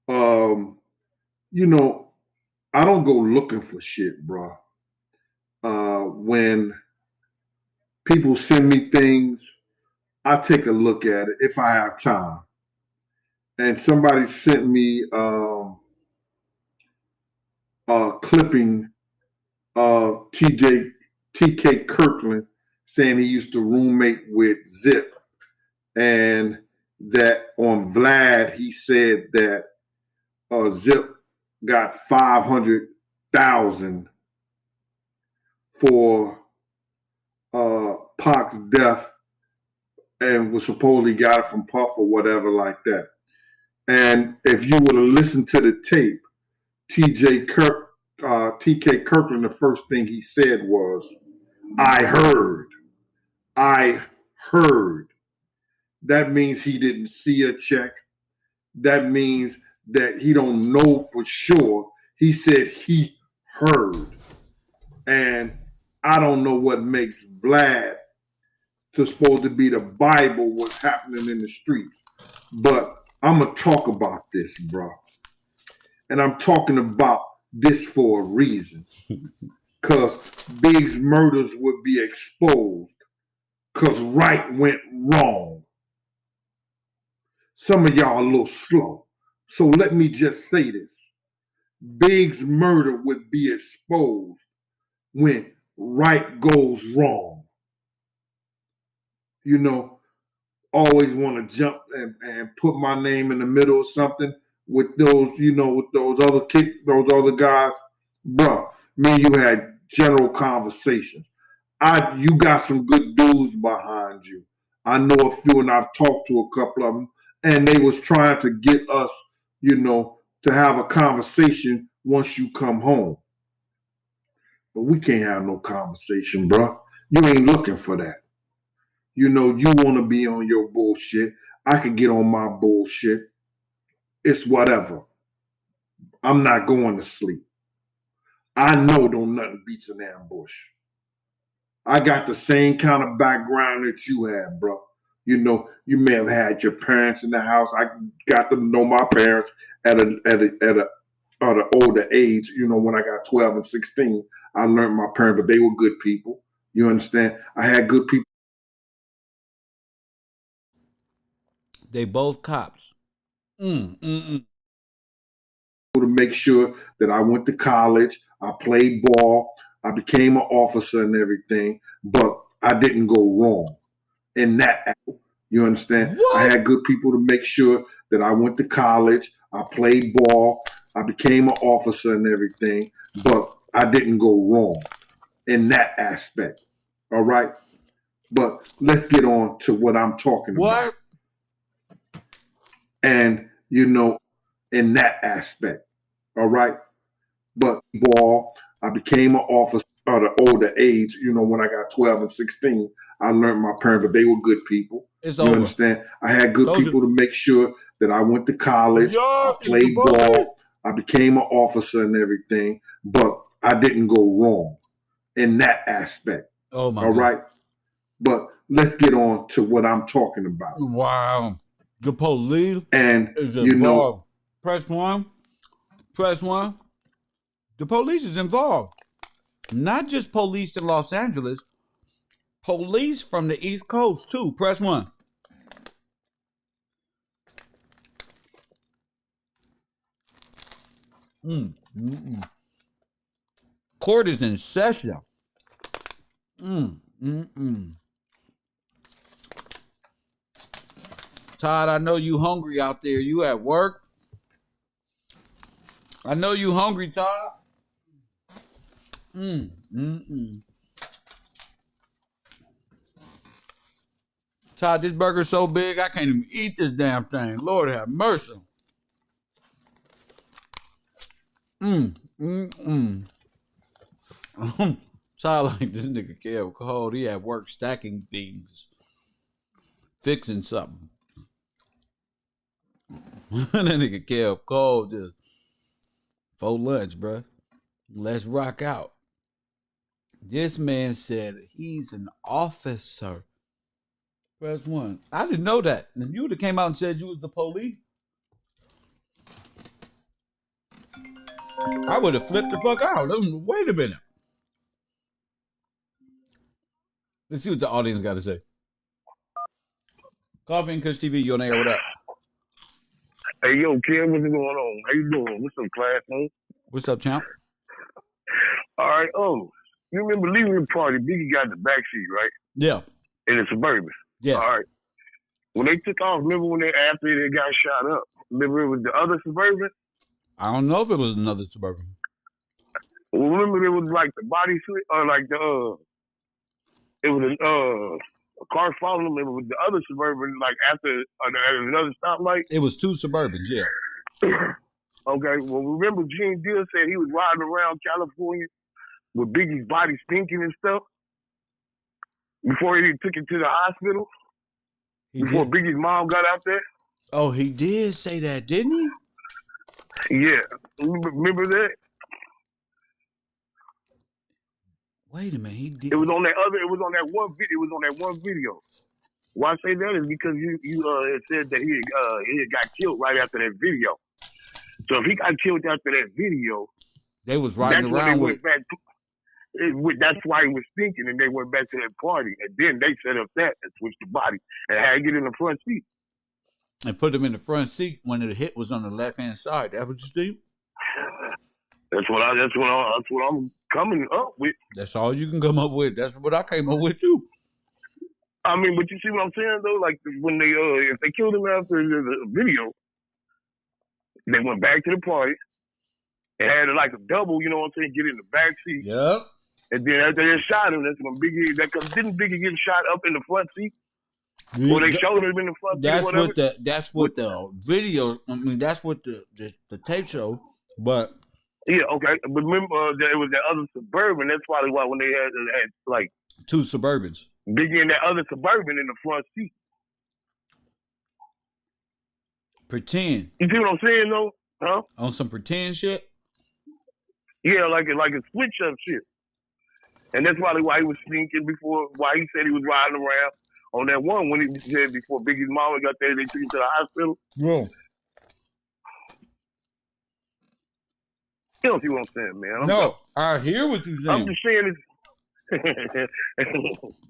You know, I don't go looking for shit, bro. When people send me things, I take a look at it if I have time. And somebody sent me a clipping of TK Kirkland saying he used to roommate with Zip, and that on Vlad he said that Zip got 500,000 for Pac's death, and was supposedly got it from Puff or whatever like that. And if you would have listened to the tape, TK Kirkland, the first thing he said was, I heard. That means he didn't see a check. That means that he don't know for sure. He said he heard. And I don't know what makes Vlad supposed to be the Bible what's happening in the streets. But I'm going to talk about this, bro. And I'm talking about this for a reason. Because Big's murders would be exposed. Because right went wrong. Some of y'all a little slow. So let me just say this. Big's murder would be exposed when right goes wrong. You know, always want to jump and put my name in the middle of something with those, with those other guys. Bruh, me and you had general conversations. You got some good dudes behind you. I know a few, and I've talked to a couple of them, and they was trying to get us, to have a conversation once you come home. But we can't have no conversation, bro. You ain't looking for that. You want to be on your bullshit. I can get on my bullshit. It's whatever. I'm not going to sleep. I know don't nothing beats an ambush. I got the same kind of background that you have, bro. You may have had your parents in the house. I got to know my parents at an older age. When I got 12 and 16, I learned my parents, but they were good people. You understand? I had good people. They both cops. To make sure that I went to college, I played ball, I became an officer and everything, but I didn't go wrong in that. You understand? What? I had good people to make sure that I went to college, I played ball, I became an officer and everything, but I didn't go wrong in that aspect. All right? But let's get on to what I'm talking about. And, in that aspect. All right? But ball, I became an officer at an older age. When I got 12 and 16, I learned my parents, but they were good people. It's you over. Understand? I had good people to make sure that I went to college, I played ball, I became an officer and everything, but I didn't go wrong in that aspect. Oh my All God. right? But let's get on to what I'm talking about. Wow. The police And is involved. Press one. The police is involved. Not just police in Los Angeles. Police from the East Coast too. Press one. Court is in session. Todd, I know you hungry out there. You at work? I know you hungry, Todd. Todd, this burger's so big I can't even eat this damn thing. Lord have mercy. Todd like this nigga Kev cold. He at work stacking things. Fixing something. That nigga Kev cold just for lunch, bruh. Let's rock out. This man said he's an officer. Press one. I didn't know that. If you would have came out and said you was the police. I would have flipped the fuck out. Wait a minute. Let's see what the audience got to say. Coffee and Kush TV, you on air? What up? Hey, yo, Kim, what's going on? How you doing? What's up, class, man? What's up, champ? All right, you remember leaving the party, Biggie got in the backseat, right? Yeah. In the Suburban. Yeah. All right. When they took off, remember after they got shot up? Remember it was the other Suburban? I don't know if it was another Suburban. Well, remember it was like the body suit, or like it was a car following them. It was the other Suburban, like after another stoplight. It was two Suburbans, yeah. Okay, well, remember Gene Deal said he was riding around California with Biggie's body stinking and stuff before he took it to the hospital? Before Biggie's mom got out there? Oh, he did say that, didn't he? Yeah. Remember that? Wait a minute, he did. It was on that one video. Why I say that is because you said that he had got killed right after that video. So if he got killed after that video, they was riding around with. That's why he was thinking, and they went back to that party, and then they set up that and switched the body and had to get in the front seat. And put him in the front seat when the hit was on the left hand side. That what you think? That's what I'm coming up with. That's all you can come up with. That's what I came up with too. I mean, but you see what I'm saying though? Like when they if they killed him after the video, they went back to the party and had like a double, you know what I'm saying, get in the back seat. Yep. And then after they shot him, that's when Biggie. Didn't Biggie get shot up in the front seat? Or they showed him in the front seat. That's what the video. I mean, that's what the tape show. But yeah, okay. But remember, it was that other Suburban. That's probably why when they had like two Suburbans, Biggie and that other Suburban in the front seat. Pretend. You see what I'm saying though? Huh? On some pretend shit. Yeah, like a switch up shit. And that's probably why he was thinking before. Why he said he was riding around on that one when he said before Biggie's mama got there, they took him to the hospital. Yeah. You don't see what I'm saying, man. I hear what you're saying. I'm just saying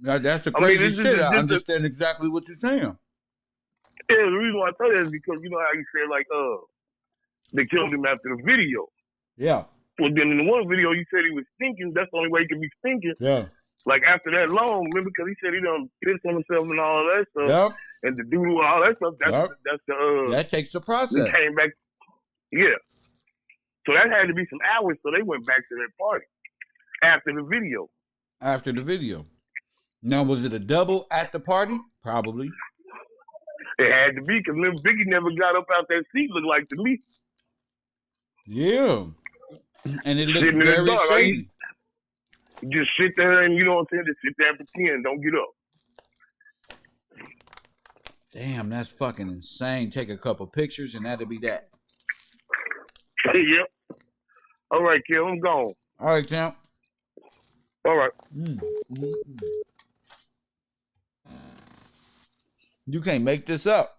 that's the crazy shit. I understand exactly what you're saying. Yeah, the reason why I tell you that is because you know how you said like they killed him after the video. Yeah. Well, then in the one video you said he was thinking. That's the only way he could be thinking. Yeah. Like after that long, remember, because he said he done pissed on himself and all that stuff. Yep. And the doodle and all that stuff. That's the that takes a process. He came back. Yeah. So that had to be some hours. So they went back to that party after the video. After the video. Now, was it a double at the party? Probably. It had to be, because little Biggie never got up out that seat, looked like to me. Yeah. And it looked very shady. You just sit there and, you know what I'm saying, just sit there and pretend, don't get up. Damn, that's fucking insane. Take a couple pictures and that'll be that. Yep. All right, kid, I'm gone. All right, champ. All right. You can't make this up.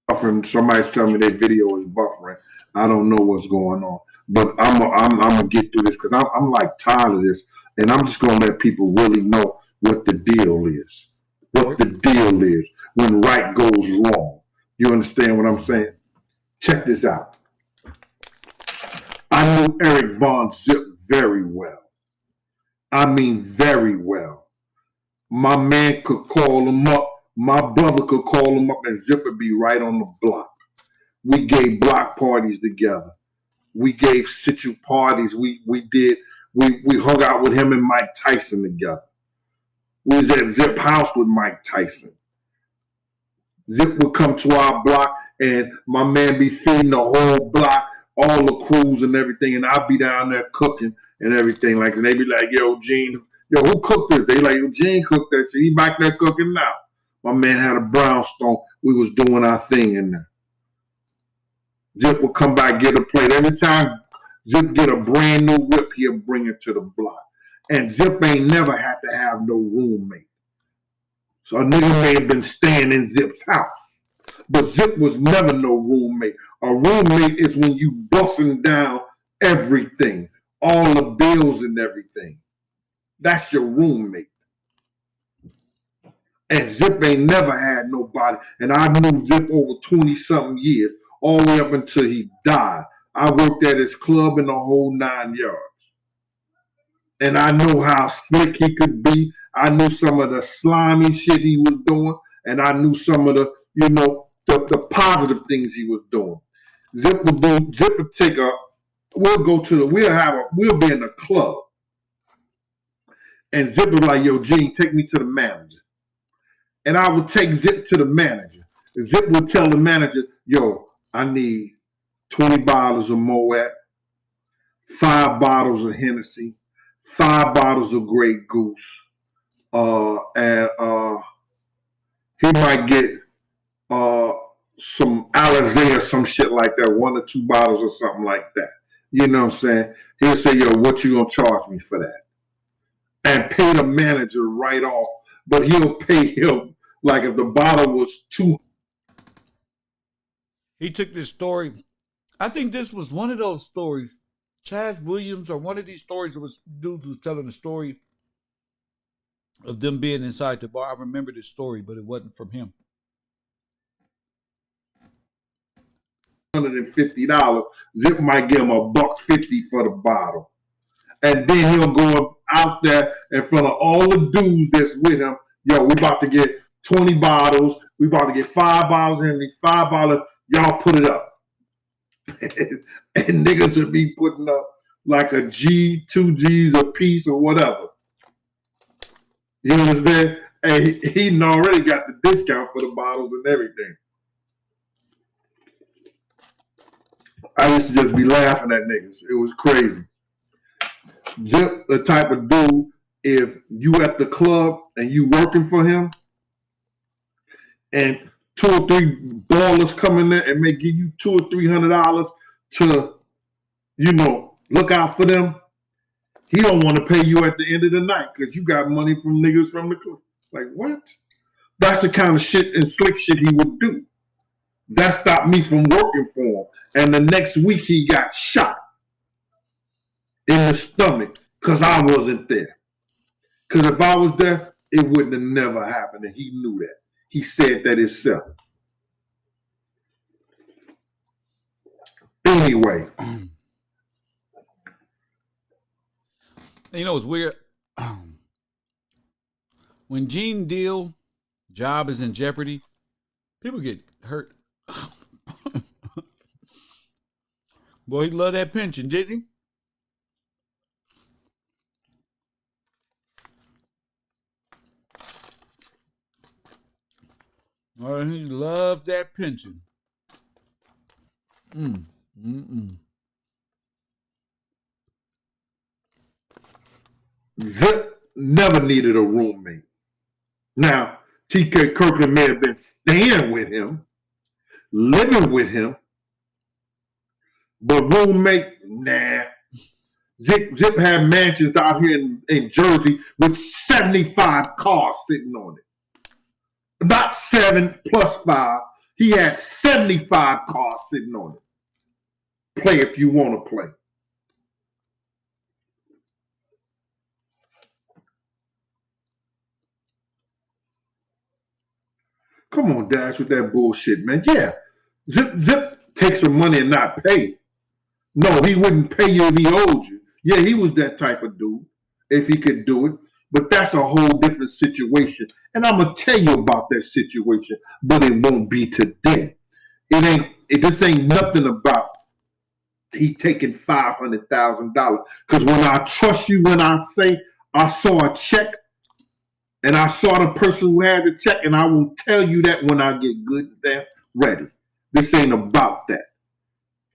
Buffering. Somebody's telling me their video is buffering. I don't know what's going on, but I'm gonna get through this because I'm like tired of this, and I'm just gonna let people really know what the deal is. What the deal is when right goes wrong. You understand what I'm saying? Check this out. I knew Eric Von Zip very well. I mean, very well. My man could call him up. My brother could call him up and Zip would be right on the block. We gave block parties together. We gave situ parties. We hung out with him and Mike Tyson together. We was at Zip house with Mike Tyson. Zip would come to our block and my man be feeding the whole block, all the crews and everything, and I'd be down there cooking and everything like that. And they be like, yo, Gene, who cooked this? They like, yo, Gene cooked that shit. He back there cooking now. My man had a brownstone. We was doing our thing in there. Zip would come back, get a plate. Every time Zip get a brand new whip, he'll bring it to the block. And Zip ain't never had to have no roommate. So a nigga may have been staying in Zip's house. But Zip was never no roommate. A roommate is when you busting down everything, all the bills and everything. That's your roommate. And Zip ain't never had nobody. And I knew Zip over 20-something years, all the way up until he died. I worked at his club in the whole 9 yards. And I know how slick he could be. I knew some of the slimy shit he was doing. And I knew some of the, the positive things he was doing. Zip would take we'll be in a club. And Zip was like, yo, Gene, take me to the manager. And I would take Zip to the manager. And Zip would tell the manager, yo, I need 20 bottles of Moet, 5 bottles of Hennessy, 5 bottles of Grey Goose, and he might get some Alizé or some shit like that, 1 or 2 bottles or something like that. You know what I'm saying? He'll say, yo, what you gonna charge me for that? And pay the manager right off. But he'll pay him like if the bottle was $2. He took this story. I think this was one of those stories. Chaz Williams or one of these stories that was dude was telling a story of them being inside the bar. I remember this story, but it wasn't from him. $150. Zip might give him $1.50 for the bottle. And then he'll go out there in front of all the dudes that's with him. Yo, we about to get 20 bottles. We about to get 5 bottles and 5 bottles. Y'all put it up. And niggas would be putting up like a G, 2 G's a piece or whatever. You understand? And he already got the discount for the bottles and everything. I used to just be laughing at niggas. It was crazy. Zip, the type of dude, if you at the club and you working for him and 2 or 3 ballers come in there and may give you $200 or $300 to, look out for them, he don't want to pay you at the end of the night because you got money from niggas from the club. Like, what? That's the kind of shit and slick shit he would do. That stopped me from working for him. And the next week he got shot in the stomach because I wasn't there. Because if I was there, it wouldn't have never happened. And he knew that. He said that himself. Anyway. You know, it's weird. When Gene Deal job is in jeopardy, people get hurt. Boy, he loved that pension, didn't he? Oh, he loved that pension. Zip never needed a roommate. Now, T.K. Kirkland may have been staying with him, living with him, but roommate, nah. Zip had mansions out here in Jersey with 75 cars sitting on it. Not 7 plus 5. He had 75 cars sitting on it. Play if you want to play. Come on, Dash, with that bullshit, man. Yeah, Zip takes some money and not pay. No, he wouldn't pay you if he owed you. Yeah, he was that type of dude, if he could do it. But that's a whole different situation. And I'm going to tell you about that situation, but it won't be today. This ain't nothing about he taking $500,000. Because when I trust you, when I say I saw a check, and I saw the person who had the check, and I will tell you that when I get good and damn ready. This ain't about that.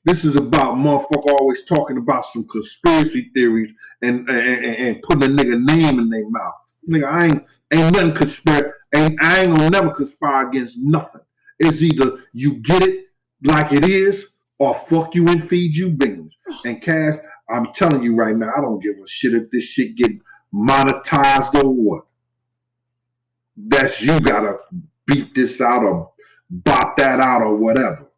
This is about motherfucker always talking about some conspiracy theories and putting a nigga name in their mouth. Nigga, I ain't nothing conspire. I ain't gonna never conspire against nothing. It's either you get it like it is, or fuck you and feed you beans. And Cass, I'm telling you right now, I don't give a shit if this shit get monetized or what. That's you gotta beat this out of bop that out or whatever.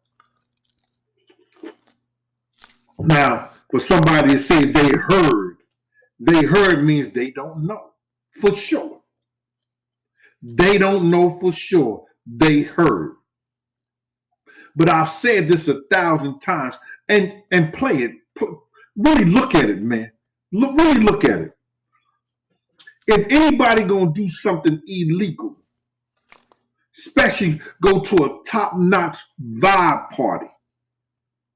Now, for somebody to say they heard means they don't know for sure. They don't know for sure. They heard. But I've said this 1,000 times, and play it. Really look at it, man. Really look at it. If anybody gonna do something illegal, especially go to a top-notch vibe party,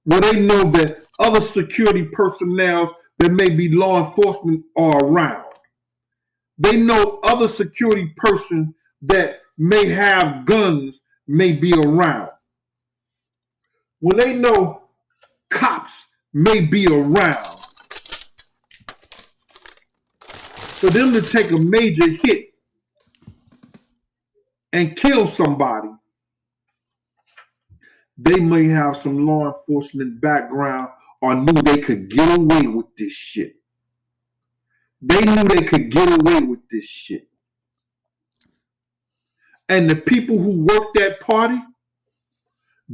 where they know that other security personnel that may be law enforcement are around. They know other security person that may have guns may be around. When they know cops may be around, for them to take a major hit and kill somebody, they may have some law enforcement background or knew they could get away with this shit. They knew they could get away with this shit. And the people who worked that party,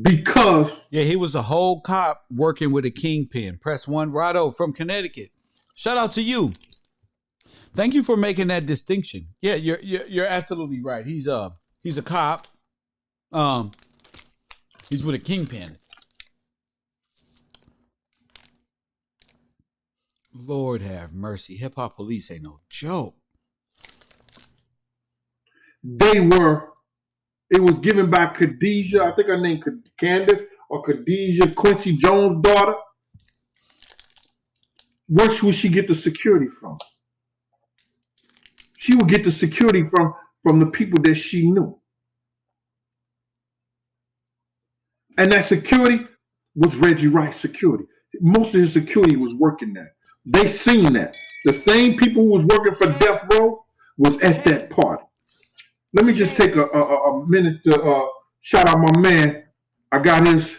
because... Yeah, he was a whole cop working with a kingpin. Press 1, Rado from Connecticut. Shout out to you. Thank you for making that distinction. Yeah, you're absolutely right. He's a cop. He's with a kingpin. Lord have mercy. Hip hop police ain't no joke. It was given by Khadijah, I think her name Candace, or Khadijah Quincy Jones' daughter. Where would she get the security from? She would get the security from the people that she knew. And that security was Reggie Wright's security. Most of his security was working there. They seen that. The same people who was working for Death Row was at that party. Let me just take a minute to shout out my man. I got his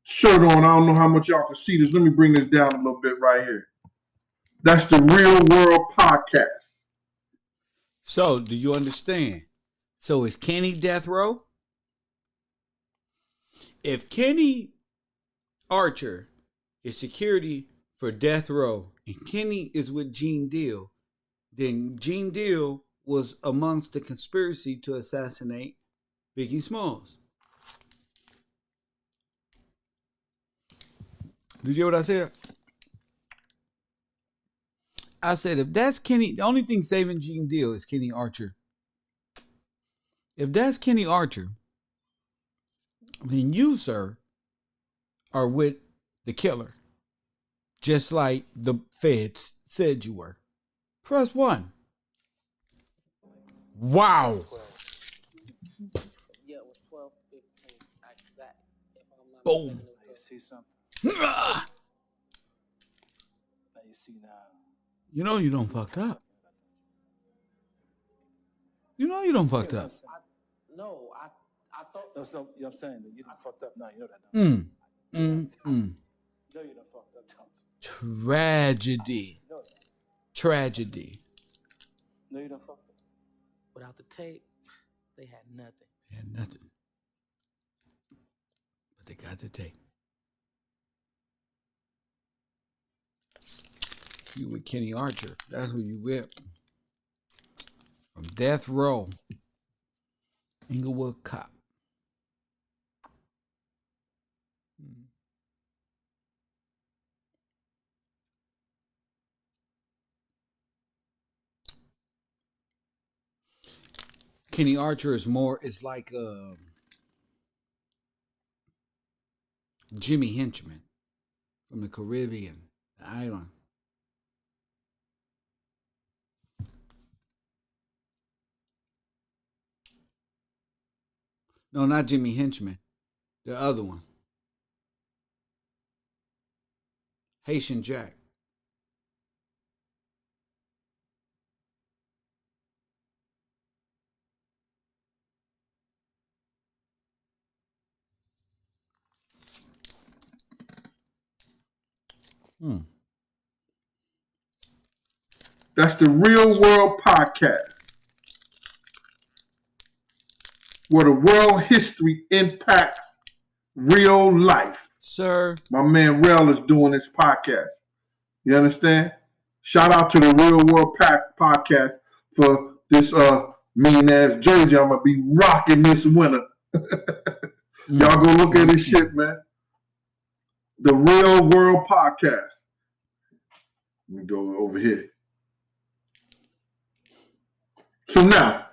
shirt on. I don't know how much y'all can see this. Let me bring this down a little bit right here. That's the Real World Podcast. So, do you understand? So, is Kenny Death Row? If Kenny Archer is security for Death Row and Kenny is with Gene Deal, then Gene Deal was amongst the conspiracy to assassinate Biggie Smalls. Did you hear what I said? I said, if that's Kenny, the only thing saving Gene Deal is Kenny Archer. If that's Kenny Archer, then you, sir, are with the killer. Just like the feds said you were. Press 1. Wow. Yeah, it was 12:15. Exact. If I'm not Boom. mistaken, Now you see something. Ah! Now you see now. You know you don't fucked up. You know you don't fucked up. I thought. No, so, you know what I'm saying? You done fucked up now. You know that, don't you? You know you done fucked up, don't you? Tragedy. You know that. Tragedy. You know you done fucked up. Without the tape, they had nothing. They had nothing. But they got the tape. You with Kenny Archer. That's who you with. From Death Row. Inglewood Cop. Kenny Archer is like Jimmy Henchman from the Caribbean, the island. No, not Jimmy Henchman. The other one. Haitian Jack. That's the Real World Podcast. where the world history impacts real life. Sir. My man Rel is doing this podcast. You understand? Shout out to the Real World Podcast for this mean ass jersey I'm gonna be rocking this winter. Y'all go look at this shit, man. The Real World Podcast. Let me go over here. So now,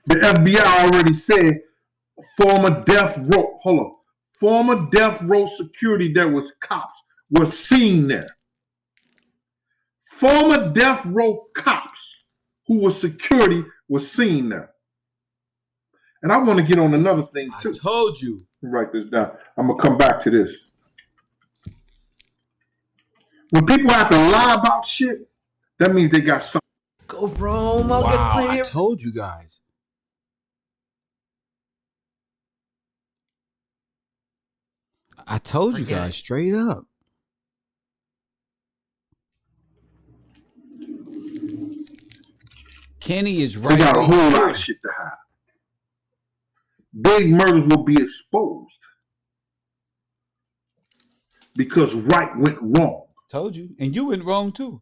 the FBI already said former death row security that was cops was seen there. Former death row cops who was security was seen there. And I want to get on another thing too. I told you. Write this down. I'm going to come back to this. When people have to lie about shit, that means they got something. Go, Rome. Wow, I told you guys. I told you guys straight up. Kenny is right. They got a whole lot of shit to hide. Big murders will be exposed because right went wrong. Told you. And you went wrong too.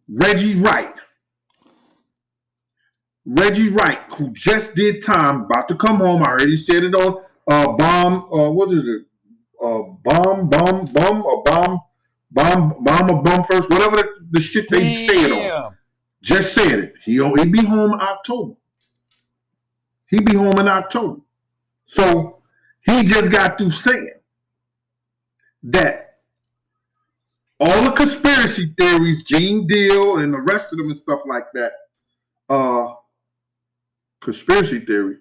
Reggie Wright, who just did time, about to come home. I already said it on what is it? Bomb first, whatever the shit they say it on. Just said it. He'll be home in October. He'll be home in October. So he just got through saying that all the conspiracy theories, Gene Deal and the rest of them and stuff like that, conspiracy theory.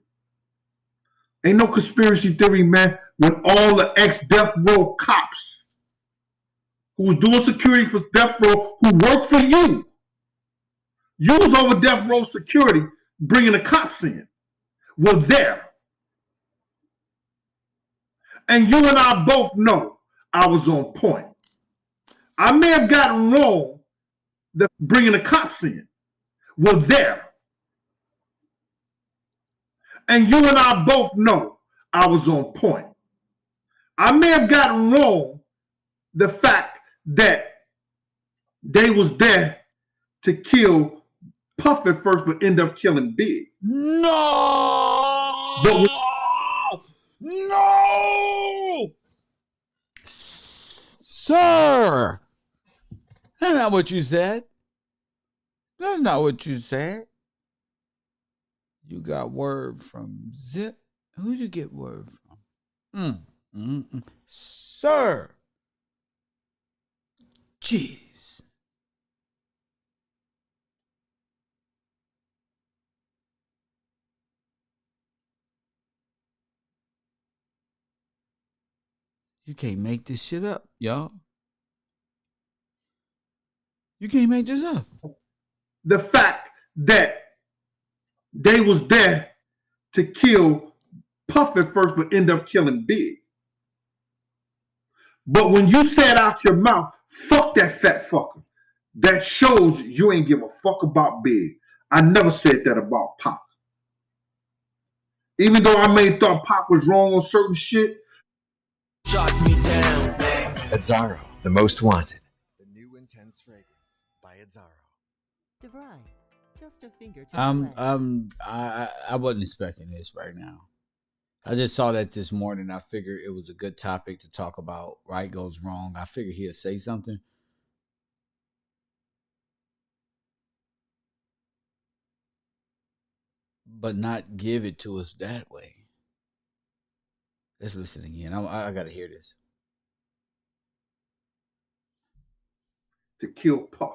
Ain't no conspiracy theory, man, when all the ex-death row cops who was doing security for death row, who worked for you was over death row security, bringing the cops in, were there. And you and I both know I was on point. I may have gotten wrong that bringing the cops in, were there. And you and I both know I was on point. I may have gotten wrong the fact that they was there to kill Puff at first, but end up killing Big. No! No! Sir! That's not what you said. That's not what you said. You got word from Zip. Who'd you get word from? Sir. Jeez. You can't make this shit up, y'all. You can't make this up. The fact that they was there to kill Puff at first, but end up killing Big. But when you said out your mouth, fuck that fat fucker, that shows you ain't give a fuck about Big. I never said that about Pop. Even though I may thought Pop was wrong on certain shit. Shot me down, man. Azzaro, the most wanted. The new intense fragrance by Azzaro. DeVry, just a fingertip. I wasn't expecting this right now. I just saw that this morning. I figured it was a good topic to talk about. Right goes wrong. I figured he'd say something. But not give it to us that way. Let's listen again. I got to hear this. To kill Puff.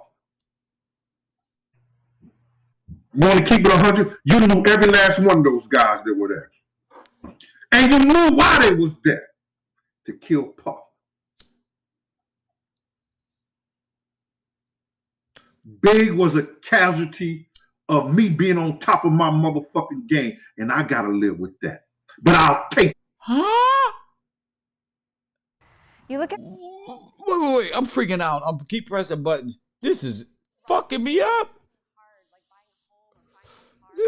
You want to keep it 100? You knew every last one of those guys that were there. And you knew why they was there. To kill Puff. Big was a casualty of me being on top of my motherfucking game. And I got to live with that. But I'll take it. Huh? You look at. Wait. I'm freaking out. I'm keep pressing buttons. This is fucking me up.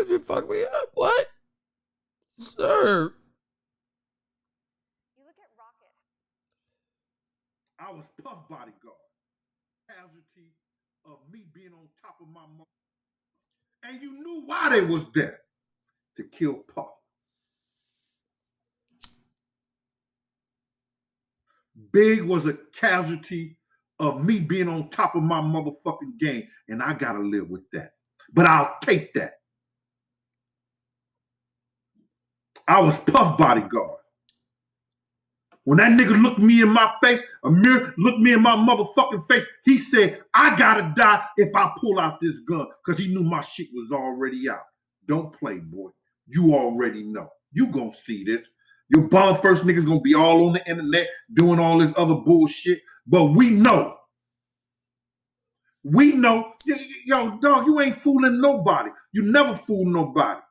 You fuck me up. What? Sir. I was Puff bodyguard. Casualty of me being on top of my mother. And you knew why they was there. To kill Puff. Big was a casualty of me being on top of my motherfucking game. And I gotta live with that. But I'll take that. I was Puff bodyguard. When that nigga looked me in my face, Amir looked me in my motherfucking face, he said, I gotta die if I pull out this gun, because he knew my shit was already out. Don't play, boy. You already know. You gonna see this. Your bomb first niggas gonna be all on the internet doing all this other bullshit, but we know. We know. Yo, dog, you ain't fooling nobody. You never fool nobody.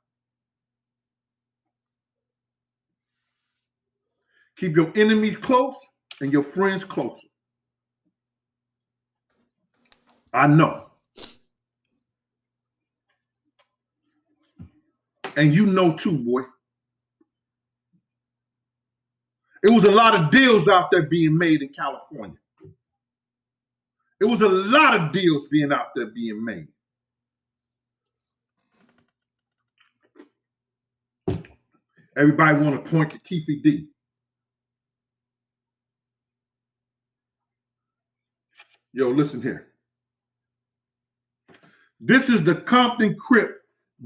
Keep your enemies close and your friends closer. I know. And you know too, boy. It was a lot of deals out there being made in California. It was a lot of deals being out there being made. Everybody want to point to Keefy D. Yo, listen here. This is the Compton Crip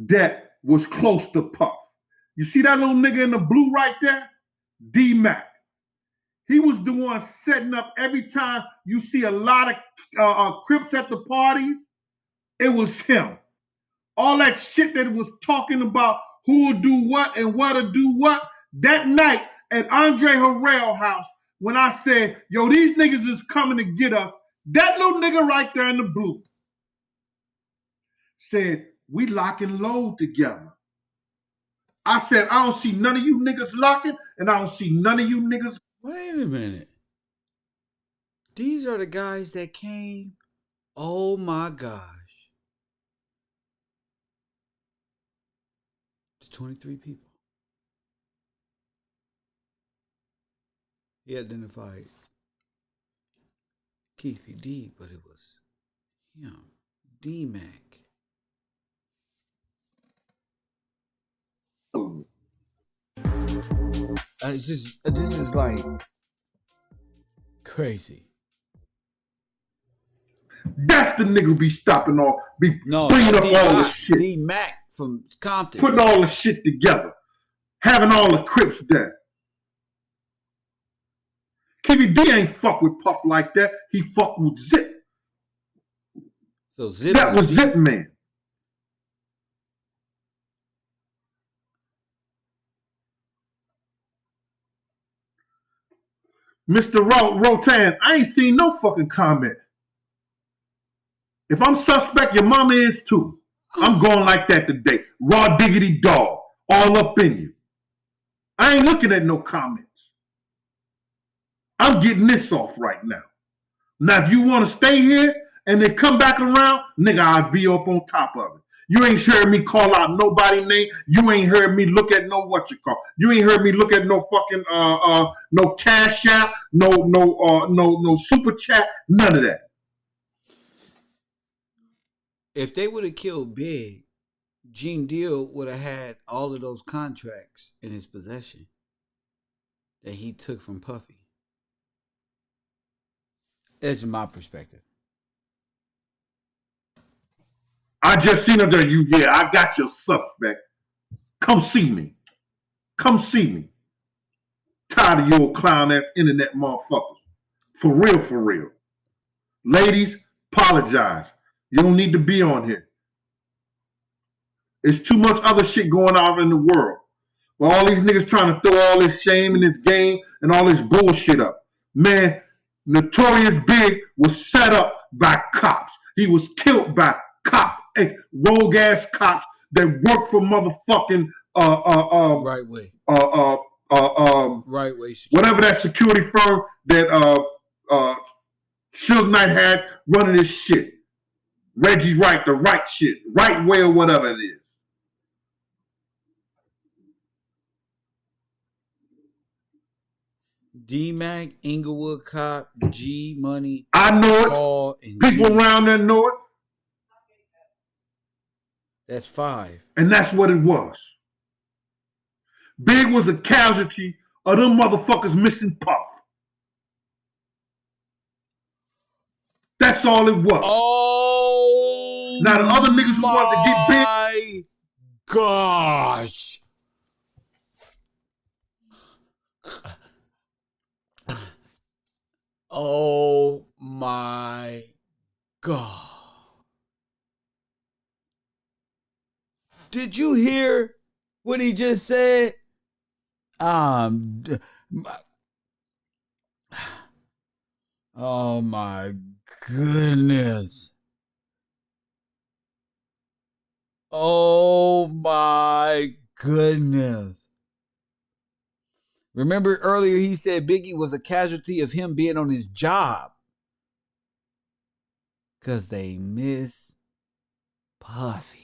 that was close to Puff. You see that little nigga in the blue right there? D-Mac. He was the one setting up every time you see a lot of Crips at the parties. It was him. All that shit that was talking about who will do what and what to do what. That night at Andre Harrell house, when I said, yo, these niggas is coming to get us, that little nigga right there in the blue said, we lock and load together. I said, I don't see none of you niggas locking, and I don't see none of you niggas. Wait a minute. These are the guys that came. Oh my gosh. It's 23 people. He identified Keefy D, but it was him. D-Mac. This is like crazy. That's the nigga be stopping off, bringing up all the shit. D-Mac from Compton. Putting all the shit together. Having all the Crips there. Keefy D ain't fuck with Puff like that. He fuck with Zip. So Zip that was Zip Man. Mr. Rotan, I ain't seen no fucking comment. If I'm suspect, your mama is too. I'm going like that today. Raw diggity dog. All up in you. I ain't looking at no comments. I'm getting this off right now. Now, if you want to stay here and then come back around, nigga, I'll be up on top of it. You ain't heard me call out nobody's name. You ain't heard me look at no what you call. You ain't heard me look at no fucking no cash app, no super chat, none of that. If they would have killed Big, Gene Deal would have had all of those contracts in his possession that he took from Puffy. That's my perspective. I just seen him there. I got your suspect. Come see me. Come see me. Tired of your clown ass internet motherfuckers. For real, for real. Ladies, apologize. You don't need to be on here. There's too much other shit going on in the world. Well, all these niggas trying to throw all this shame in this game and all this bullshit up. Man, Notorious Big was set up by cops. He was killed by cops, rogue ass cops that work for motherfucking right way. Right way. Whatever that security firm that Suge Knight had running this shit. Reggie Wright, the right shit, right way or whatever it is. D-Mac, Inglewood Cop, G Money, I know it. Paul, and People G. around there know it. That's 5. And that's what it was. Big was a casualty of them motherfuckers missing Puff. That's all it was. Oh, now the other niggas who wanted to get big. My gosh. Oh my God. Did you hear what he just said? Oh my goodness. Oh my goodness. Remember earlier he said Biggie was a casualty of him being on his job. Because they miss Puffy.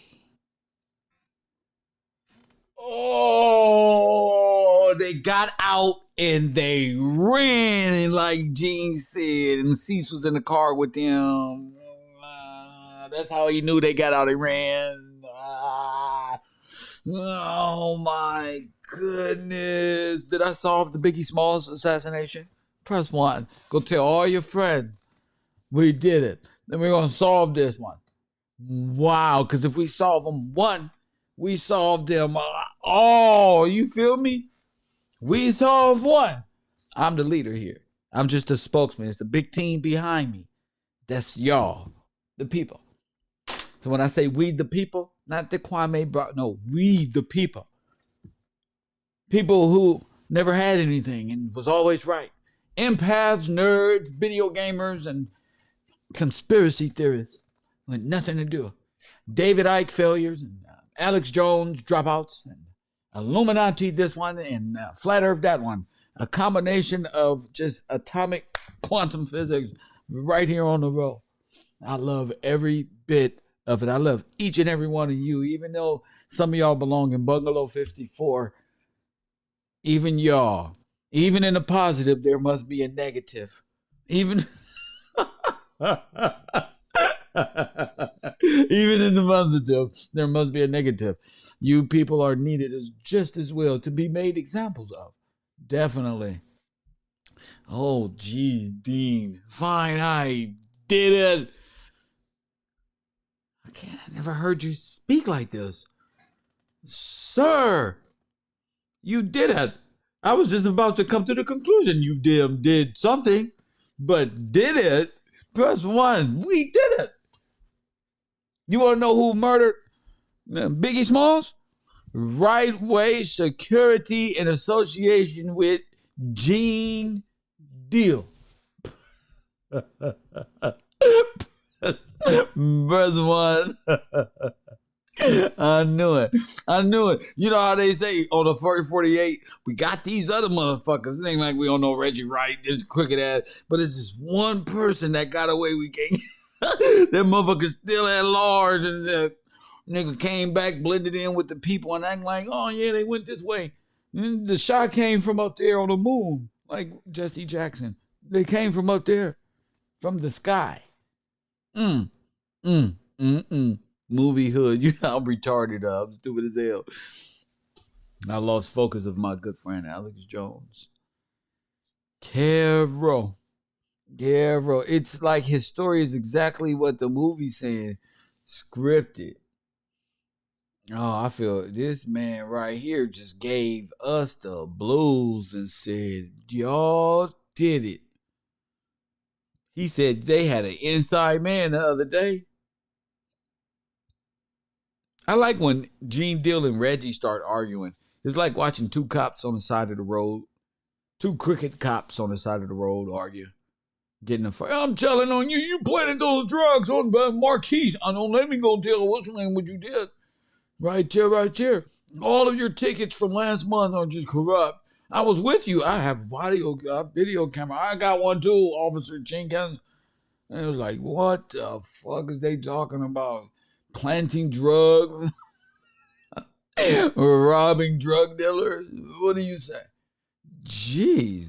Oh, they got out and they ran, like Gene said, and Cease was in the car with them. That's how he knew they got out and ran. Oh my goodness. Did I solve the Biggie Smalls assassination? Press 1. Go tell all your friends. We did it. Then we're going to solve this one. Wow, because if we solve them one, we solved them all. You feel me? We solved one. I'm the leader here. I'm just a spokesman. It's a big team behind me. That's y'all, the people. So when I say we the people, not the Kwame brought, no, we the people. People who never had anything and was always right. Empaths, nerds, video gamers, and conspiracy theorists with nothing to do. David Icke failures, and Alex Jones dropouts, and Illuminati this one, and Flat Earth that one. A combination of just atomic quantum physics right here on the road. I love every bit of it. I love each and every one of you, even though some of y'all belong in Bungalow 54. Even y'all, even in the positive, there must be a negative. Even even in the positive, there must be a negative. You people are needed as just as well to be made examples of. Definitely. Oh, geez, Dean. Fine, I did it. I never heard you speak like this. Sir, you did it. I was just about to come to the conclusion you did something, but did it? Press 1. We did it. You want to know who murdered Biggie Smalls? Right Way Security in association with Gene Deal. Press 1. I knew it. You know how they say on the 48, we got these other motherfuckers. It ain't like we don't know Reggie Wright, this crooked ass, but it's just one person that got away. We can't. That motherfucker still at large, and the nigga came back, blended in with the people, and acting like, oh yeah, they went this way. And the shot came from up there on the moon, like Jesse Jackson. They came from up there, from the sky. Movie hood. You know I'm retarded. I'm stupid as hell. I lost focus of my good friend Alex Jones. Caro. It's like his story is exactly what the movie said. Scripted. Oh, I feel this man right here just gave us the blues and said, y'all did it. He said they had an inside man the other day. I like when Gene Deal and Reggie start arguing. It's like watching two cops on the side of the road. Two crooked cops on the side of the road argue. Getting a fight. I'm telling on you, you planted those drugs on Marquise. I don't let me go tell what's the name what you did. Right there. All of your tickets from last month are just corrupt. I was with you. I have video camera. I got one too, Officer Jenkins. And it was like, what the fuck is they talking about? Planting drugs? Or robbing drug dealers? What do you say? Jeez,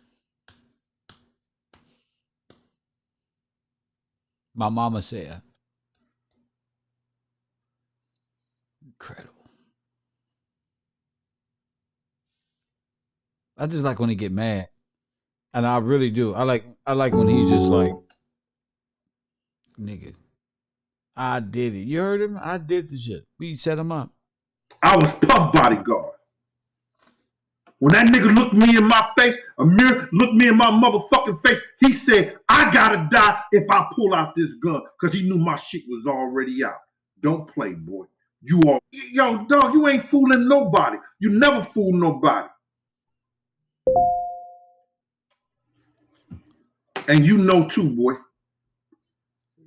My mama said. Incredible. I just like when he get mad. And I really do. I like when he's just like, nigga, I did it. You heard him? I did the shit. We set him up. I was Puff bodyguard. When that nigga looked me in my face, Amir looked me in my motherfucking face, he said, I gotta die if I pull out this gun, because he knew my shit was already out. Don't play, boy. You are, yo, dog, you ain't fooling nobody. You never fool nobody. And you know too, boy.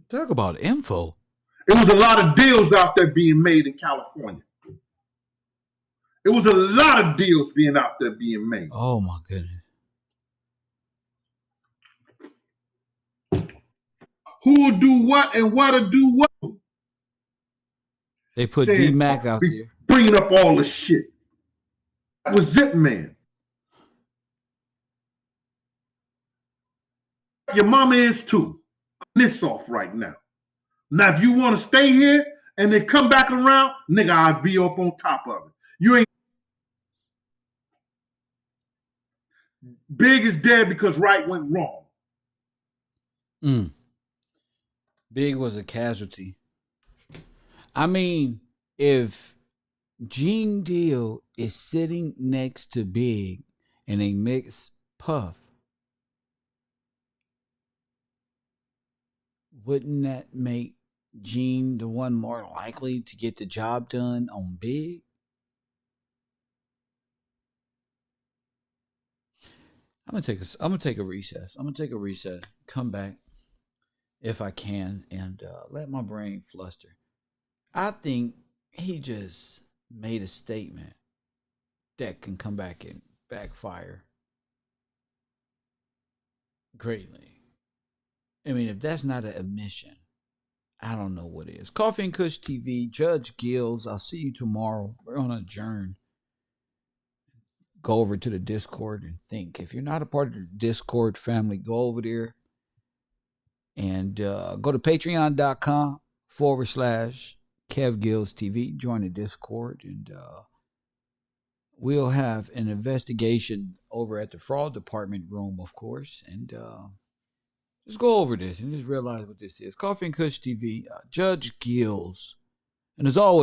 Talk about info. It was a lot of deals out there being made in California. It was a lot of deals being out there being made. Oh my goodness. Who will do what and what to do what? They put D-Mac out there. Bringing up all the shit. That was Zip Man. Your mama is too. This off right now. Now, if you want to stay here and then come back around, nigga, I'll be up on top of it. You ain't. Big is dead because right went wrong. Big was a casualty. I mean, if Gene Deal is sitting next to Big and they mix Puff, wouldn't that make Gene the one more likely to get the job done on Big? I'm gonna take a recess. I'm gonna take a recess. Come back if I can and let my brain fluster. I think he just made a statement that can come back and backfire greatly. I mean, if that's not an admission, I don't know what is. Coffee and Kush TV, Judge Gills. I'll see you tomorrow. We're on adjourn. Go over to the Discord and think. If you're not a part of the Discord family, go over there and go to patreon.com/Kev Gills TV. Join the Discord and we'll have an investigation over at the fraud department room, of course. And just go over this and just realize what this is. Coffee and Kush TV, Judge Gills. And as always,